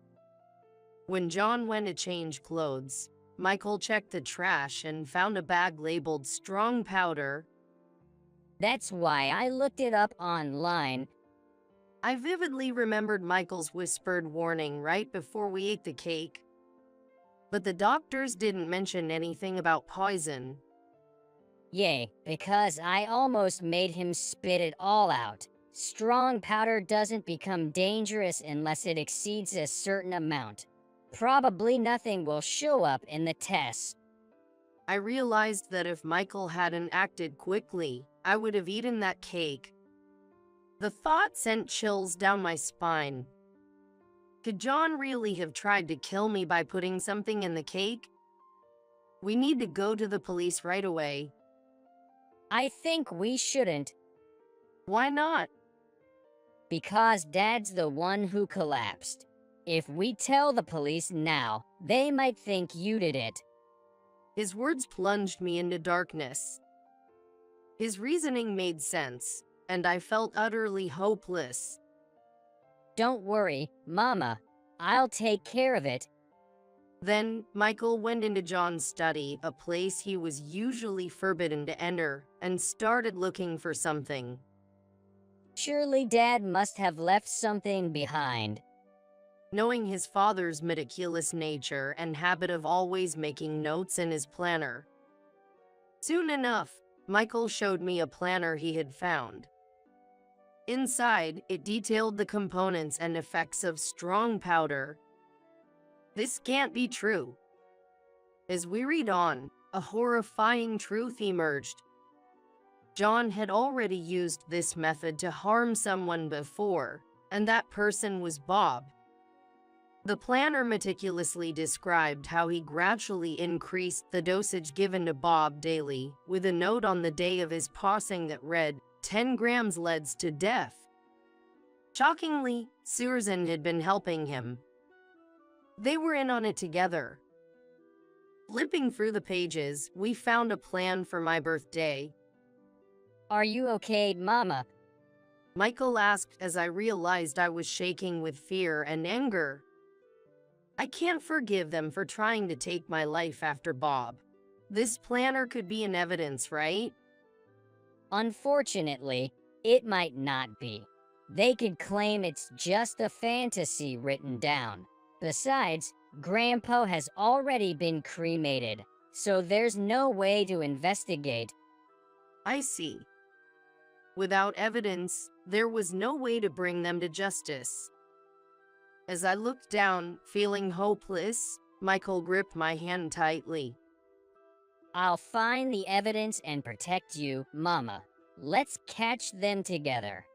When John went to change clothes, Michael checked the trash and found a bag labeled strong powder. That's why I looked it up online. I vividly remembered Michael's whispered warning right before we ate the cake. But the doctors didn't mention anything about poison. Yay, because I almost made him spit it all out. Strong powder doesn't become dangerous unless it exceeds a certain amount. Probably nothing will show up in the tests. I realized that if Michael hadn't acted quickly, I would have eaten that cake. The thought sent chills down my spine. Could John really have tried to kill me by putting something in the cake? We need to go to the police right away. I think we shouldn't. Why not? Because Dad's the one who collapsed. If we tell the police now, they might think you did it. His words plunged me into darkness. His reasoning made sense, and I felt utterly hopeless. Don't worry, Mama. I'll take care of it. Then, Michael went into John's study, a place he was usually forbidden to enter, and started looking for something. Surely Dad must have left something behind. Knowing his father's meticulous nature and habit of always making notes in his planner. Soon enough, Michael showed me a planner he had found. Inside, it detailed the components and effects of strong powder. This can't be true. As we read on, a horrifying truth emerged. John had already used this method to harm someone before, and that person was Bob. The planner meticulously described how he gradually increased the dosage given to Bob daily, with a note on the day of his passing that read, 10 grams leads to death. Shockingly, Susan had been helping him. They were in on it together. Flipping through the pages, we found a plan for my birthday. Are you okay, Mama? Michael asked as I realized I was shaking with fear and anger. I can't forgive them for trying to take my life after Bob. This planner could be an evidence, right? Unfortunately, it might not be. They could claim it's just a fantasy written down. Besides, Grandpa has already been cremated, so there's no way to investigate. I see. Without evidence, there was no way to bring them to justice. As I looked down, feeling hopeless, Michael gripped my hand tightly. I'll find the evidence and protect you, Mama. Let's catch them together.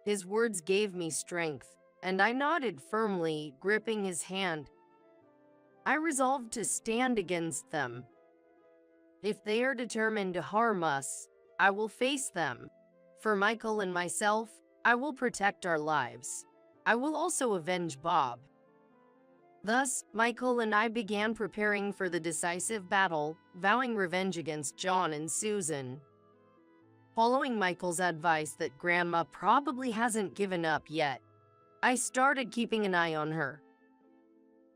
His words gave me strength, and I nodded firmly, gripping his hand. I resolved to stand against them. If they are determined to harm us, I will face them. For Michael and myself, I will protect our lives. I will also avenge Bob. Thus, Michael and I began preparing for the decisive battle, vowing revenge against John and Susan. Following Michael's advice that Grandma probably hasn't given up yet, I started keeping an eye on her.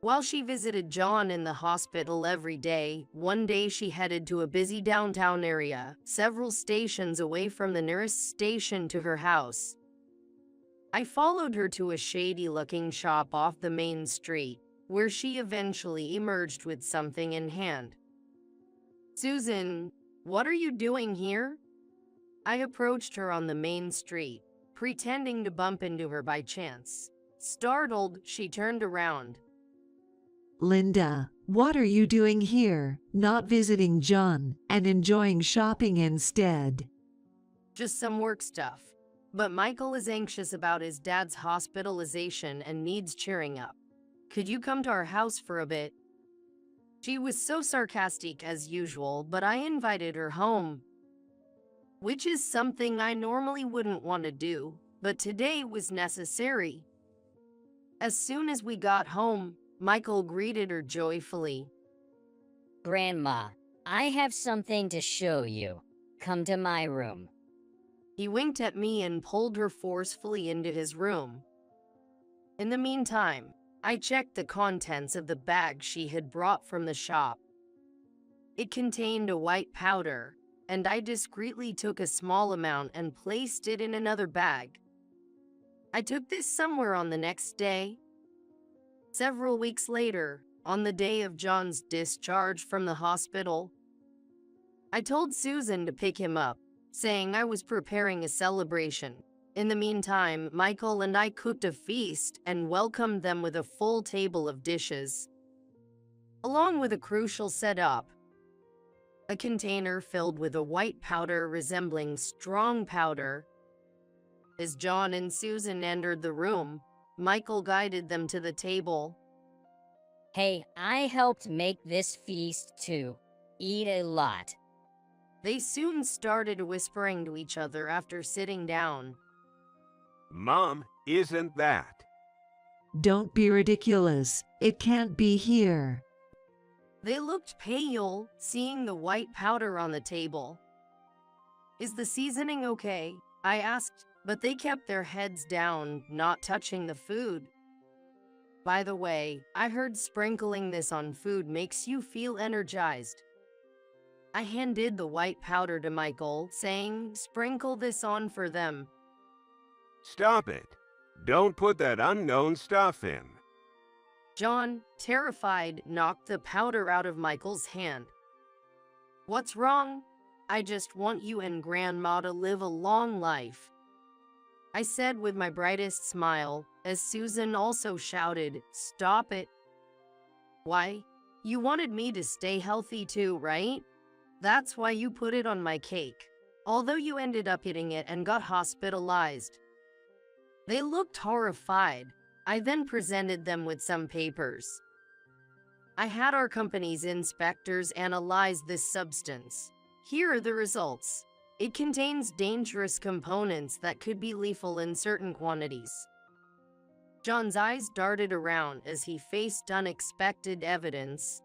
While she visited John in the hospital every day, one day she headed to a busy downtown area, several stations away from the nearest station to her house. I followed her to a shady-looking shop off the main street, where she eventually emerged with something in hand. "Susan, what are you doing here?" I approached her on the main street, pretending to bump into her by chance. Startled, she turned around. Linda, what are you doing here, not visiting John and enjoying shopping instead? "Just some work stuff. But Michael is anxious about his dad's hospitalization and needs cheering up. Could you come to our house for a bit?" She was so sarcastic as usual, but I invited her home, which is something I normally wouldn't want to do, but today was necessary. As soon as we got home, Michael greeted her joyfully. Grandma, I have something to show you. Come to my room. He winked at me and pulled her forcefully into his room. In the meantime, I checked the contents of the bag she had brought from the shop. It contained a white powder, and I discreetly took a small amount and placed it in another bag. I took this somewhere on the next day. Several weeks later, on the day of John's discharge from the hospital, I told Susan to pick him up, saying I was preparing a celebration. In the meantime, Michael and I cooked a feast and welcomed them with a full table of dishes, along with a crucial setup: a container filled with a white powder resembling strong powder. As John and Susan entered the room, Michael guided them to the table. Hey, I helped make this feast too. Eat a lot. They soon started whispering to each other after sitting down. "Mom, isn't that?" Don't be ridiculous. It can't be here. They looked pale, seeing the white powder on the table. "Is the seasoning okay?" I asked, but they kept their heads down, not touching the food. "By the way, I heard sprinkling this on food makes you feel energized." I handed the white powder to Michael, saying, "Sprinkle this on for them." "Stop it. Don't put that unknown stuff in." John, terrified, knocked the powder out of Michael's hand. "What's wrong? I just want you and Grandma to live a long life," I said with my brightest smile, as Susan also shouted, "Stop it." "Why? You wanted me to stay healthy too, right? That's why you put it on my cake, although you ended up eating it and got hospitalized." They looked horrified. I then presented them with some papers. I had our company's inspectors analyze this substance. Here are the results. It contains dangerous components that could be lethal in certain quantities. John's eyes darted around as he faced unexpected evidence.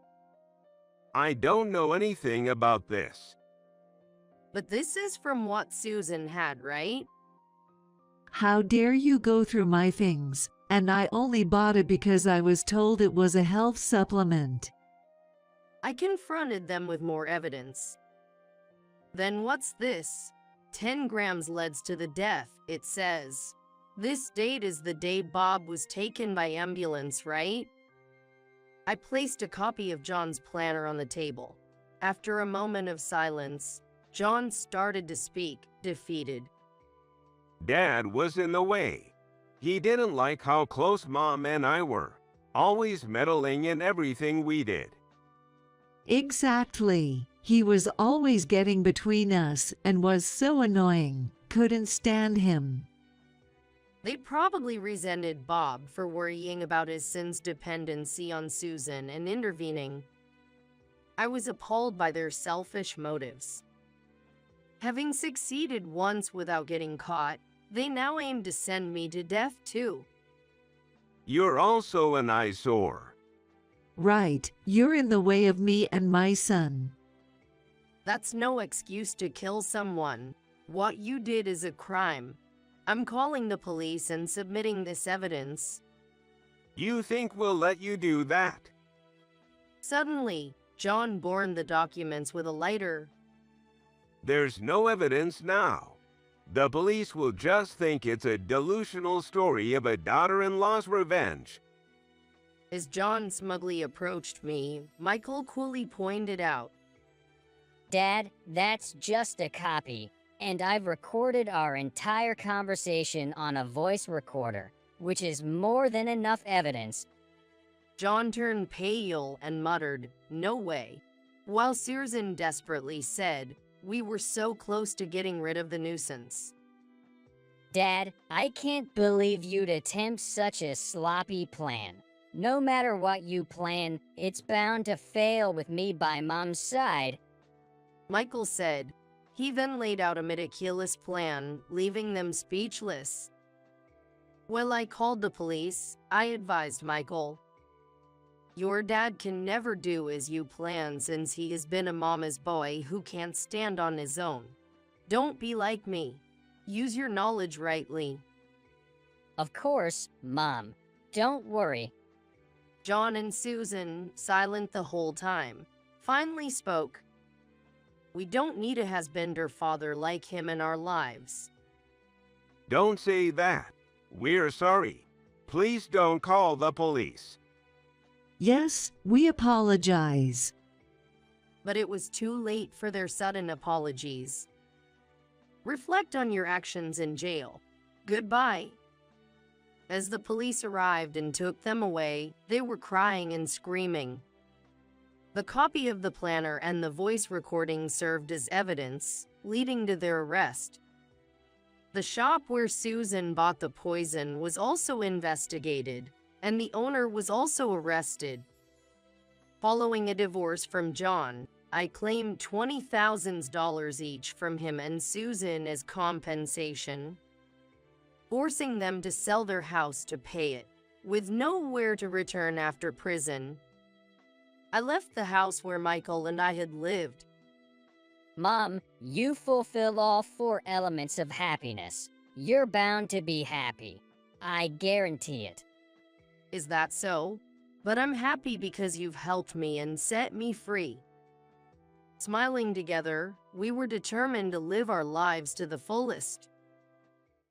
"I don't know anything about this." "But this is from what Susan had, right?" How dare you go through my things, and I only bought it because I was told it was a health supplement. I confronted them with more evidence. "Then what's this? 10 grams leads to the death, it says. This date is the day Bob was taken by ambulance, right?" I placed a copy of John's planner on the table. After a moment of silence, John started to speak, defeated. Dad was in the way. He didn't like how close Mom and I were, always meddling in everything we did. Exactly. He was always getting between us and was so annoying. Couldn't stand him. They probably resented Bob for worrying about his son's dependency on Susan and intervening. I was appalled by their selfish motives. Having succeeded once without getting caught, they now aim to send me to death too. You're also an eyesore. Right, you're in the way of me and my son. That's no excuse to kill someone. What you did is a crime. I'm calling the police and submitting this evidence. You think we'll let you do that? Suddenly, John burned the documents with a lighter. There's no evidence now. The police will just think it's a delusional story of a daughter-in-law's revenge. As John smugly approached me, Michael coolly pointed out, Dad, that's just a copy, and I've recorded our entire conversation on a voice recorder, which is more than enough evidence. John turned pale and muttered, "No way," while Susan desperately said, "We were so close to getting rid of the nuisance." Dad, I can't believe you'd attempt such a sloppy plan. No matter what you plan, it's bound to fail with me by Mom's side. Michael said. He then laid out a meticulous plan, leaving them speechless. When I called the police, I advised Michael, "Your dad can never do as you plan since he has been a mama's boy who can't stand on his own. Don't be like me. Use your knowledge rightly." Of course, Mom. Don't worry. John and Susan, silent the whole time, finally spoke. "We don't need a husband or father like him in our lives." Don't say that. We're sorry. Please don't call the police. Yes, we apologize. But it was too late for their sudden apologies. Reflect on your actions in jail. Goodbye. As the police arrived and took them away, they were crying and screaming. The copy of the planner and the voice recording served as evidence, leading to their arrest. The shop where Susan bought the poison was also investigated, and the owner was also arrested. Following a divorce from John, I claimed $20,000 each from him and Susan as compensation, forcing them to sell their house to pay it, with nowhere to return after prison. I left the house where Michael and I had lived. Mom, you fulfill all 4 elements of happiness. You're bound to be happy. I guarantee it. Is that so? But I'm happy because you've helped me and set me free. Smiling together, we were determined to live our lives to the fullest.